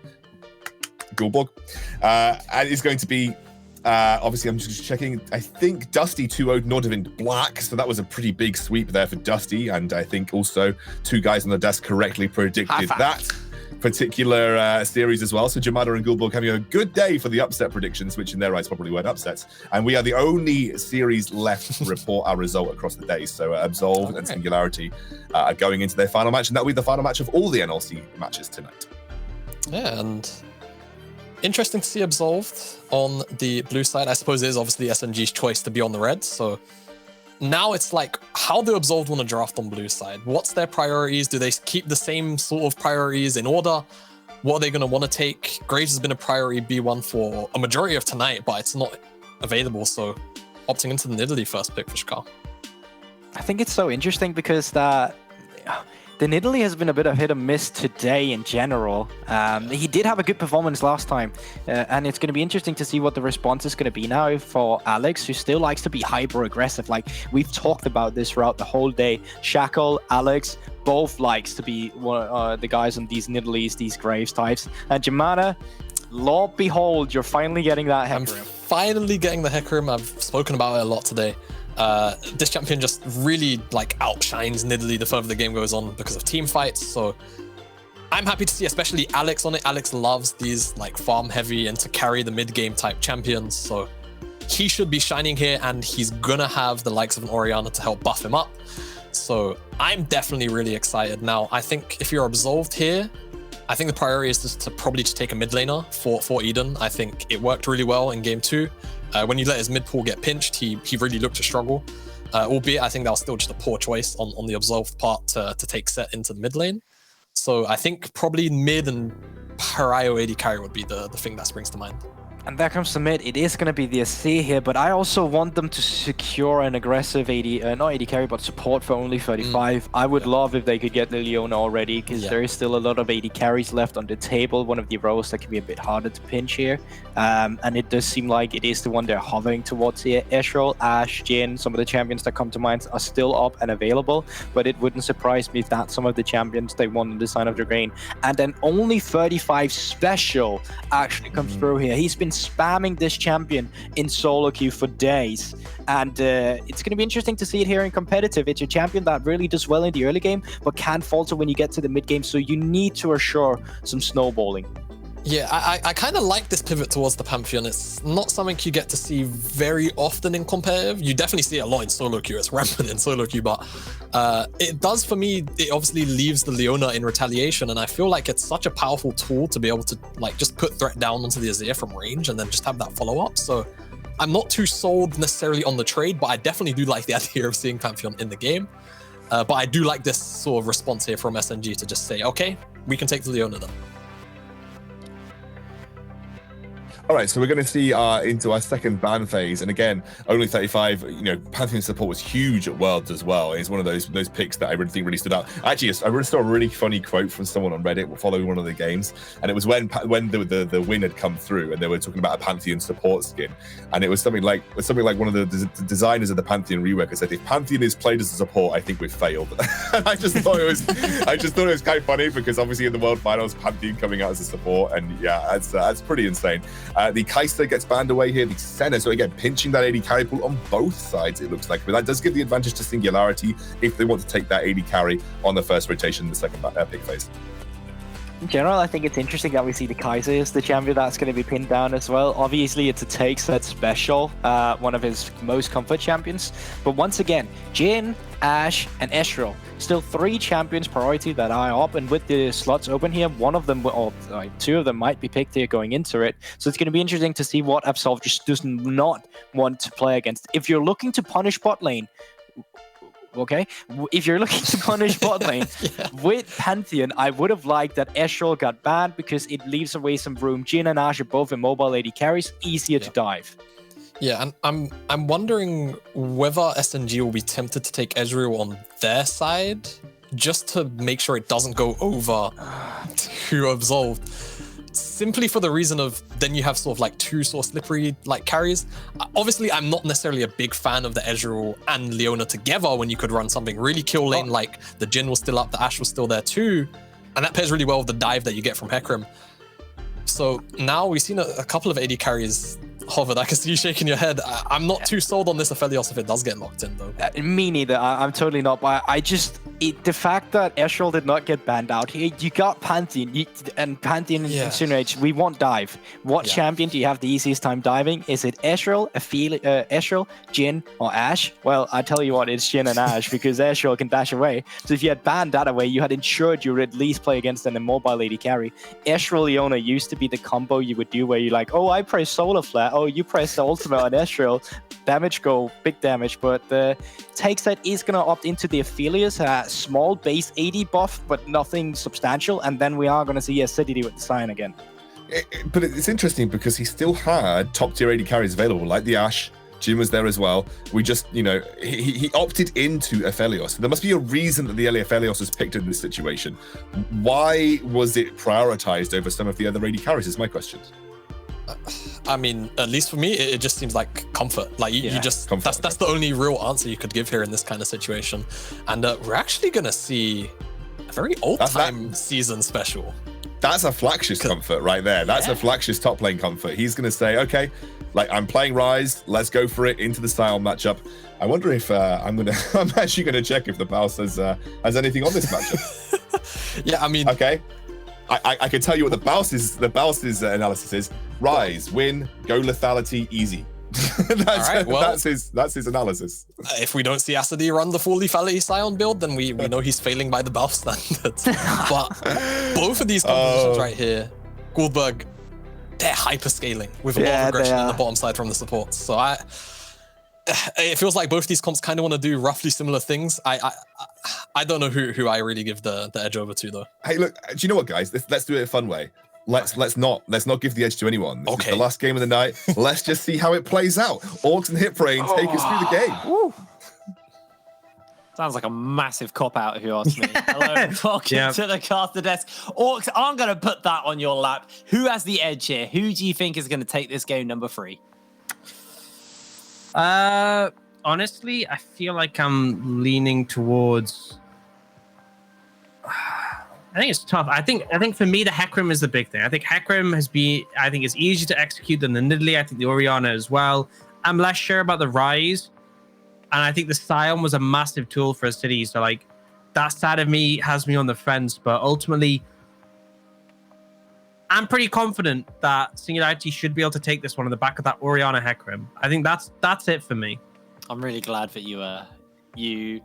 Speaker 1: Gulborg. And it's going to be obviously, I'm just checking. I think Dusty 2-0'd Nordavind Black, so that was a pretty big sweep there for Dusty. And I think also two guys on the desk correctly predicted that particular series as well. So Jamada and Gulborg having a good day for the upset predictions, which in their rights probably weren't upsets. And we are the only series left to report our result across the day. So Absolved and Singularity are going into their final match, and that'll be the final match of all the NLC matches tonight.
Speaker 3: Yeah, and interesting to see Absolved on the blue side. I suppose it is obviously SNG's choice to be on the red. So now it's like, how do Absolved want to draft on blue side? What's their priorities? Do they keep the same sort of priorities in order? What are they going to want to take? Graves has been a priority B1 for a majority of tonight, but it's not available. So opting into the Nidalee first pick for Shkar.
Speaker 2: I think it's so interesting because the Nidalee has been a bit of hit or miss today in general. He did have a good performance last time, and it's going to be interesting to see what the response is going to be now for Alex, who still likes to be hyper-aggressive. Like, we've talked about this throughout the whole day. Shackle, Alex, both likes to be the guys on these Nidalees, these Graves types. And Jamada, Lord behold, you're finally getting that Hecarim.
Speaker 3: I'm finally getting the Hecarim. I've spoken about it a lot today. This champion just really outshines Nidalee the further the game goes on because of team fights. So I'm happy to see especially Alex on it. Alex loves these farm heavy and to carry the mid game type champions. So he should be shining here, and he's gonna have the likes of an Orianna to help buff him up. So I'm definitely really excited. Now, I think if you're Absolved here, I think the priority is to probably just take a mid laner for Eden. I think it worked really well in game 2. When you let his mid pool get pinched, he really looked to struggle. Albeit, I think that was still just a poor choice on the Absolved part to take Set into the mid lane. So I think probably mid and Pariah AD carry would be the thing that springs to mind.
Speaker 2: And there comes the mid. It is going to be the SC here, but I also want them to secure an aggressive AD, not AD carry, but support for only 35. I would love if they could get the Leona already, because there is still a lot of AD carries left on the table. One of the roles that can be a bit harder to pinch here. And it does seem like it is the one they're hovering towards here. Ezreal, Ashe, Jhin, some of the champions that come to mind are still up and available, but it wouldn't surprise me if that's some of the champions they want in the Sign of the Grain. And then only 35 special actually comes through here. He's been spamming this champion in solo queue for days, and it's going to be interesting to see it here in competitive. It's a champion that really does well in the early game but can falter when you get to the mid game, so you need to assure some snowballing.
Speaker 3: Yeah, I kind of like this pivot towards the Pantheon. It's not something you get to see very often in competitive. You definitely see it a lot in solo queue. It's rampant in solo queue, but it does, for me, it obviously leaves the Leona in retaliation, and I feel like it's such a powerful tool to be able to just put threat down onto the Azir from range and then just have that follow-up. So I'm not too sold necessarily on the trade, but I definitely do like the idea of seeing Pantheon in the game. But I do like this sort of response here from SNG to just say, okay, we can take the Leona then.
Speaker 1: All right, so we're going to see into our second ban phase, and again, only 35. Pantheon support was huge at Worlds as well. It's one of those picks that I really think really stood out. Actually, I really saw a really funny quote from someone on Reddit following one of the games, and it was when the win had come through, and they were talking about a Pantheon support skin, and it was something like one of the designers of the Pantheon reworker said, "If Pantheon is played as a support, I think we've failed." And I just thought it was kind of funny because obviously in the World Finals, Pantheon coming out as a support, and yeah, that's pretty insane. The Kai'Sa gets banned away here. The Senna, so again, pinching that AD carry pool on both sides, it looks like. But that does give the advantage to Singularity if they want to take that AD carry on the first rotation in the second pick phase.
Speaker 2: In general, I think it's interesting that we see the Kai'Sa is the champion that's going to be pinned down as well. Obviously, it's a take set special, one of his most comfort champions. But once again, Jhin, Ashe, and Ezreal, still 3 champions priority that are up, and with the slots open here, one of them, or 2 of them might be picked here going into it. So it's going to be interesting to see what Absolved just does not want to play against. If you're looking to punish bot lane, okay, if you're looking to punish bot lane with Pantheon, I would have liked that Ezreal got banned because it leaves away some room. Jhin and Ashe are both immobile AD carries, easier to dive.
Speaker 3: Yeah, and I'm wondering whether SNG will be tempted to take Ezreal on their side just to make sure it doesn't go over to Absolved. Simply for the reason of then you have sort of like two sort of slippery like carries. Obviously, I'm not necessarily a big fan of the Ezreal and Leona together when you could run something really kill lane, like the Jhin was still up, the Ashe was still there too. And that pairs really well with the dive that you get from Hecarim. So now we've seen a couple of AD carries. Hovered, I can see you shaking your head. I'm not too sold on this Aphelios if it does get locked in, though.
Speaker 2: Me neither. I'm totally not. But the fact that Ezreal did not get banned out here, you got Pantheon, and Pantheon insinuates we won't dive. What champion do you have the easiest time diving? Is it Ezreal, Ezreal, Jhin, or Ashe? Well, I tell you what, it's Jhin and Ashe because Ezreal can dash away. So if you had banned that away, you had ensured you would at least play against an immobile AD carry. Ezreal Leona used to be the combo you would do where you're like, oh, I press Solar Flare. Oh, you press the ultimate on Ezreal, damage go, big damage, but takes that is going to opt into the Aphelios, small base 80 buff, but nothing substantial, and then we are going to see acidity with the Sign again.
Speaker 1: But it's interesting because he still had top tier AD carries available, like the Ashe. Jhin was there as well. We just, he opted into Aphelios. There must be a reason that the LA Aphelios was picked in this situation. Why was it prioritized over some of the other AD carries is my question.
Speaker 3: I mean, at least for me, it just seems like comfort. Like you just comfort, that's the only real answer you could give here in this kind of situation. And we're actually gonna see a very old time season special. That's a Flaxious comfort right there. That's a Flaxious top lane comfort. He's gonna say, okay, like I'm playing Rise, let's go for it into the style matchup. I wonder if I'm actually gonna check if the Baus has anything on this matchup. Yeah, I mean,
Speaker 1: okay. I can tell you what the Baus's analysis is. Rise, win, go lethality, easy. That's his analysis.
Speaker 3: If we don't see Asadi run the full lethality Scion build, then we know he's failing by the Baus standards. But both of these compositions right here, Goldberg, they're hyper scaling with a lot of aggression on the bottom side from the supports. So it feels like both these comps kind of want to do roughly similar things. I don't know who I really give the edge over to though.
Speaker 1: Hey, look, do you know what, guys? Let's do it a fun way. Let's not give the edge to anyone. This is the last game of the night. Let's just see how it plays out. Orcs and Hitbrain take us through the game.
Speaker 4: Woo. Sounds like a massive cop-out if you ask me. Hello, welcome to the caster desk. Orcs, I'm going to put that on your lap. Who has the edge here? Who do you think is going to take this game number 3?
Speaker 5: Honestly, I feel like I'm leaning towards. I think it's tough. I think for me the Hecarim is the big thing. I think Hecarim has been. I think it's easier to execute than the Nidalee. I think the Orianna as well. I'm less sure about the Rise, and I think the Scion was a massive tool for a city. So like that side of me has me on the fence, but ultimately, I'm pretty confident that Singularity should be able to take this one on the back of that Orianna Hecarim. I think that's it for me.
Speaker 4: I'm really glad that you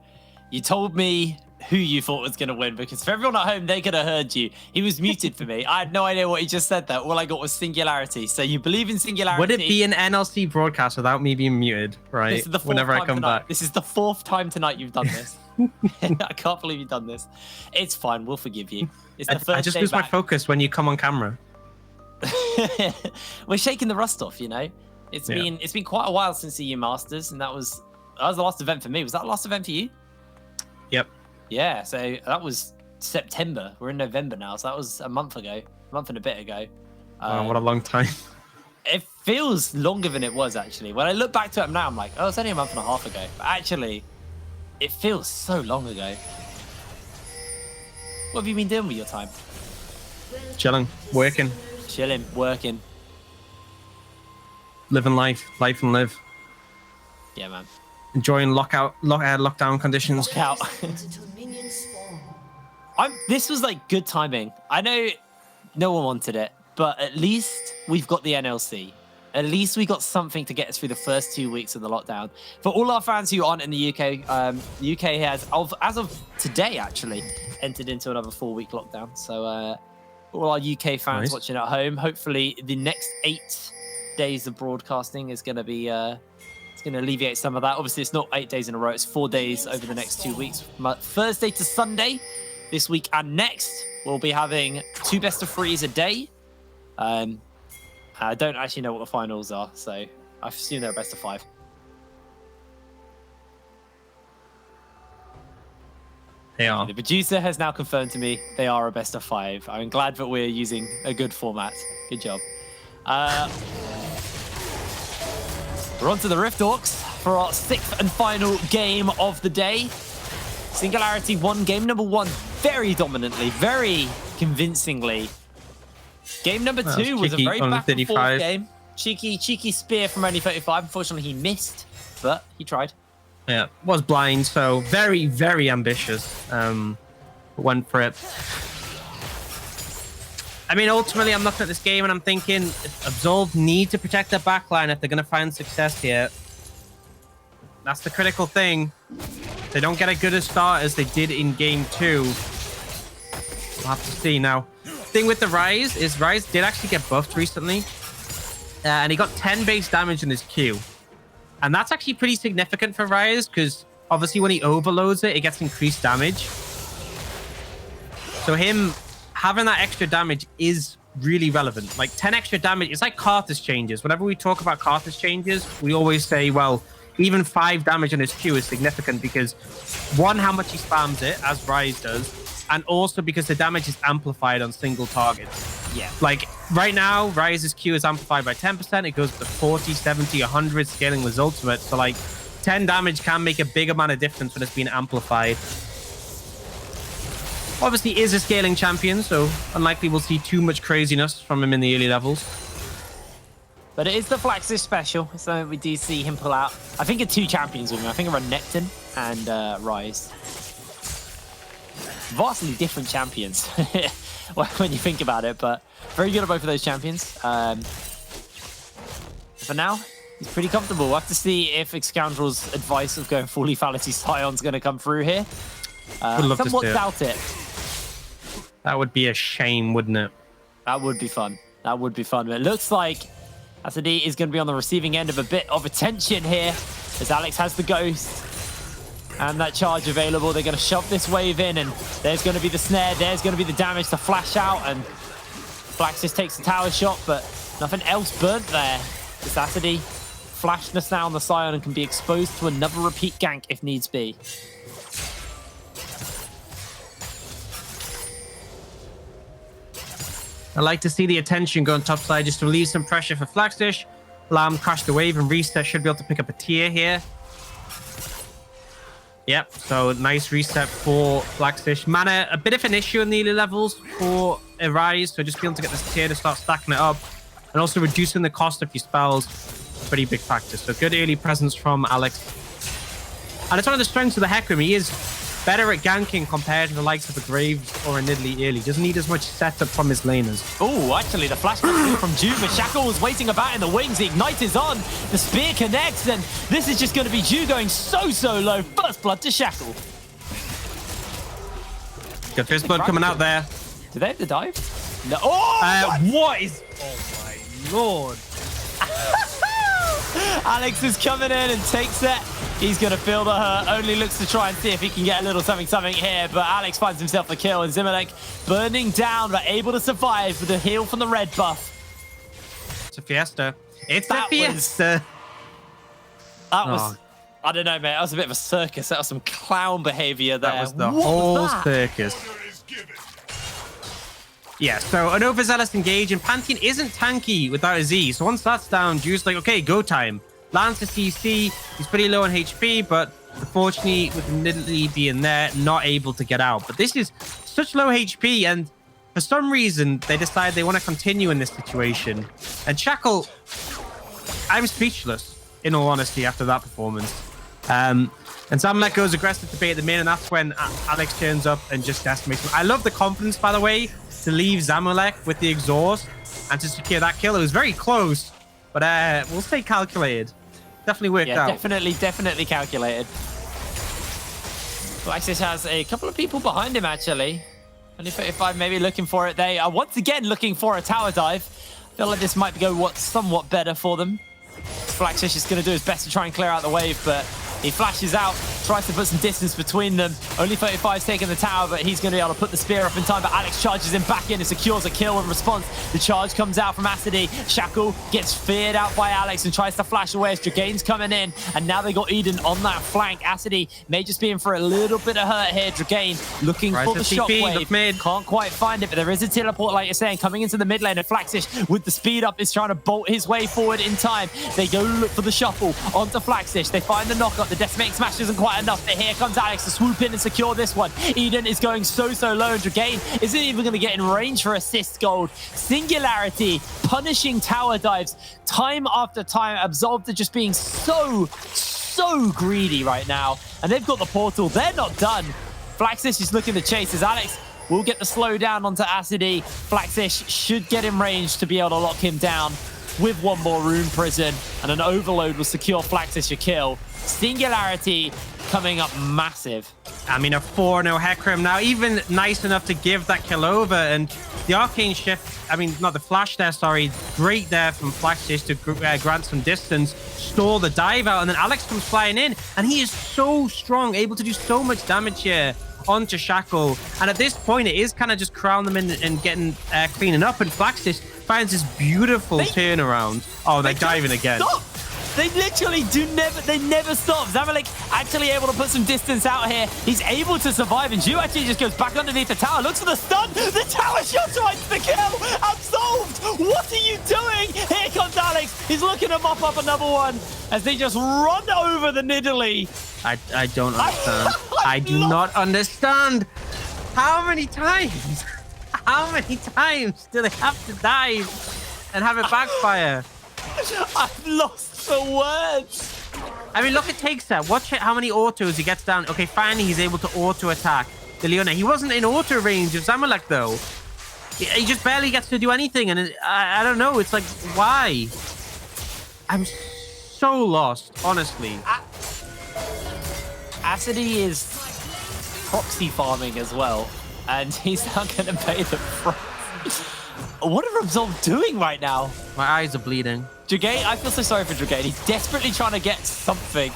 Speaker 4: told me who you thought was going to win, because for everyone at home, they could have heard you. He was muted for me. I had no idea what he just said there. All I got was Singularity. So you believe in Singularity.
Speaker 5: Would it be an NLC broadcast without me being muted, right?
Speaker 4: This is the
Speaker 5: Whenever I come back.
Speaker 4: This is the 4th time tonight you've done this. I can't believe you've done this. It's fine. We'll forgive you. It's the first
Speaker 5: I just
Speaker 4: day
Speaker 5: lose
Speaker 4: back.
Speaker 5: my focus when you come on camera.
Speaker 4: We're shaking the rust off, It's been quite a while since the EU Masters, and that was the last event for me. Was that the last event for you?
Speaker 5: Yep.
Speaker 4: Yeah, so that was September. We're in November now, so that was a month and a bit ago.
Speaker 5: Wow, what a long time.
Speaker 4: It feels longer than it was, actually. When I look back to it now, I'm like, oh, it's only a month and a half ago. But actually, it feels so long ago. What have you been doing with your time?
Speaker 5: Chilling, working.
Speaker 4: Chilling, working.
Speaker 5: Living life and live.
Speaker 4: Yeah, man.
Speaker 5: Enjoying lockdown conditions.
Speaker 4: Lockout. This was like good timing. I know no one wanted it, but at least we've got the NLC. At least we got something to get us through the first 2 weeks of the lockdown. For all our fans who aren't in the UK, the UK has, as of today, actually, entered into another 4-week lockdown. So all our UK fans watching at home, hopefully the next 8 days of broadcasting is going to be... it's going to alleviate some of that. Obviously, it's not 8 days in a row. It's 4 days over the next 2 weeks. Thursday to Sunday this week and next, we'll be having 2 best of 3s a day. I don't actually know what the finals are, so I assume they're a best of 5.
Speaker 5: They are.
Speaker 4: The producer has now confirmed to me they are a best of 5. I'm glad that we're using a good format. Good job. We're on to the Rift Orcs for our 6th and final game of the day. Singularity won game number 1 very dominantly, very convincingly. Game number 2 was a very back and forth game. Cheeky spear from only 35. Unfortunately, he missed, but he tried.
Speaker 5: Yeah, was blind, so very, very ambitious. Went for it. I mean, ultimately, I'm looking at this game and I'm thinking Absolved need to protect their backline if they're going to find success here. That's the critical thing. They don't get a good a start as they did in game 2. We'll have to see now. Thing with the Ryze is Ryze did actually get buffed recently. And he got 10 base damage in his Q. And that's actually pretty significant for Ryze because obviously when he overloads it, it gets increased damage. So him having that extra damage is really relevant. Like 10 extra damage, it's like Karthus changes. Whenever we talk about Karthus changes, we always say, well, even 5 damage on his Q is significant because one, how much he spams it, as Ryze does, and also because the damage is amplified on single targets.
Speaker 4: Yeah.
Speaker 5: Like right now, Ryze's Q is amplified by 10%. It goes to 40, 70, 100 scaling with ultimate. So like 10 damage can make a big amount of difference when it's being amplified. Obviously is a scaling champion, so unlikely we'll see too much craziness from him in the early levels.
Speaker 4: But it is the Flaxis special, so we do see him pull out. I think it's 2 champions with him. I think I run Neptune and Ryze. Vastly different champions when you think about it, but very good at both of those champions. For now, he's pretty comfortable. We'll have to see if Excoundrel's advice of going full lethality Scion's going to come through here. Somewhat doubt it.
Speaker 5: That would be a shame, wouldn't it?
Speaker 4: That would be fun. That would be fun. But it looks like Asadi is going to be on the receiving end of a bit of attention here as Alex has the Ghost and that charge available. They're going to shove this wave in and there's going to be the snare. There's going to be the damage to flash out and Flaxis takes the tower shot, but nothing else burnt there. This Asadi flashness now on the Scion and can be exposed to another repeat gank if needs be.
Speaker 5: I like to see the attention going topside just to relieve some pressure for Flaxis. Lamb crashed the wave and reset. Should be able to pick up a tier here. Yep, so nice reset for Flaxis. Mana, a bit of an issue in the early levels for Ryze, so just being able to get this tier to start stacking it up. And also reducing the cost of your spells, pretty big factor. So good early presence from Alex. And it's one of the strengths of the Hecarim. He is better at ganking compared to the likes of a Graves or a Nidalee early. Doesn't need as much setup from his laners.
Speaker 4: Oh, actually, the flashback from Jude, but Shackle was waiting about in the wings. The Ignite is on. The spear connects, and this is just going to be Jude going so low. First blood to Shackle.
Speaker 5: Good first blood coming out there.
Speaker 4: Do they have the dive? No. Oh,
Speaker 5: what is... Oh, my lord.
Speaker 4: Alex is coming in and takes it. He's going to feel the hurt. Only looks to try and see if he can get a little something here. But Alex finds himself a kill. And Zimalek burning down, but able to survive with a heal from the red buff.
Speaker 5: It's a fiesta. It's a fiesta.
Speaker 4: That was... I don't know, mate. That was a bit of a circus. That was some clown behavior there.
Speaker 5: That was the whole circus. Yeah, so an overzealous engage, and Pantheon isn't tanky without a Z. So once that's down, Jude's like, okay, go time. Lands the CC. He's pretty low on HP, but unfortunately, with Nidalee being there, not able to get out. But this is such low HP, and for some reason, they decide they want to continue in this situation. And Shackle, I'm speechless, in all honesty, after that performance. And Zamalek goes aggressive to bait them in, and that's when Alex turns up and just decimates him. I love the confidence, by the way, to leave Zamalek with the exhaust and to secure that kill. It was very close, but we'll stay calculated. Definitely worked out.
Speaker 4: Definitely calculated. Flaxis has a couple of people behind him, actually. Only 35 maybe looking for it. They are once again looking for a tower dive. I feel like this might go somewhat better for them. Flaxis is going to do his best to try and clear out the wave, but He flashes out, tries to put some distance between them. Only 35's taking the tower, but he's going to be able to put the spear up in time. But Alex charges him back in and secures a kill in response. The charge comes out from Acidy. Shackle gets feared out by Alex and tries to flash away as Dragane's coming in. And now they got Eden on that flank. Acidy may just be in for a little bit of hurt here. Dragane looking for the shockwave. Can't quite find it, but there is a teleport, like you're saying, coming into the mid lane. And Flaxish, with the speed up, is trying to bolt his way forward in time. They go look for the shuffle onto Flaxish. They find the knock-up. The decimating smash isn't quite enough, but here comes Alex to swoop in and secure this one. Eden is going so low, and Dragane isn't even going to get in range for assist gold. Singularity punishing tower dives time after time. Absolved are just being so greedy right now, and they've got the portal. They're not done. Flaxish is looking to chase as Alex will get the slow down onto Acidy. Flaxish should get in range to be able to lock him down with one more rune prison, and an overload will secure Flaxish a kill. Singularity coming up massive.
Speaker 5: I mean, a 4-0 Hecarim now, even nice enough to give that kill over, and the arcane shift, I mean, not the flash there, sorry, great there from Flaxish to grant some distance, stall the dive out, and then Alex comes flying in, and he is so strong, able to do so much damage here onto Shackle. And at this point, it is kind of just crowning them in and getting cleaning up, and Flaxish finds this beautiful turnaround. Oh, they're diving again.
Speaker 4: Stop. They literally never stop. Zamalek actually able to put some distance out here. He's able to survive, and Zhu actually just goes back underneath the tower, looks for the stun. The tower shot right to the kill. Absolved. What are you doing? Here comes Alex. He's looking to mop up another one as they just run over the Nidalee.
Speaker 5: I don't understand. I do not understand. How many times? How many times do they have to dive and have it backfire?
Speaker 4: I've lost for words.
Speaker 5: I mean, look at Takesa. Watch how many autos he gets down. Okay, finally he's able to auto attack the Leona. He wasn't in auto range of Zamalek though. He just barely gets to do anything, and I don't know. It's like, why? I'm so lost, honestly.
Speaker 4: Acidy is proxy farming as well, and he's not going to pay the price. What are Absolved doing right now?
Speaker 5: My eyes are bleeding.
Speaker 4: Dragane, I feel so sorry for Dragane. He's desperately trying to get something.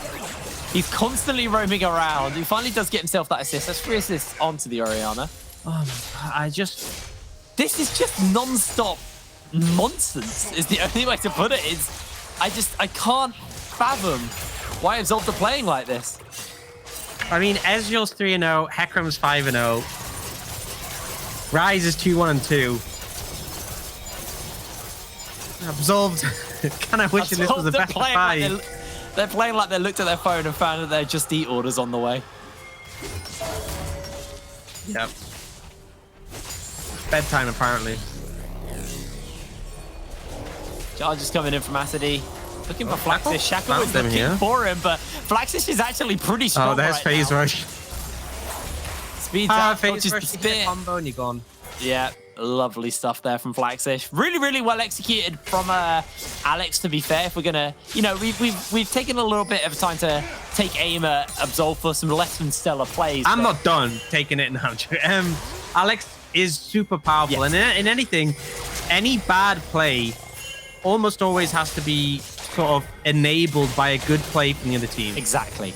Speaker 4: He's constantly roaming around. He finally does get himself that assist. That's 3 assists onto the Orianna.
Speaker 5: Oh my God,
Speaker 4: This is just non-stop nonsense, is the only way to put it. I can't fathom why Absolved are playing like this.
Speaker 5: I mean, Ezreal's 3-0, Hecarim's 5-0. Rise is 2-1-2. Absolved. Kind of wishing this was a better fight.
Speaker 4: They're playing like they looked at their phone and found that they're Just Eat orders on the way.
Speaker 5: Yep. Bedtime, apparently.
Speaker 4: Charge is coming in from Acidy. Looking for Flaxish. Shackle is looking
Speaker 5: here
Speaker 4: for him, but Flaxish is actually pretty strong.
Speaker 5: Oh, there's
Speaker 4: right
Speaker 5: phase
Speaker 4: now.
Speaker 5: rush.
Speaker 4: Speeds out,
Speaker 5: phase
Speaker 4: dodges
Speaker 5: rush,
Speaker 4: the
Speaker 5: you hit a
Speaker 4: spear.
Speaker 5: combo and you're gone.
Speaker 4: Yeah, lovely stuff there from Flaxish. Really well executed from Alex, to be fair. If we're gonna, we've taken a little bit of time to take aim at Absolved for some less than stellar plays.
Speaker 5: I'm not done taking it now. Alex is super powerful,
Speaker 4: yes.
Speaker 5: and in anything, any bad play almost always has to be sort of enabled by a good play from the other team.
Speaker 4: Exactly.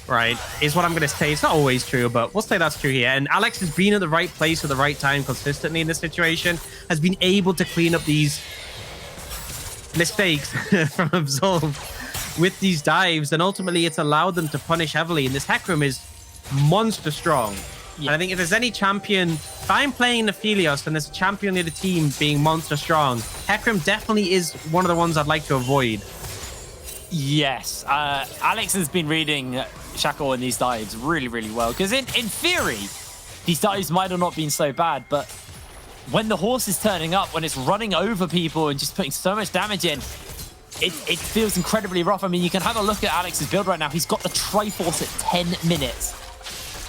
Speaker 5: Right, is what I'm going to say. It's not always true, but we'll say that's true here. And Alex has been at the right place at the right time consistently in this situation, has been able to clean up these mistakes from Absolved with these dives, and ultimately it's allowed them to punish heavily. And this Hecarim is monster strong. Yeah. And I think if there's any champion, if I'm playing Nephilios and there's a champion of the team being monster strong, Hecarim definitely is one of the ones I'd like to avoid.
Speaker 4: Yes, Alex has been reading Shackle in these dives really well, because in theory, these dives might have not been so bad, but when the horse is turning up, when it's running over people and just putting so much damage in, it feels incredibly rough. I mean, you can have a look at Alex's build right now. He's got the Triforce at 10 minutes.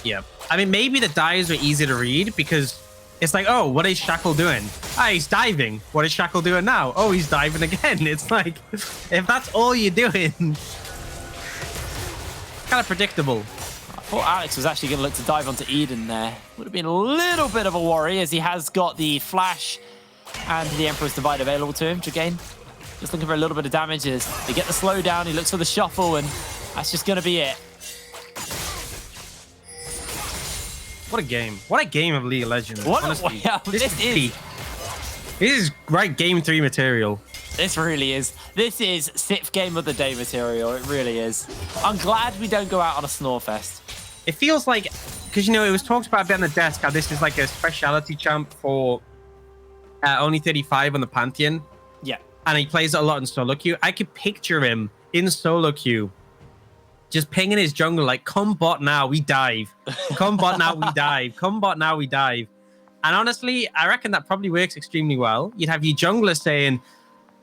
Speaker 5: Yeah. I mean, maybe the dives were easy to read because it's like, oh, what is Shackle doing? Ah, he's diving. What is Shackle doing now? Oh, he's diving again. It's like, if that's all you're doing, kind of predictable.
Speaker 4: I thought Alex was actually going to look to dive onto Eden there. Would have been a little bit of a worry, as he has got the Flash and the Emperor's Divide available to him. Dragane just looking for a little bit of damage as they get the slowdown. He looks for the shuffle, and That's just going to be it.
Speaker 5: What a game. What a game of League of Legends.
Speaker 4: What
Speaker 5: honestly.
Speaker 4: this is
Speaker 5: peak. This is right game 3 material.
Speaker 4: This really is. This is Sith game of the day material. It really is. I'm glad we don't go out on a snore fest.
Speaker 5: It feels like, because, it was talked about a bit on the desk, how this is like a specialty champ for only 35 on the Pantheon.
Speaker 4: Yeah.
Speaker 5: And he plays it a lot in solo queue. I could picture him in solo queue just pinging his jungle like, come bot now, we dive. Come bot now, we dive. Come bot now, we dive. And honestly, I reckon that probably works extremely well. You'd have your jungler saying,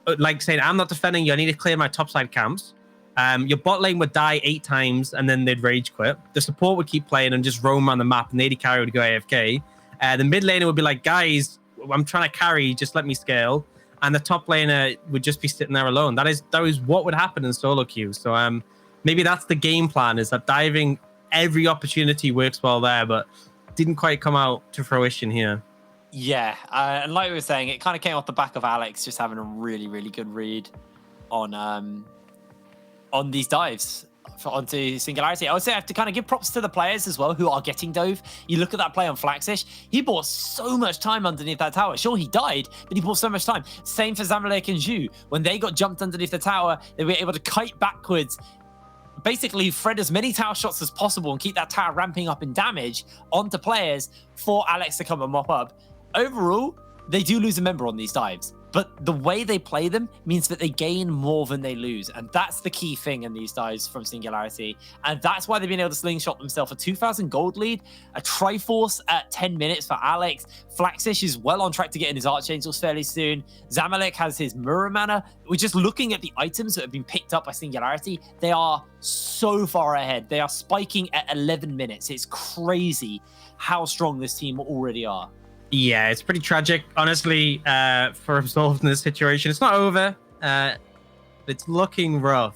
Speaker 5: I'm not defending you, I need to clear my topside camps. Your bot lane would die 8 times and then they'd rage quit. The support would keep playing and just roam around the map, and the AD carry would go AFK. The mid laner would be like, guys, I'm trying to carry, just let me scale. And the top laner would just be sitting there alone. That is what would happen in solo queue. So maybe that's the game plan, is that diving every opportunity works well there, but didn't quite come out to fruition here.
Speaker 4: Yeah, and like we were saying, it kind of came off the back of Alex just having a really, really good read on these dives onto Singularity. I would say I have to kind of give props to the players as well who are getting dove. You look at that play on Flaxish, he bought so much time underneath that tower. Sure, he died, but he bought so much time. Same for Zamalek and Zhu. When they got jumped underneath the tower, they were able to kite backwards, basically thread as many tower shots as possible and keep that tower ramping up in damage onto players for Alex to come and mop up. Overall, they do lose a member on these dives, but the way they play them means that they gain more than they lose. And that's the key thing in these dives from Singularity. And that's why they've been able to slingshot themselves a 2,000 gold lead, a Triforce at 10 minutes for Alex. Flaxish is well on track to get in his Archangels fairly soon. Zamalek has his Mirror Mana. We're just looking at the items that have been picked up by Singularity. They are so far ahead. They are spiking at 11 minutes. It's crazy how strong this team already are.
Speaker 5: Yeah, it's pretty tragic, honestly, for Absolved in this situation. It's not over. It's looking rough.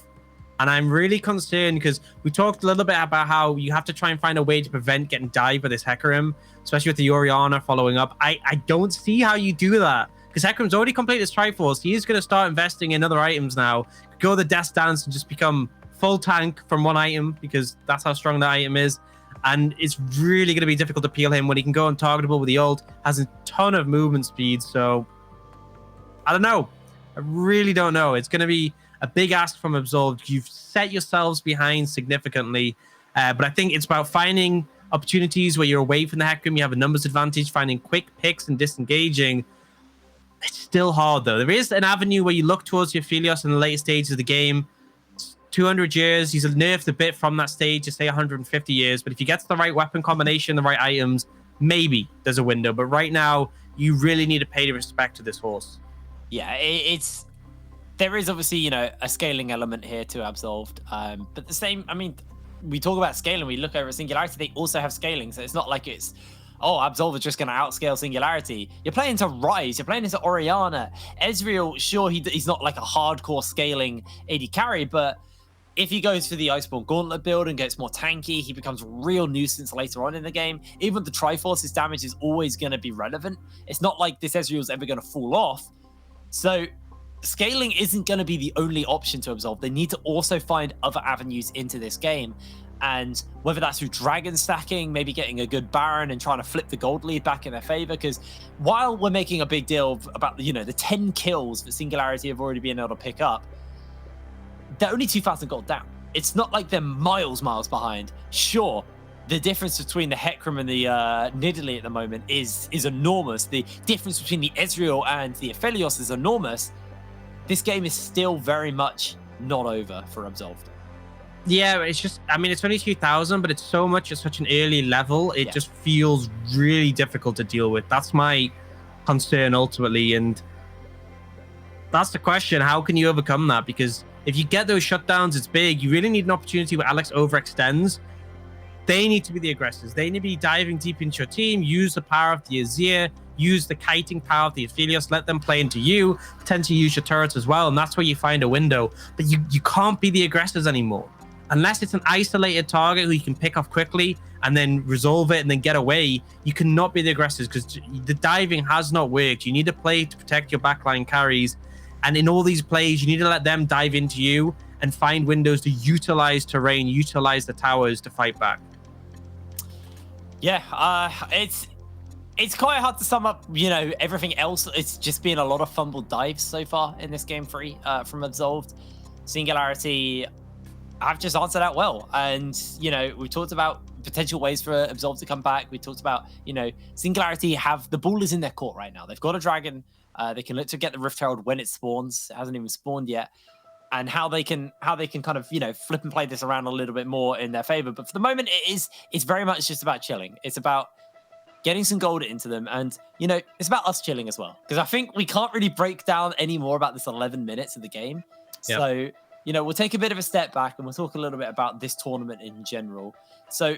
Speaker 5: And I'm really concerned because we talked a little bit about how you have to try and find a way to prevent getting dived by this Hecarim, especially with the Orianna following up. I don't see how you do that, because Hecarim's already completed his Triforce. He is going to start investing in other items now. Go the Death Dance and just become full tank from one item, because that's how strong that item is. And it's really going to be difficult to peel him when he can go untargetable with the ult, has a ton of movement speed. So, I don't know. I really don't know. It's going to be a big ask from Absolved. You've set yourselves behind significantly. But I think it's about finding opportunities where you're away from the Hecarim, you have a numbers advantage, finding quick picks and disengaging. It's still hard, though. There is an avenue where you look towards your Aphelios in the late stages of the game. 200 years, he's nerfed a bit from that stage to say 150 years, but if he gets the right weapon combination, the right items, maybe there's a window. But right now, you really need to pay respect to this horse.
Speaker 4: Yeah, there is obviously, a scaling element here to Absolved. But the same, we talk about scaling, we look over at Singularity, they also have scaling. So it's not like it's, Absolved is just going to outscale Singularity. You're playing to Ryze, you're playing into Orianna. Ezreal, sure, he's not like a hardcore scaling AD carry, but if he goes for the Iceborne Gauntlet build and gets more tanky, he becomes a real nuisance later on in the game. Even the Triforce's damage is always going to be relevant. It's not like this Ezreal's ever going to fall off. So scaling isn't going to be the only option to Absolve. They need to also find other avenues into this game. And whether that's through dragon stacking, maybe getting a good Baron and trying to flip the gold lead back in their favor. Because while we're making a big deal about, the 10 kills that Singularity have already been able to pick up, they're only 2,000 gold down. It's not like they're miles behind. Sure, the difference between the Hecarim and the Nidalee at the moment is enormous. The difference between the Ezreal and the Aphelios is enormous. This game is still very much not over for Absolved.
Speaker 5: Yeah, it's just, it's only 2,000, but it's so much at such an early level. It just feels really difficult to deal with. That's my concern ultimately. And that's the question. How can you overcome that? Because if you get those shutdowns, it's big. You really need an opportunity where Alex overextends. They need to be the aggressors. They need to be diving deep into your team, use the power of the Azir, use the kiting power of the Aphelios, let them play into you, potentially use your turrets as well, and that's where you find a window. But you can't be the aggressors anymore. Unless it's an isolated target who you can pick off quickly and then resolve it and then get away, you cannot be the aggressors because the diving has not worked. You need to play to protect your backline carries. And in all these plays, you need to let them dive into you. and find windows to utilize terrain, utilize the towers to fight back.
Speaker 4: Yeah, it's quite hard to sum up, everything else. It's just been a lot of fumbled dives so far in this game 3 from Absolved. Singularity have just answered that well. And, we talked about potential ways for Absolved to come back. We talked about, Singularity the ball is in their court right now. They've got a dragon. They can look to get the Rift Herald when it spawns. It hasn't even spawned yet. And how they can kind of, flip and play this around a little bit more in their favor. But for the moment, it's very much just about chilling. It's about getting some gold into them. And, it's about us chilling as well. Because I think we can't really break down any more about this 11 minutes of the game. Yep. So, we'll take a bit of a step back and we'll talk a little bit about this tournament in general. So,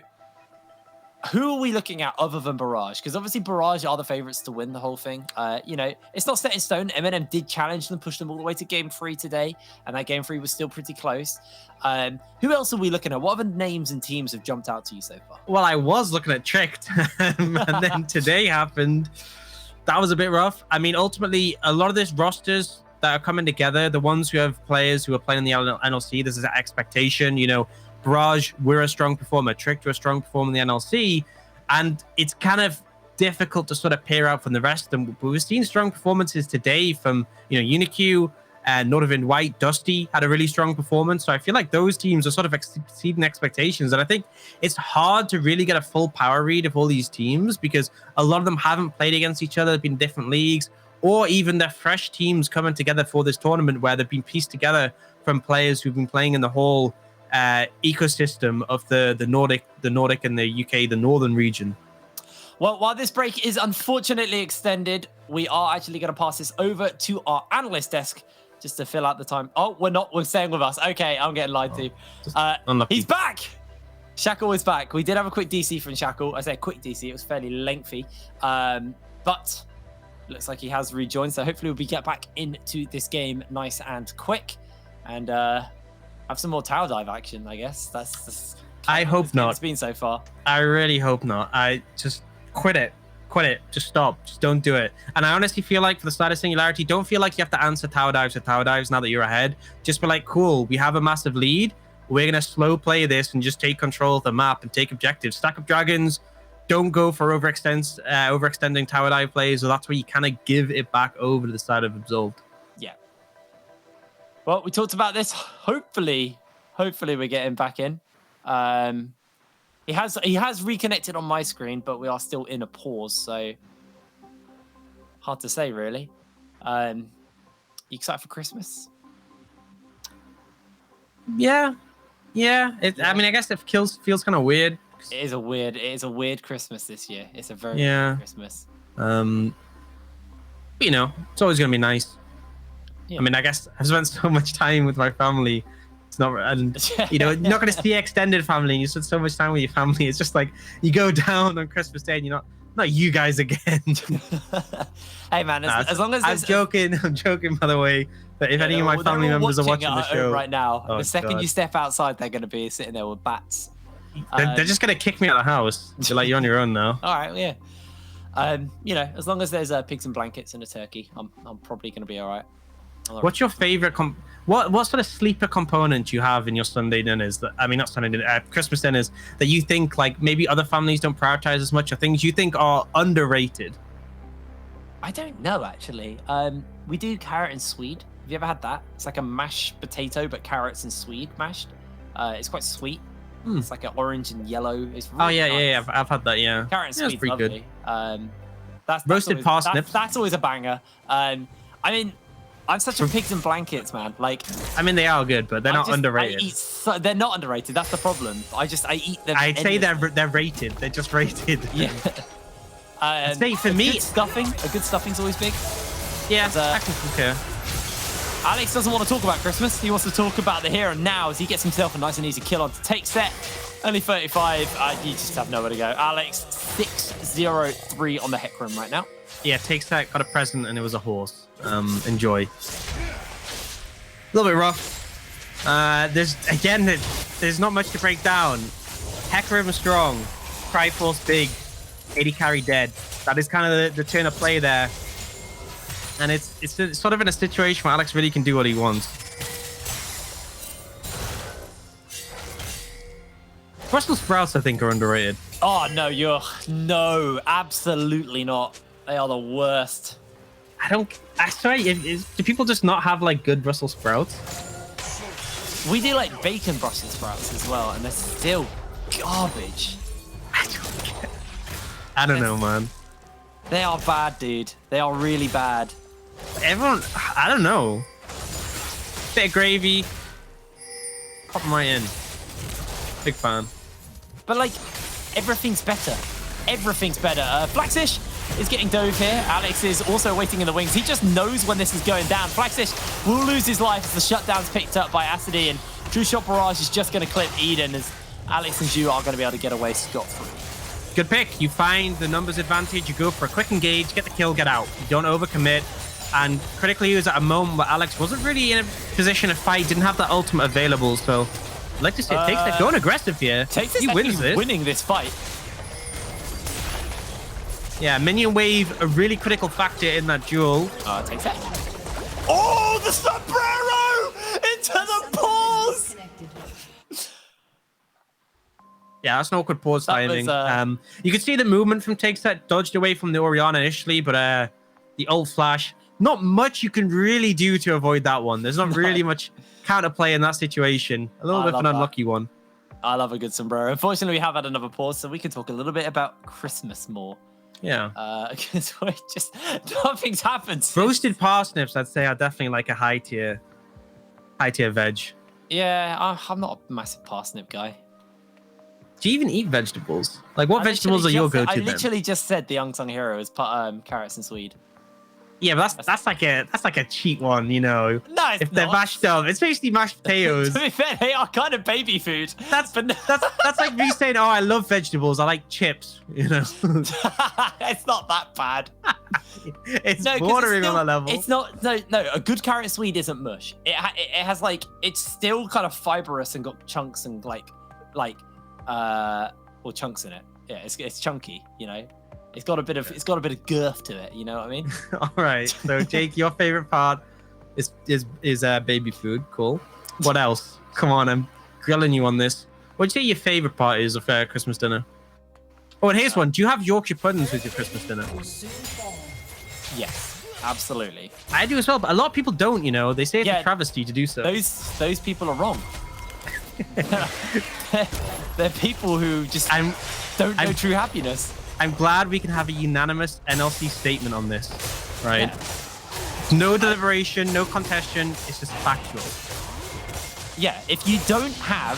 Speaker 4: who are we looking at other than Barrage? Because obviously Barrage are the favorites to win the whole thing. It's not set in stone. M&M did challenge them, push them all the way to game 3 today, and that game 3 was still pretty close. Who else are we looking at? What other names and teams have jumped out to you so far?
Speaker 5: Well, I was looking at Tricked, and then today happened. That was a bit rough. I mean, ultimately, a lot of these rosters that are coming together, the ones who have players who are playing in the NLC, there's an expectation, Barrage, we're a strong performer. Tricked, we're a strong performer in the NLC. And it's kind of difficult to sort of pair out from the rest of them. But we've seen strong performances today from, UniQ, Northern White, Dusty had a really strong performance. So I feel like those teams are sort of exceeding expectations. And I think it's hard to really get a full power read of all these teams because a lot of them haven't played against each other, been in different leagues, or even they're fresh teams coming together for this tournament where they've been pieced together from players who've been playing in the whole ecosystem of the Nordic and the UK, the northern region.
Speaker 4: Well, while this break is unfortunately extended, we are actually going to pass this over to our analyst desk just to fill out the time. Oh, we're staying with us. Okay, I'm getting lied to. He's back. Shackle is back. We did have a quick DC from Shackle. I say quick DC. It was fairly lengthy, but looks like he has rejoined. So hopefully we'll get back into this game nice and quick, and have some more tower dive action, I guess. That's
Speaker 5: I hope not.
Speaker 4: It's been so far.
Speaker 5: I really hope not. I just quit it. Just stop. Just don't do it. And I honestly feel like for the start of Singularity, don't feel like you have to answer tower dives with tower dives now that you're ahead. Just be like, cool, we have a massive lead. We're going to slow play this and just take control of the map and take objectives. Stack up dragons. Don't go for overextending tower dive plays. So that's where you kind of give it back over to the side of Absolved.
Speaker 4: Yeah. Well, we talked about this. Hopefully we're getting back in. He has reconnected on my screen, but we are still in a pause, so hard to say really. You excited for Christmas?
Speaker 5: Yeah. I mean, I guess it feels kind of weird.
Speaker 4: It is a weird Christmas this year. It's a very weird Christmas.
Speaker 5: But, it's always gonna be nice. Yeah. I mean, I guess I've spent so much time with my family. It's not, and not going to see extended family. And you spend so much time with your family. It's just like you go down on Christmas Day and you're not you guys again.
Speaker 4: Hey man, as long as
Speaker 5: I'm joking by the way. But if any of my family members are watching the show
Speaker 4: right now, the second you step outside, they're going to be sitting there with bats.
Speaker 5: They're just going to kick me out of the house. They're like, you're on your own now.
Speaker 4: All right, yeah. As long as there's pigs and blankets and a turkey, I'm probably going to be all right.
Speaker 5: What's your favorite what sort of sleeper component you have in your Sunday dinners Christmas dinners that you think like maybe other families don't prioritize as much, or things you think are underrated?
Speaker 4: I don't know actually. We do carrot and swede. Have you ever had that? It's like a mashed potato but carrots and swede mashed. It's quite sweet. It's like an orange and yellow. It's really nice.
Speaker 5: I've had that. Yeah,
Speaker 4: carrot and swede's
Speaker 5: pretty
Speaker 4: lovely.
Speaker 5: Good.
Speaker 4: That's
Speaker 5: roasted parsnips.
Speaker 4: That's always a banger. I mean, I'm such a pigs and blankets man. Like,
Speaker 5: I mean, they are good, but they're not underrated.
Speaker 4: They're not underrated. That's the problem. I eat them.
Speaker 5: I'd say they're rated. They're just rated.
Speaker 4: Yeah.
Speaker 5: I'd say for me,
Speaker 4: a good stuffing's always big.
Speaker 5: Yeah, I can concur.
Speaker 4: Alex doesn't want to talk about Christmas. He wants to talk about the here and now as he gets himself a nice and easy kill on to take set. Only 35. You just have nowhere to go. Alex 6-0-3 on the Hecarim right now.
Speaker 5: Yeah, takes that, got a present, and it was a horse. Enjoy. A little bit rough. There's not much to break down. Hecarim strong. Triforce big. 80 carry dead. That is kind of the turn of play there. And it's sort of in a situation where Alex really can do what he wants. Brussels sprouts, I think, are underrated.
Speaker 4: Oh, no, absolutely not. They are the worst.
Speaker 5: Sorry, do people just not have like good Brussels sprouts?
Speaker 4: We do like bacon Brussels sprouts as well, and they're still garbage.
Speaker 5: I don't know, man.
Speaker 4: They are bad, dude. They are really bad.
Speaker 5: Everyone, I don't know. Bit of gravy. Pop them right in. Big fan.
Speaker 4: But like, everything's better. Everything's better. Flaxish is getting dove here. Alex is also waiting in the wings. He just knows when this is going down. Flaxish will lose his life as the shutdown's picked up by Acidy, and True Shot Barrage is just going to clip Eden as Alex and Zhu are going to be able to get away scot-free.
Speaker 5: Good pick. You find the numbers advantage. You go for a quick engage, get the kill, get out. You don't overcommit. And critically, it was at a moment where Alex wasn't really in a position to fight, didn't have that ultimate available. So I'd like to see Takes That going aggressive here.
Speaker 4: He wins this. Winning this fight.
Speaker 5: Yeah, minion wave, a really critical factor in that duel.
Speaker 4: Takes that. Oh, the sombrero into the paws.
Speaker 5: Yeah, that's an awkward pause timing.
Speaker 4: Was,
Speaker 5: you could see the movement from Takes That, dodged away from the Orianna initially, but the ult flash, not much you can really do to avoid that one. There's not really much counterplay in that situation. A little bit of an unlucky one.
Speaker 4: I love a good sombrero. Unfortunately, we have had another pause, so we can talk a little bit about Christmas more.
Speaker 5: Yeah.
Speaker 4: Because just nothing's happened.
Speaker 5: Roasted parsnips, I'd say, are definitely like a high tier veg.
Speaker 4: Yeah, I'm not a massive parsnip guy.
Speaker 5: Do you even eat vegetables? Like, what vegetables are your go-to?
Speaker 4: I literally just said the unsung hero is carrots and swede.
Speaker 5: Yeah, but that's like a cheat one, you know.
Speaker 4: No, it's
Speaker 5: if they're mashed up, it's basically mashed potatoes.
Speaker 4: To be fair, they are kind of baby food.
Speaker 5: That's like me saying, "Oh, I love vegetables. I like chips." You know,
Speaker 4: it's not that bad.
Speaker 5: It's bordering on that level.
Speaker 4: It's not. No. A good carrot and swede isn't mush. It has like, it's still kind of fibrous and got chunks and or chunks in it. Yeah, it's chunky. You know. It's got a bit of girth to it, you know what I mean?
Speaker 5: All right. So Jake, your favorite part is baby food. Cool. What else? Come on, I'm grilling you on this. What'd you say your favorite part is of Christmas dinner? Oh, and here's one. Do you have Yorkshire puddings with your Christmas dinner?
Speaker 4: Yes, absolutely.
Speaker 5: I do as well, but a lot of people don't, you know. They say it's a travesty to do so.
Speaker 4: Those people are wrong. they're people who just don't know true happiness.
Speaker 5: I'm glad we can have a unanimous NLC statement on this, right? Yeah. No deliberation, no contestation. It's just factual.
Speaker 4: Yeah, if you don't have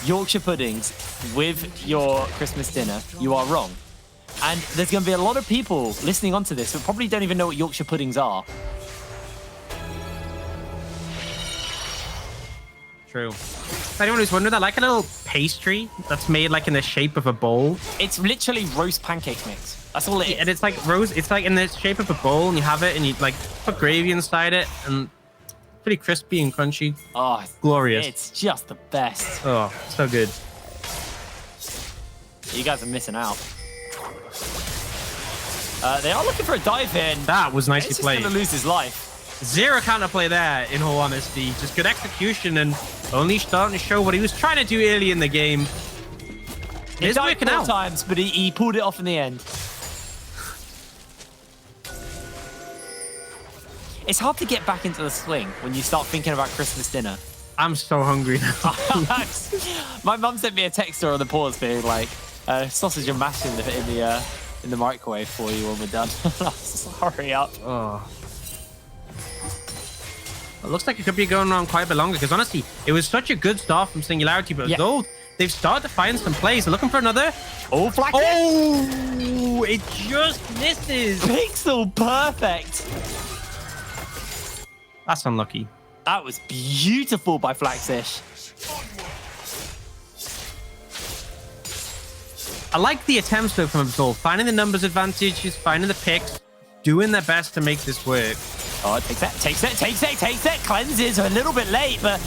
Speaker 4: Yorkshire puddings with your Christmas dinner, you are wrong. And there's going to be a lot of people listening onto this who probably don't even know what Yorkshire puddings are.
Speaker 5: True. For anyone who's wondering, I like a little pastry that's made like in the shape of a bowl.
Speaker 4: It's literally roast pancake mix. That's all it is.
Speaker 5: And it's like it's like in the shape of a bowl, and you have it, and you like put gravy inside it, and pretty crispy and crunchy.
Speaker 4: Oh,
Speaker 5: glorious!
Speaker 4: It's just the best.
Speaker 5: Oh, so good.
Speaker 4: You guys are missing out. They are looking for a dive in.
Speaker 5: That was nicely played.
Speaker 4: He's going to lose his life.
Speaker 5: Zero counterplay there, in all honesty. Just good execution and only starting to show what he was trying to do early in the game.
Speaker 4: He died 4 times, but he pulled it off in the end. It's hard to get back into the swing when you start thinking about Christmas dinner.
Speaker 5: I'm so hungry now.
Speaker 4: My mum sent me a text on the pause being like, sausage and mash in the microwave for you when we're done. Hurry up.
Speaker 5: Oh. It looks like it could be going on quite a bit longer because honestly, it was such a good start from Singularity, but though they've started to find some plays. They're looking for another.
Speaker 4: Oh, flag!
Speaker 5: Oh, it just misses.
Speaker 4: Pixel perfect.
Speaker 5: That's unlucky.
Speaker 4: That was beautiful by Flaxish.
Speaker 5: I like the attempts though from Absolved, finding the numbers advantages, finding the picks, doing their best to make this work.
Speaker 4: Oh, it takes it. Cleanses a little bit late, but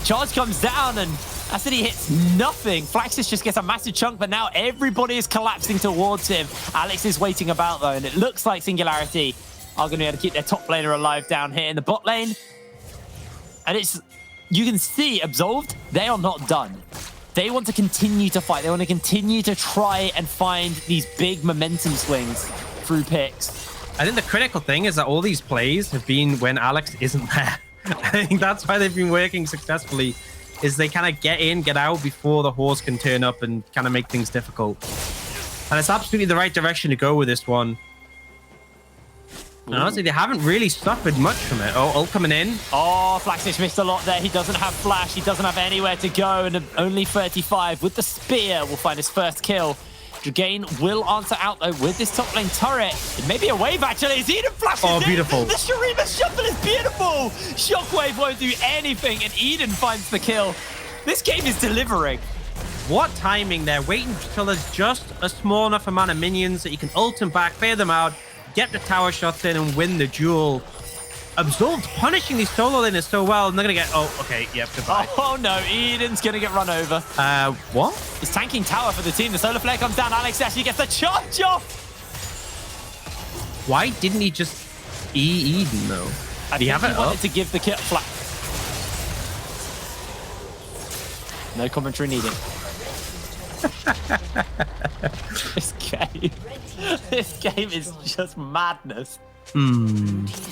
Speaker 4: charge comes down and Acidy hits nothing. Flaxus just gets a massive chunk, but now everybody is collapsing towards him. Alex is waiting about though, and it looks like Singularity are going to be able to keep their top laner alive down here in the bot lane. And you can see Absolved, they are not done. they want to continue to fight. They want to continue to try and find these big momentum swings through picks.
Speaker 5: I think the critical thing is that all these plays have been when Alex isn't there. I think that's why they've been working successfully, is they kind of get in, get out before the horse can turn up and kind of make things difficult. And it's absolutely the right direction to go with this one. And honestly, they haven't really suffered much from it. Oh, ult coming in.
Speaker 4: Oh, Flaxish missed a lot there. He doesn't have flash. He doesn't have anywhere to go. And only 35 with the spear will find his first kill. Dragain will answer out, though, with this top lane turret. It may be a wave, actually. It's Eden flashes in.
Speaker 5: Beautiful.
Speaker 4: The Shurima shuffle is beautiful. Shockwave won't do anything, and Eden finds the kill. This game is delivering.
Speaker 5: What timing there. Waiting until there's just a small enough amount of minions that you can ult them back, clear them out, get the tower shots in, and win the duel. Absolved punishing these solo laners so well, and they're going to get... Oh, okay. Yep, goodbye.
Speaker 4: Oh, no. Eden's going to get run over.
Speaker 5: What?
Speaker 4: He's tanking tower for the team. The solar flare comes down. Alex actually gets the charge off.
Speaker 5: Why didn't he just Eden, though?
Speaker 4: I
Speaker 5: Did he have it
Speaker 4: think he wanted
Speaker 5: up?
Speaker 4: to give the kill... No commentary needed. This game is just madness. All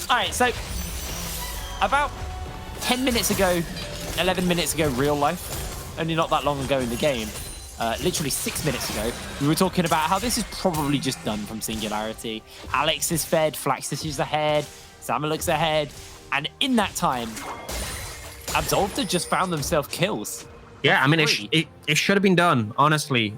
Speaker 4: right, so about 10 minutes ago, 11 minutes ago, real life, only not that long ago in the game, literally 6 minutes ago, we were talking about how this is probably just done from Singularity. Alex is fed, Flaxus is ahead, Zamaluk's ahead, and in that time, Absolved had just found themselves kills.
Speaker 5: Yeah, I mean, it should have been done, honestly.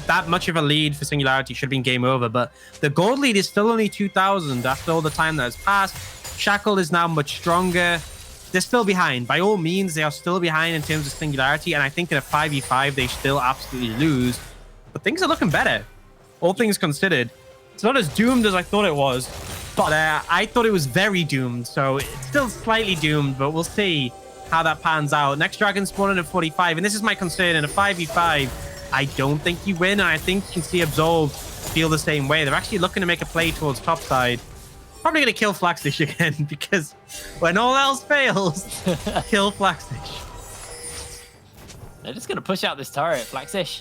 Speaker 5: That much of a lead for Singularity should have been game over, but the gold lead is still only 2,000 after all the time that has passed. Shackle is now much stronger. They're still behind. By all means, they are still behind in terms of Singularity, and I think in a 5v5, they still absolutely lose. But things are looking better, all things considered. It's not as doomed as I thought it was, but I thought it was very doomed, so it's still slightly doomed, but we'll see how that pans out. Next dragon spawning at 45, and this is my concern. In a 5v5, I don't think you win, and I think you can see Absolved feel the same way. They're actually looking to make a play towards top side. Probably going to kill Flaxish again, because when all else fails, kill Flaxish.
Speaker 4: They're just going to push out this turret. Flaxish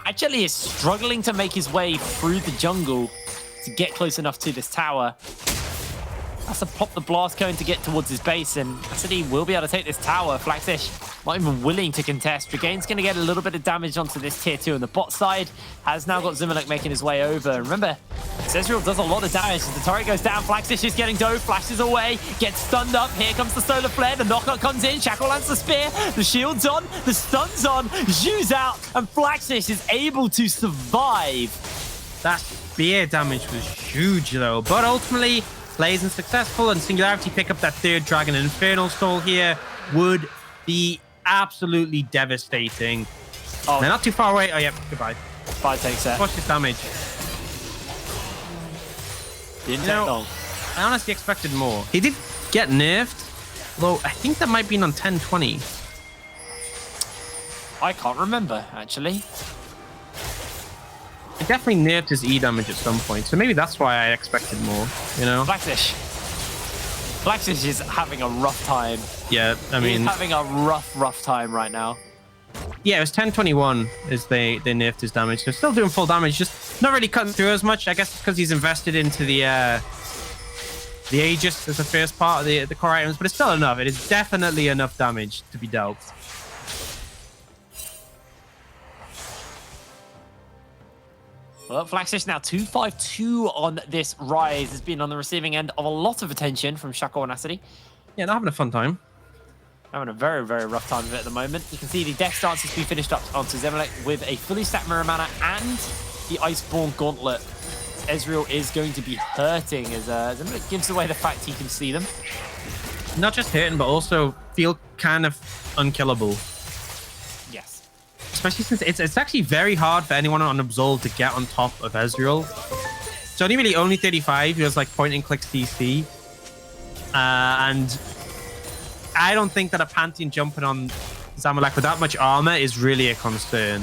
Speaker 4: actually is struggling to make his way through the jungle to get close enough to this tower. Has to pop the blast cone to get towards his base, and Cassidy will be able to take this tower. Flaxish not even willing to contest. Dragain's going to get a little bit of damage onto this tier 2 on the bot side. Has now got Zamaluk making his way over. Remember, Ezreal does a lot of damage as the turret goes down. Flaxish is getting dove, flashes away, gets stunned up. Here comes the solar flare. The knockout comes in. Shackle lands the spear. The shield's on. The stun's on. Zhu's out, and Flaxish is able to survive.
Speaker 5: That spear damage was huge, though, but ultimately plays and successful, and Singularity pick up that third dragon. An Infernal Soul here would be absolutely devastating.
Speaker 4: Oh,
Speaker 5: They're not too far away. Oh, yep, goodbye.
Speaker 4: 5 takes that.
Speaker 5: Watch this damage.
Speaker 4: Didn't take long.
Speaker 5: I honestly expected more. He did get nerfed, although I think that might be on 1020.
Speaker 4: I can't remember, actually.
Speaker 5: He definitely nerfed his E damage at some point, so maybe that's why I expected more, you know?
Speaker 4: Flaxish is having a rough time.
Speaker 5: Yeah, I mean...
Speaker 4: He's having a rough time right now.
Speaker 5: Yeah, it was 1021 as they nerfed his damage, so still doing full damage, just not really cutting through as much. I guess it's because he's invested into the Aegis as the first part of the core items, but it's still enough. It is definitely enough damage to be dealt.
Speaker 4: Well, Flaxish now 252 on this rise. Has been on the receiving end of a lot of attention from Shackle and Acity.
Speaker 5: Yeah, they're having a fun time.
Speaker 4: Having a very rough time of it at the moment. You can see the death stance has been finished up onto Zamalek with a fully stacked Mirror Mana and the Iceborne Gauntlet. Ezreal is going to be hurting as Zamalek gives away the fact he can see them.
Speaker 5: Not just hurting, but also feel kind of unkillable.
Speaker 4: Yes.
Speaker 5: Especially since it's actually very hard for anyone on Absolved to get on top of Ezreal. It's only 35 who has like point and click CC. And I don't think that a Pantheon jumping on Zamalek with that much armor is really a concern.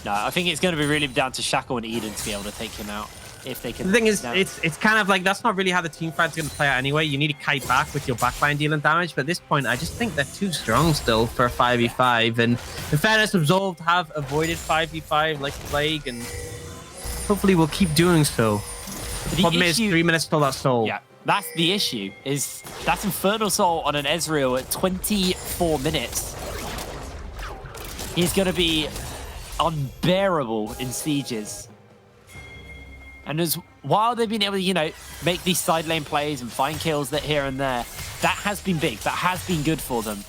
Speaker 4: No, I think it's going to be really down to Shackle and Eden to be able to take him out. if they can.
Speaker 5: The thing is,
Speaker 4: Now-
Speaker 5: it's kind of like that's not really how the team fight's going to play out anyway. You need to kite back with your backline dealing damage, but at this point, I just think they're too strong still for a 5v5. And in fairness, Absolved have avoided 5v5 like the plague, and hopefully we'll keep doing so. The problem is 3 minutes till that soul.
Speaker 4: Yeah, that's the issue. Is that's Infernal Soul on an Ezreal at 24 minutes. He's going to be unbearable in sieges. And as while they've been able to, you know, make these side lane plays and find kills that here and there, that has been big. That has been good for them.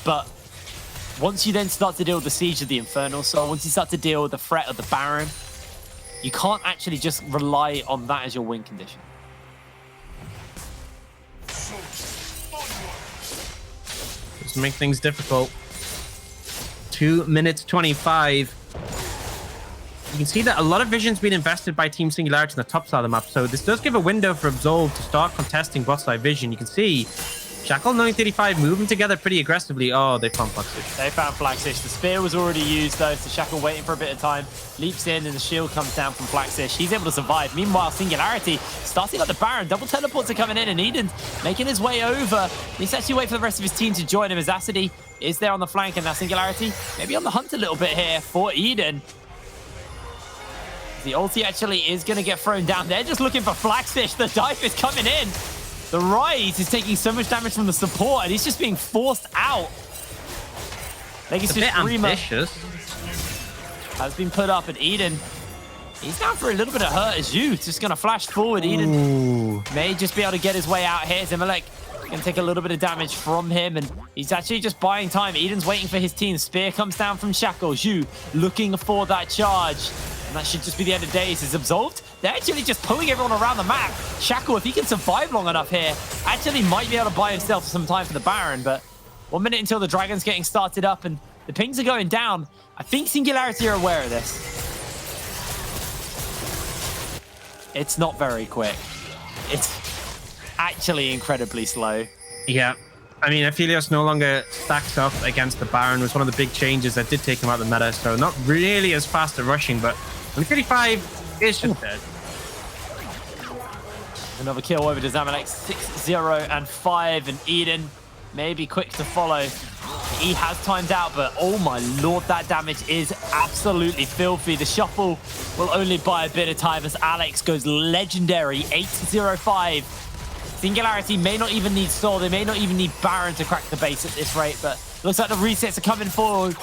Speaker 4: But once you then start to deal with the siege of the Infernal Soul, once you start to deal with the threat of the Baron, you can't actually just rely on that as your win condition.
Speaker 5: Just make things difficult. 2 minutes 25. You can see that a lot of vision's been invested by Team Singularity on the top side of the map, so this does give a window for Absolved to start contesting bot side vision. You can see Shackle 935 moving together pretty aggressively. Oh, they found Flagstitch.
Speaker 4: They found Flagstitch. The spear was already used though, so Shackle waiting for a bit of time. Leaps in and the shield comes down from Flagstitch. He's able to survive. Meanwhile, Singularity starting at the Baron. Double teleports are coming in and Eden making his way over. He's actually waiting for the rest of his team to join him as Acidi is there on the flank, and now Singularity maybe on the hunt a little bit here for Eden. The ulti actually is going to get thrown down. They're just looking for Flagstitch. The dive is coming in. The Rise is taking so much damage from the support, and he's just being forced out.
Speaker 5: It's a bit ambitious.
Speaker 4: Has been put up, and Eden, he's down for a little bit of hurt as you. Just going to flash forward. Eden may just be able to get his way out here. Zimalek can take a little bit of damage from him, and he's actually just buying time. Eden's waiting for his team. Spear comes down from Shackle. Zhu looking for that charge. And that should just be the end of days. Is Absolved? They're actually just pulling everyone around the map. Shackle, if he can survive long enough here, actually might be able to buy himself some time for the Baron. But 1 minute until the Dragon's getting started up and the pings are going down. I think Singularity are aware of this. It's not very quick. It's actually incredibly slow.
Speaker 5: Yeah. I mean, Aphelios no longer stacks up against the Baron. Was one of the big changes that did take him out of the meta. So not really as fast at rushing, but 135 is just dead.
Speaker 4: Another kill over to Zamalek, 6-0 and 5, and Eden may be quick to follow. He has timed out, but oh my lord, that damage is absolutely filthy. The shuffle will only buy a bit of time as Alex goes legendary, 8-0-5. Singularity may not even need Soul, they may not even need Baron to crack the base at this rate, but looks like the resets are coming forward.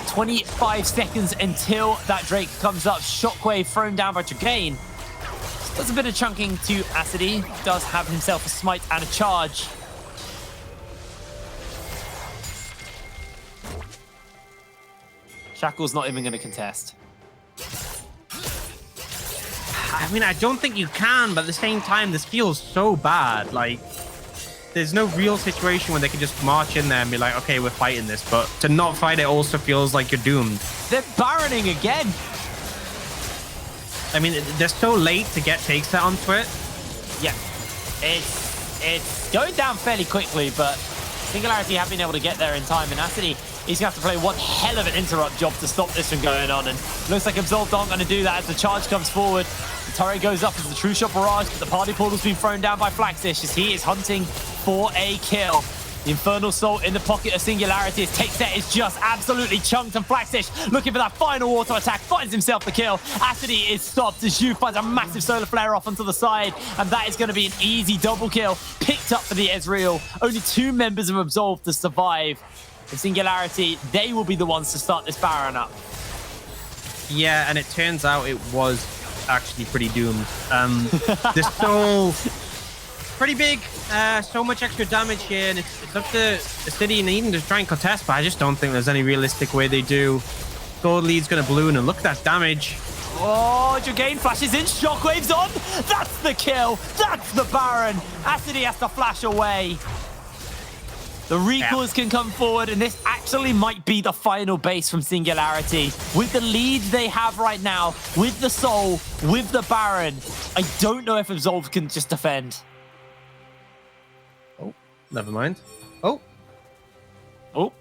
Speaker 4: 25 seconds until that Drake comes up. Shockwave thrown down by Dragain. Does a bit of chunking to Acidi. Does have himself a smite and a charge. Shackle's not even going to contest.
Speaker 5: I mean, I don't think you can, but at the same time, this feels so bad. Like, there's no real situation where they can just march in there and be like, okay, we're fighting this. But to not fight it also feels like you're doomed.
Speaker 4: They're Baroning again.
Speaker 5: I mean, they're so late to get takes set onto it.
Speaker 4: Yeah, it's going down fairly quickly, but Singularity have been able to get there in time, and Acidi, he's going to have to play one hell of an interrupt job to stop this from going on, and looks like Absolved aren't going to do that as the charge comes forward. The turret goes up as the True Shot barrage, but the party portal's been thrown down by Flagstitch as he is hunting for a kill. The Infernal Soul in the pocket of Singularity. His take set is just absolutely chunked, and Flagstitch looking for that final auto attack, finds himself the kill. Acidi is stopped as Zhu finds a massive solar flare off onto the side, and that is going to be an easy double kill picked up for the Ezreal. Only 2 members of Absolved to survive. And Singularity, they will be the ones to start this Baron up.
Speaker 5: Yeah, and it turns out it was actually pretty doomed. The Soul, pretty big. So much extra damage here, and it's up to the City and Eden to try and contest, but I just don't think there's any realistic way they do. Gold lead's going to balloon, and look at that damage.
Speaker 4: Oh, Dragain flashes in, Shockwave's on. That's the kill. That's the Baron. Acidi has to flash away. The recalls can come forward, and this actually might be the final base from Singularity. With the lead they have right now, with the Soul, with the Baron, I don't know if Absolved can just defend.
Speaker 5: Oh, never mind. Oh.
Speaker 4: Oh.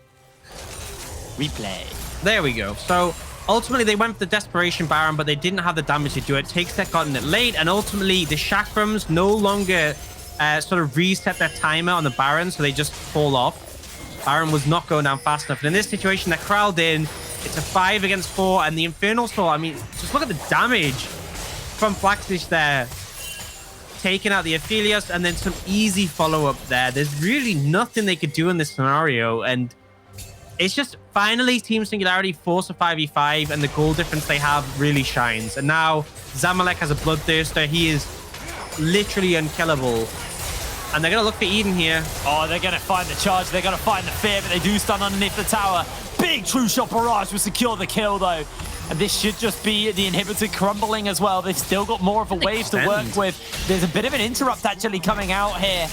Speaker 4: Replay.
Speaker 5: There we go. So ultimately they went for the Desperation Baron, but they didn't have the damage to do it. Takes got in it late, and ultimately the Chakrams no longer sort of reset their timer on the Baron, so they just fall off. Baron was not going down fast enough. And in this situation, they're corralled in. It's a 5 against 4, and the Infernal Soul, I mean, just look at the damage from Flaxish there. Taking out the Aphelios, and then some easy follow-up there. There's really nothing they could do in this scenario, and it's just finally Team Singularity force a 5v5, and the goal difference they have really shines. And now Zamalek has a Bloodthirster. He is literally unkillable. And they're going to look for Eden here.
Speaker 4: Oh, they're going to find the charge. They're going to find the fear, but they do stun underneath the tower. Big True Shot Barrage will secure the kill, though. And this should just be the inhibitor crumbling as well. They've still got more of a wave to work with. There's a bit of an interrupt actually coming out here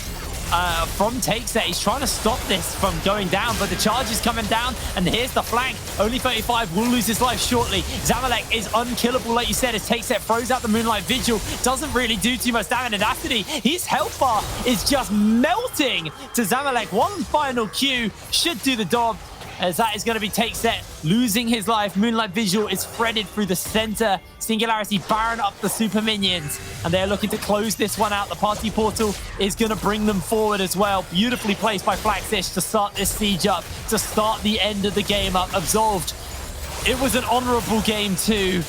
Speaker 4: from Takeset. He's trying to stop this from going down, but the charge is coming down, and here's the flank. Only 35 will lose his life shortly. Zamalek is unkillable, like you said, as Takeset throws out the Moonlight Vigil. Doesn't really do too much damage, and Acidity, his health bar is just melting to Zamalek. One final Q should do the job, as that is going to be Takeset losing his life. Moonlight Visual is threaded through the center. Singularity Baron up the super minions, and they're looking to close this one out. The party portal is going to bring them forward as well. Beautifully placed by Flaxish to start this siege up, to start the end of the game up. Absolved. It was an honorable game too,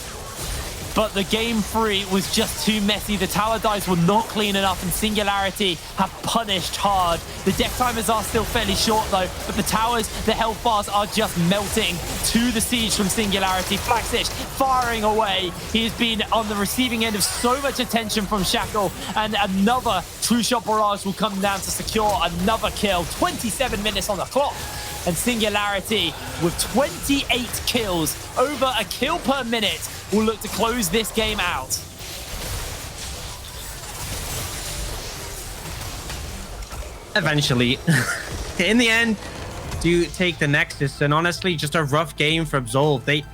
Speaker 4: but the game 3 was just too messy. The tower dives were not clean enough, and Singularity have punished hard. The death timers are still fairly short though, but the towers, the health bars are just melting to the siege from Singularity. Flaxish firing away. He has been on the receiving end of so much attention from Shackle, and another True Shot Barrage will come down to secure another kill. 27 minutes on the clock. And Singularity, with 28 kills, over a kill per minute, will look to close this game out.
Speaker 5: Eventually. In the end, do take the Nexus, and honestly, just a rough game for Absolved. They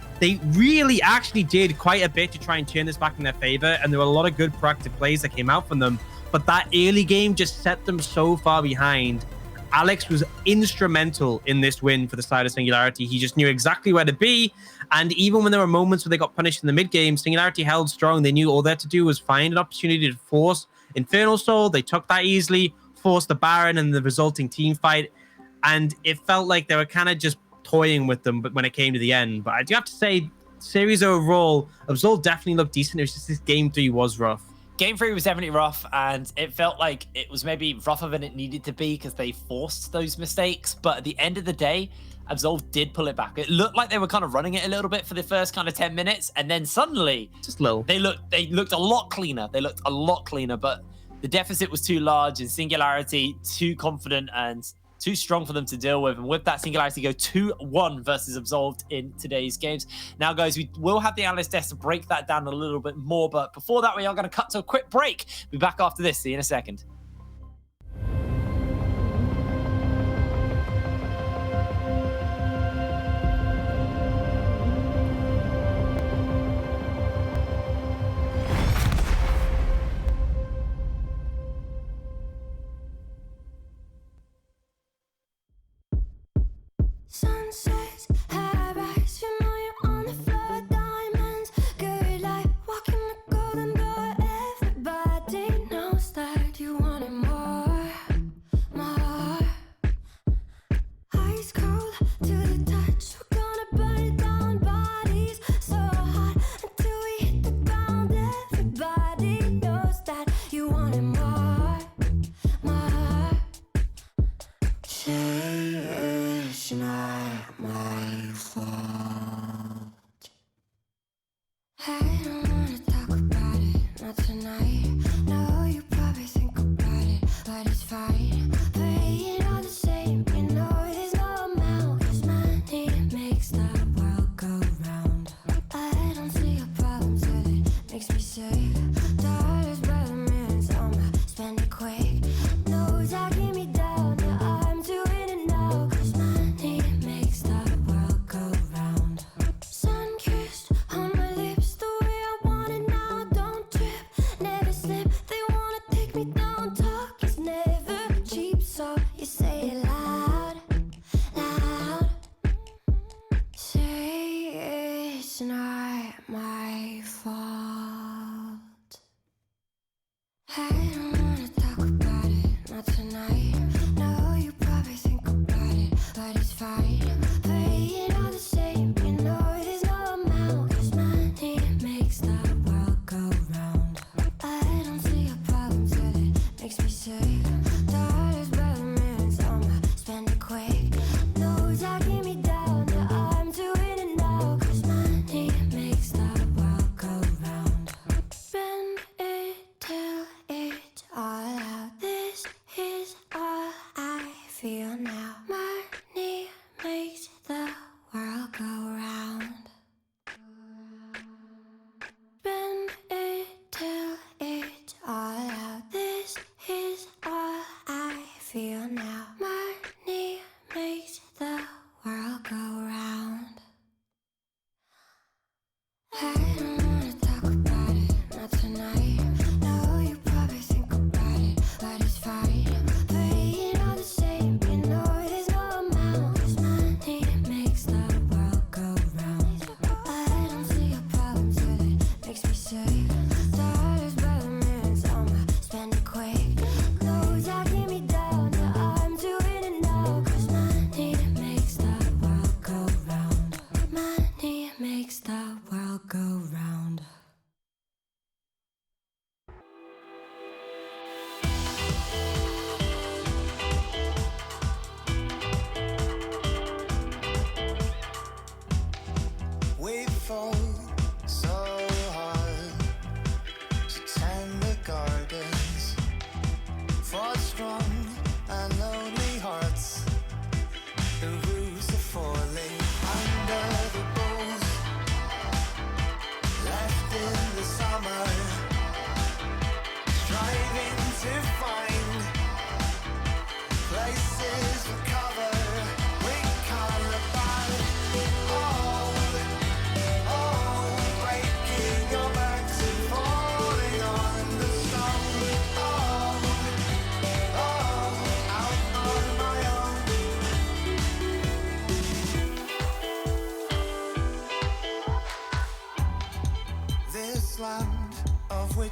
Speaker 5: really actually did quite a bit to try and turn this back in their favor, and there were a lot of good proactive plays that came out from them, but that early game just set them so far behind. Alex was instrumental in this win for the side of Singularity. He just knew exactly where to be. And even when there were moments where they got punished in the mid game, Singularity held strong. They knew all they had to do was find an opportunity to force Infernal Soul. They took that easily, forced the Baron and the resulting team fight. And it felt like they were kind of just toying with them, but when it came to the end. But I do have to say, series overall, Absolved definitely looked decent. It was just this game 3 was rough.
Speaker 4: Game 3 was definitely rough, and it felt like it was maybe rougher than it needed to be because they forced those mistakes. But at the end of the day, Absolved did pull it back. It looked like they were kind of running it a little bit for the first kind of 10 minutes, and then suddenly,
Speaker 5: just little,
Speaker 4: they looked a lot cleaner. They looked a lot cleaner, but the deficit was too large, and Singularity too confident and too strong for them to deal with. And with that, Singularity go 2-1 versus Absolved in today's games. Now, guys, we will have the analyst desk to break that down a little bit more. But before that, we are going to cut to a quick break. Be back after this. See you in a second.
Speaker 8: Sunsets, high rise, you know you're on the floor, diamonds, good light, walking the golden door. Everybody knows that you want it more, more. Ice cold to the touch, we're gonna burn it down, bodies so hot until we hit the ground. Everybody knows that you want it more, more. It's not my fault. I don't wanna talk about it, not tonight. No, you probably think about it, but it's fine. Playing all the same, you know there's no amount, 'cause money makes the world go round. I don't see a problem till it makes me sick. Dollars by the minutes, I'ma spend it quick. Knows I keep me down, yeah, I'm doing it now, 'cause money makes the world go round. Sun-kissed on my lips, the way I want it now. Don't trip, never slip. They wanna take me down. Talk is never cheap, so you say it loud, loud. Say it's not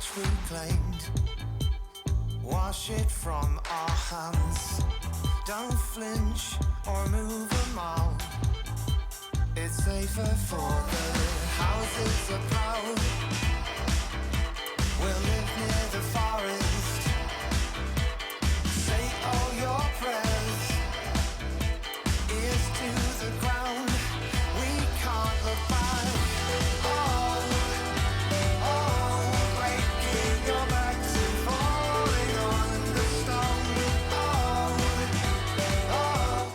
Speaker 6: which we claimed. Wash it from our hands. Don't flinch or move a mile. It's safer for the houses are proud. We'll live near the forest. Say all your prayers. Ears to the ground. We can't look back. Oh, oh, breaking your backs and falling on the stone. Oh, oh.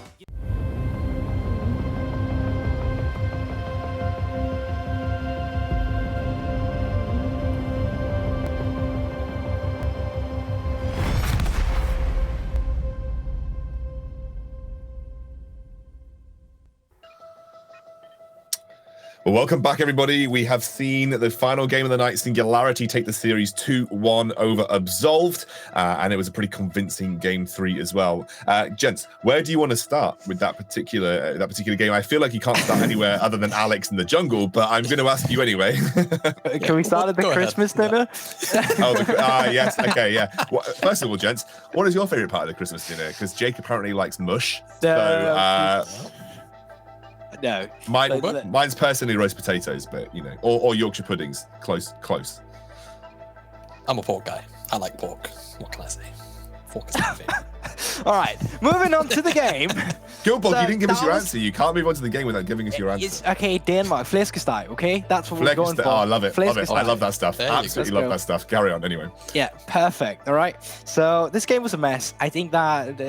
Speaker 1: Well, welcome back, everybody. We have seen the final game of the night, Singularity, take the series 2-1 over Absolved, and it was a pretty convincing game 3 as well. Gents, where do you want to start with that particular game? I feel like you can't start anywhere other than Alex in the jungle, but I'm going to ask you anyway.
Speaker 2: Can we start at the
Speaker 3: Go ahead.
Speaker 2: Christmas dinner?
Speaker 1: Yes, okay, yeah. Well, first of all, gents, what is your favorite part of the Christmas dinner? Because Jake apparently likes mush.
Speaker 2: No.
Speaker 1: Mine's personally roast potatoes, but or Yorkshire puddings. Close.
Speaker 3: I'm a pork guy. I like pork. What can I say? Pork is my favorite.
Speaker 2: All right, moving on to the game.
Speaker 1: Gilbog,
Speaker 2: So
Speaker 1: you didn't give us your
Speaker 2: that was-
Speaker 1: answer. You can't move on to the game without giving us your answer.
Speaker 2: It's okay, Denmark, flæskesteg, okay? That's what we're going for.
Speaker 1: Oh, I love it. Love it. I
Speaker 2: Flæskesteg.
Speaker 1: love that stuff.
Speaker 3: There you go.
Speaker 1: Absolutely
Speaker 2: Let's
Speaker 1: love
Speaker 2: go.
Speaker 1: that stuff. Carry on anyway.
Speaker 2: Yeah, perfect. All right. So this game was a mess. I think that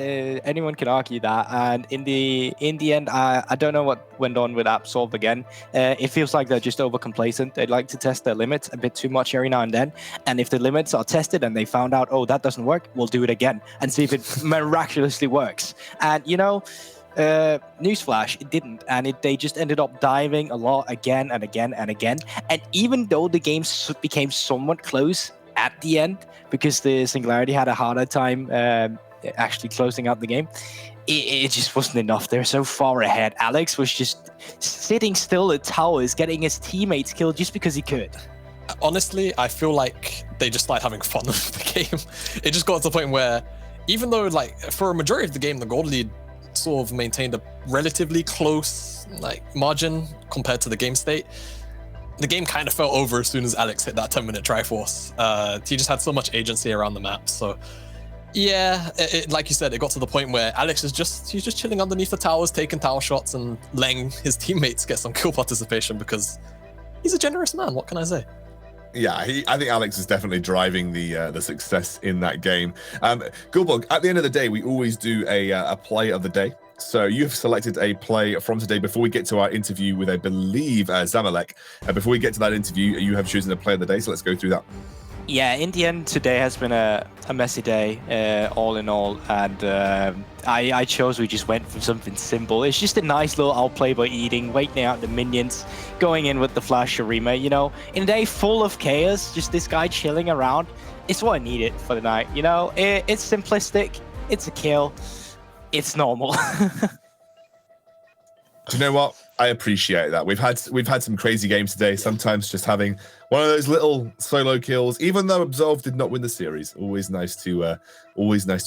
Speaker 2: anyone can argue that. And in the end, I don't know what went on with Absolved again. It feels like they're just over complacent. They like to test their limits a bit too much every now and then. And if the limits are tested and they found out, oh, that doesn't work, we'll do it again and see if it miraculously works. And newsflash, it didn't, and they just ended up diving a lot again and again and again. And even though the game became somewhat close at the end, because the Singularity had a harder time actually closing out the game, it just wasn't enough. They're so far ahead. Alex was just sitting still at towers, getting his teammates killed just because he could.
Speaker 3: Honestly, I feel like they just started having fun with the game. It just got to the point where, even though for a majority of the game, the gold lead sort of maintained a relatively close margin compared to the game state, the game kind of fell over as soon as Alex hit that 10-minute Triforce. He just had so much agency around the map. So yeah, like you said, it got to the point where Alex is he's just chilling underneath the towers, taking tower shots and letting his teammates get some kill participation because he's a generous man. What can I say?
Speaker 1: Yeah, I think Alex is definitely driving the success in that game. Gulbog, at the end of the day, we always do a play of the day. So you've selected a play from today before we get to our interview with, I believe, Zamalek. Before we get to that interview, you have chosen a play of the day, so let's go through that.
Speaker 2: Yeah, in the end, today has been a messy day, all in all, and I chose we just went for something simple. It's just a nice little outplay by eating, waiting out the minions, going in with the flash Shurima. In a day full of chaos, just this guy chilling around, it's what I needed for the night. It's simplistic, it's a kill, it's normal.
Speaker 1: Do you know what? I appreciate that. We've had some crazy games today. Sometimes just having one of those little solo kills, even though Absolved did not win the series. Always nice to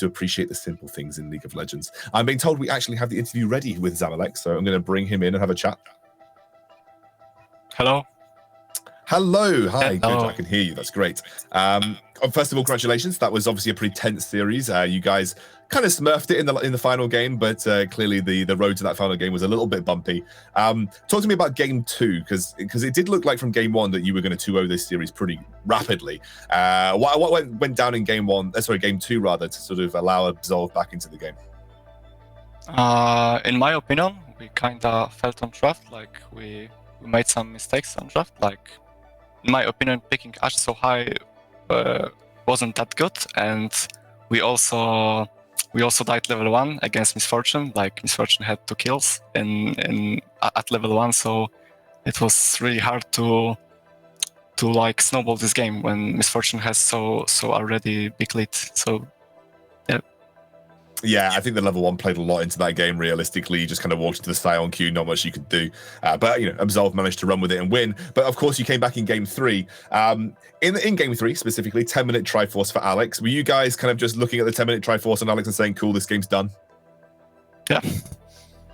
Speaker 1: appreciate the simple things in League of Legends. I'm being told we actually have the interview ready with Zamalek, so I'm going to bring him in and have a chat.
Speaker 9: Hello.
Speaker 1: Hello. Hi.
Speaker 9: Hello.
Speaker 1: Good. I can hear you. That's great. First of all, congratulations. That was obviously a pretty tense series. You guys kind of smurfed it in the final game, but clearly the road to that final game was a little bit bumpy. Talk to me about game 2, because it did look like from game 1 that you were going to 2-0 this series pretty rapidly. What went down in game 2 rather, to sort of allow Absolved back into the game?
Speaker 9: In my opinion, we kind of felt on draft, like we made some mistakes on draft. Like, in my opinion, picking Ash so high wasn't that good, and we also died level 1 against Misfortune. Like, Misfortune had 2 kills at level 1, so it was really hard to like snowball this game when Misfortune has so already big lead. So yeah.
Speaker 1: Yeah, I think the level 1 played a lot into that game. Realistically, you just kind of walked into the Scion queue, not much you could do. But Absolved managed to run with it and win. But of course, you came back in game 3. In game 3 specifically, 10-minute Triforce for Alex. Were you guys kind of just looking at the 10-minute Triforce on Alex and saying, "Cool, this game's done"?
Speaker 9: Yeah.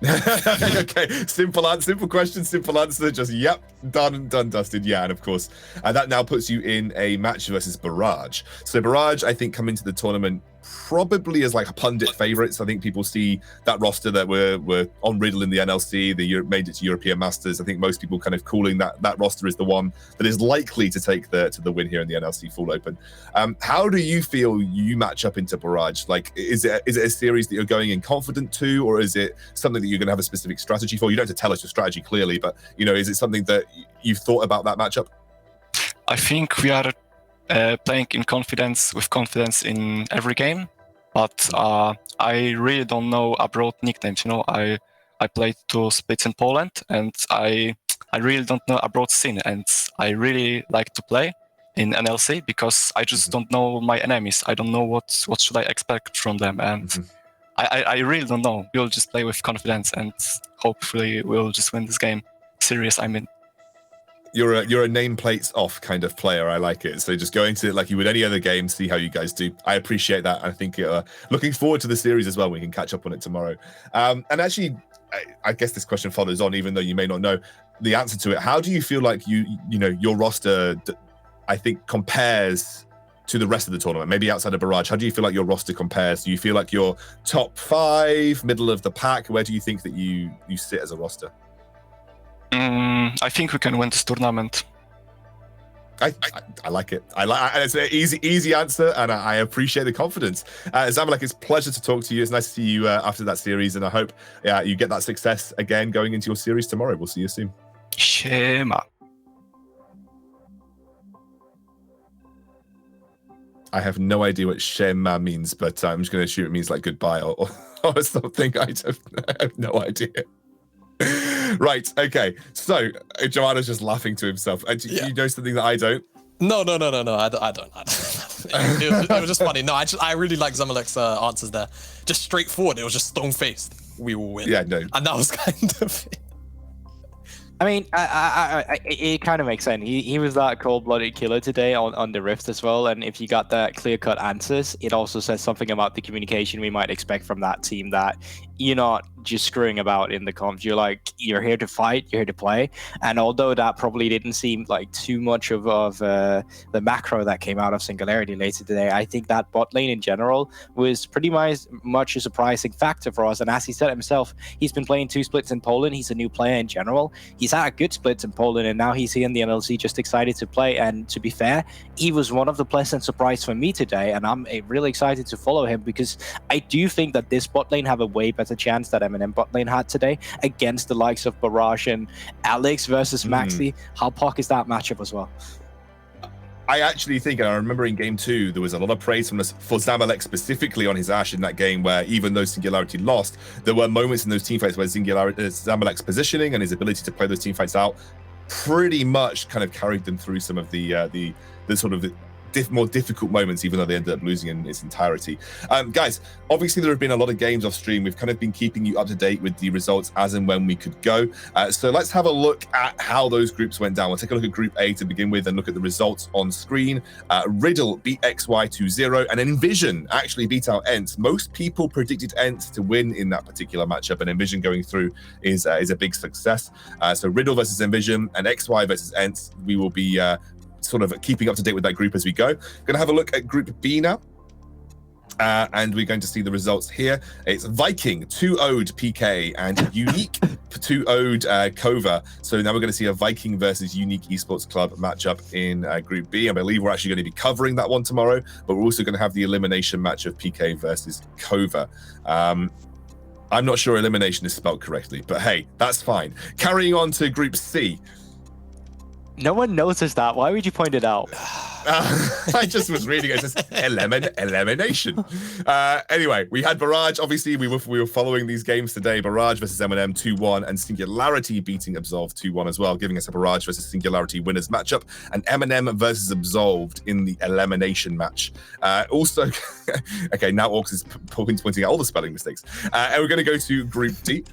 Speaker 1: Okay, simple question, simple answer. Just yep, done, dusted. Yeah, and of course, that now puts you in a match versus Barrage. So Barrage, I think, come into the tournament probably as like a pundit favorites. I think people see that roster that were on Riddle in the NLC, made it to European Masters. I think most people kind of calling that roster is the one that is likely to take the win here in the NLC Full Open. How do you feel you match up into Barrage? Like, is it a series that you're going in confident to, or is it something that you're going to have a specific strategy for? You don't have to tell us your strategy clearly, but is it something that you've thought about that matchup?
Speaker 9: I think we are playing with confidence in every game, but I really don't know abroad nicknames. I played 2 splits in Poland, and I really don't know abroad scene, and I really like to play in NLC because I just don't know my enemies. I don't know what should I expect from them, and I really don't know. We'll just play with confidence, and hopefully we'll just win this game. Serious, I mean.
Speaker 1: You're a nameplates off kind of player. I like it. So just go into it like you would any other game, see how you guys do. I appreciate that. I think looking forward to the series as well. We can catch up on it tomorrow. And actually, I guess this question follows on, even though you may not know the answer to it. How do you feel like your roster, I think, compares to the rest of the tournament? Maybe outside of Barrage, how do you feel like your roster compares? Do you feel like you're top 5, middle of the pack? Where do you think that you sit as a roster?
Speaker 9: I think we can win this tournament.
Speaker 1: I like it. It's an easy answer, and I appreciate the confidence. Zamalek, it's a pleasure to talk to you. It's nice to see you after that series, and I hope you get that success again going into your series tomorrow. We'll see you soon.
Speaker 9: Shema.
Speaker 1: I have no idea what Shema means, but I'm just going to assume it means like goodbye or something. I have no idea. Right, okay. So, Joanna's just laughing to himself. You know something that I don't?
Speaker 3: No. I don't. It was just funny. No, I really like Zamalek's answers there. Just straightforward. It was just stone-faced. We will win.
Speaker 1: Yeah, no.
Speaker 3: And that was kind of it.
Speaker 2: I mean, it kind of makes sense. He was that cold-blooded killer today on the Rift as well, and if you got that clear-cut answers, it also says something about the communication we might expect from that team, that you're not just screwing about in the comps. You're here to fight, you're here to play. And although that probably didn't seem like too much of the macro that came out of Singularity later today, I think that bot lane in general was pretty much a surprising factor for us. And as he said himself, he's been playing 2 splits in Poland. He's a new player in general. He's had good splits in Poland, and now he's here in the NLC just excited to play. And to be fair, he was one of the pleasant surprises for me today, and I'm really excited to follow him, because I do think that this bot lane have a way better chance that M&M bot lane had today against the likes of Barrage and Alex versus Maxi. How POC is that matchup as well?
Speaker 1: I actually think, and I remember in game 2, there was a lot of praise from us for Zamalek specifically on his Ashe in that game, where even though Singularity lost, there were moments in those teamfights where Zamalek's positioning and his ability to play those teamfights out pretty much kind of carried them through some of the sort of more difficult moments, even though they ended up losing in its entirety. Guys, obviously there have been a lot of games off stream. We've kind of been keeping you up to date with the results as and when we could go. So let's have a look at how those groups went down. We'll take a look at Group A to begin with and look at the results on screen. Riddle beat XY 2-0, and Envision actually beat out Ents. Most people predicted Ents to win in that particular matchup, and Envision going through is a big success. So Riddle versus Envision and XY versus Ents. We will be sort of keeping up to date with that group as we go. Going to have a look at Group B now. And we're going to see the results here. It's Viking 2-0'd PK and Unique 2-0'd Kova. So now we're going to see a Viking versus Unique Esports Club matchup in Group B. I believe we're actually going to be covering that one tomorrow, but we're also going to have the elimination match of PK versus Kova. I'm not sure elimination is spelled correctly, but hey, that's fine. Carrying on to Group C.
Speaker 2: No one noticed that. Why would you point it out?
Speaker 1: I just was reading it. It says elimination. Anyway, we had Barrage. Obviously, we were following these games today. Barrage versus M&M 2-1, and Singularity beating Absolved 2-1 as well, giving us a Barrage versus Singularity winners matchup, and M&M versus Absolved in the elimination match. Also, okay, now Orcs is pointing out all the spelling mistakes. And we're going to go to Group D.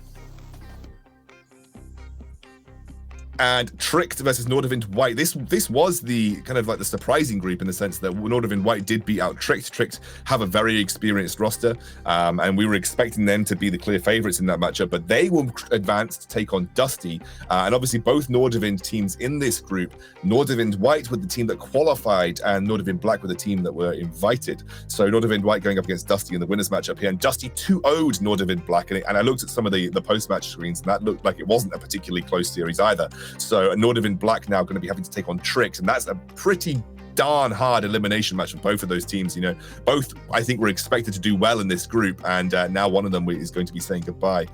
Speaker 1: And Tricked versus Nordavind White. This was the kind of like the surprising group in the sense that Nordavind White did beat out Tricked. Tricked have a very experienced roster, and we were expecting them to be the clear favorites in that matchup, but they will advance to take on Dusty. And obviously both Nordavind teams in this group, Nordavind White with the team that qualified and Nordavind Black with the team that were invited. So Nordavind White going up against Dusty in the winners matchup here, and Dusty 2-0'd Nordavind Black. And I looked at some of the post-match screens, and that looked like it wasn't a particularly close series either. So Nordavind Black now going to be having to take on Tricked, and that's a pretty darn hard elimination match for both of those teams. You know, both I think were expected to do well in this group, and now one of them is going to be saying goodbye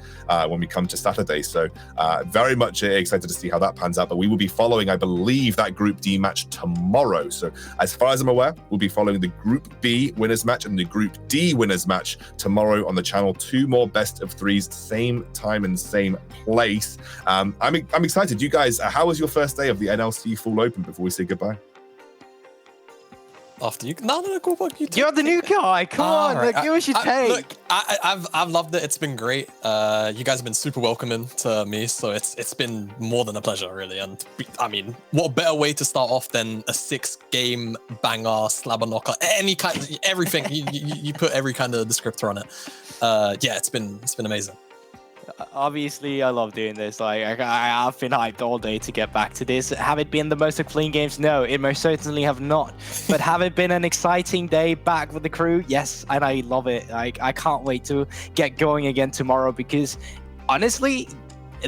Speaker 1: when we come to Saturday. So very much excited to see how that pans out. But we will be following, I believe, that Group D match tomorrow. So as far as I'm aware, we'll be following the Group B winners match and the Group D winners match tomorrow on the channel. 2 more best of 3s, same time and same place. I'm excited. You guys, how was your first day of the NLC Full Open before we say goodbye?
Speaker 3: After you, no, cool.
Speaker 2: You're the new guy. Come on,
Speaker 3: right.
Speaker 2: give us your take.
Speaker 3: Look, I've loved it. It's been great. You guys have been super welcoming to me, so it's been more than a pleasure, really. And I mean, what better way to start off than a 6-game banger, slabber knocker, any kind, everything. you put every kind of descriptor on it. Yeah, it's been amazing.
Speaker 2: Obviously, I love doing this. Like, I've been hyped all day to get back to this. Have it been the most clean games? No, it most certainly have not. But have it been an exciting day back with the crew? Yes, and I love it. Like, I can't wait to get going again tomorrow because, honestly,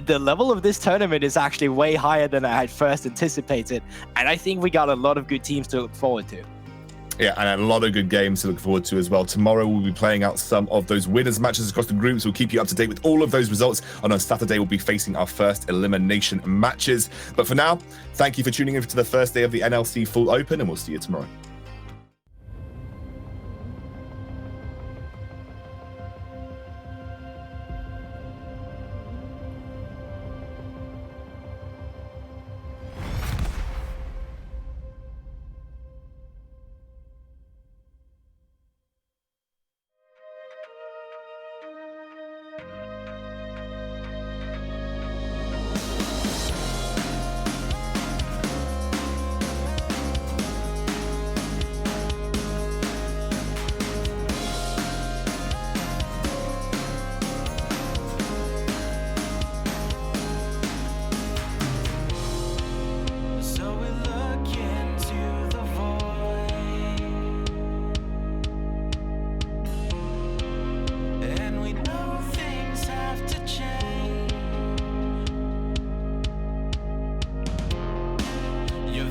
Speaker 2: the level of this tournament is actually way higher than I had first anticipated. And I think we got a lot of good teams to look forward to.
Speaker 1: Yeah, and a lot of good games to look forward to as well. Tomorrow we'll be playing out some of those winners matches across the groups. We'll keep you up to date with all of those results. And on Saturday, we'll be facing our first elimination matches. But for now, thank you for tuning in to the first day of the NLC Full Open, and we'll see you tomorrow.
Speaker 6: Your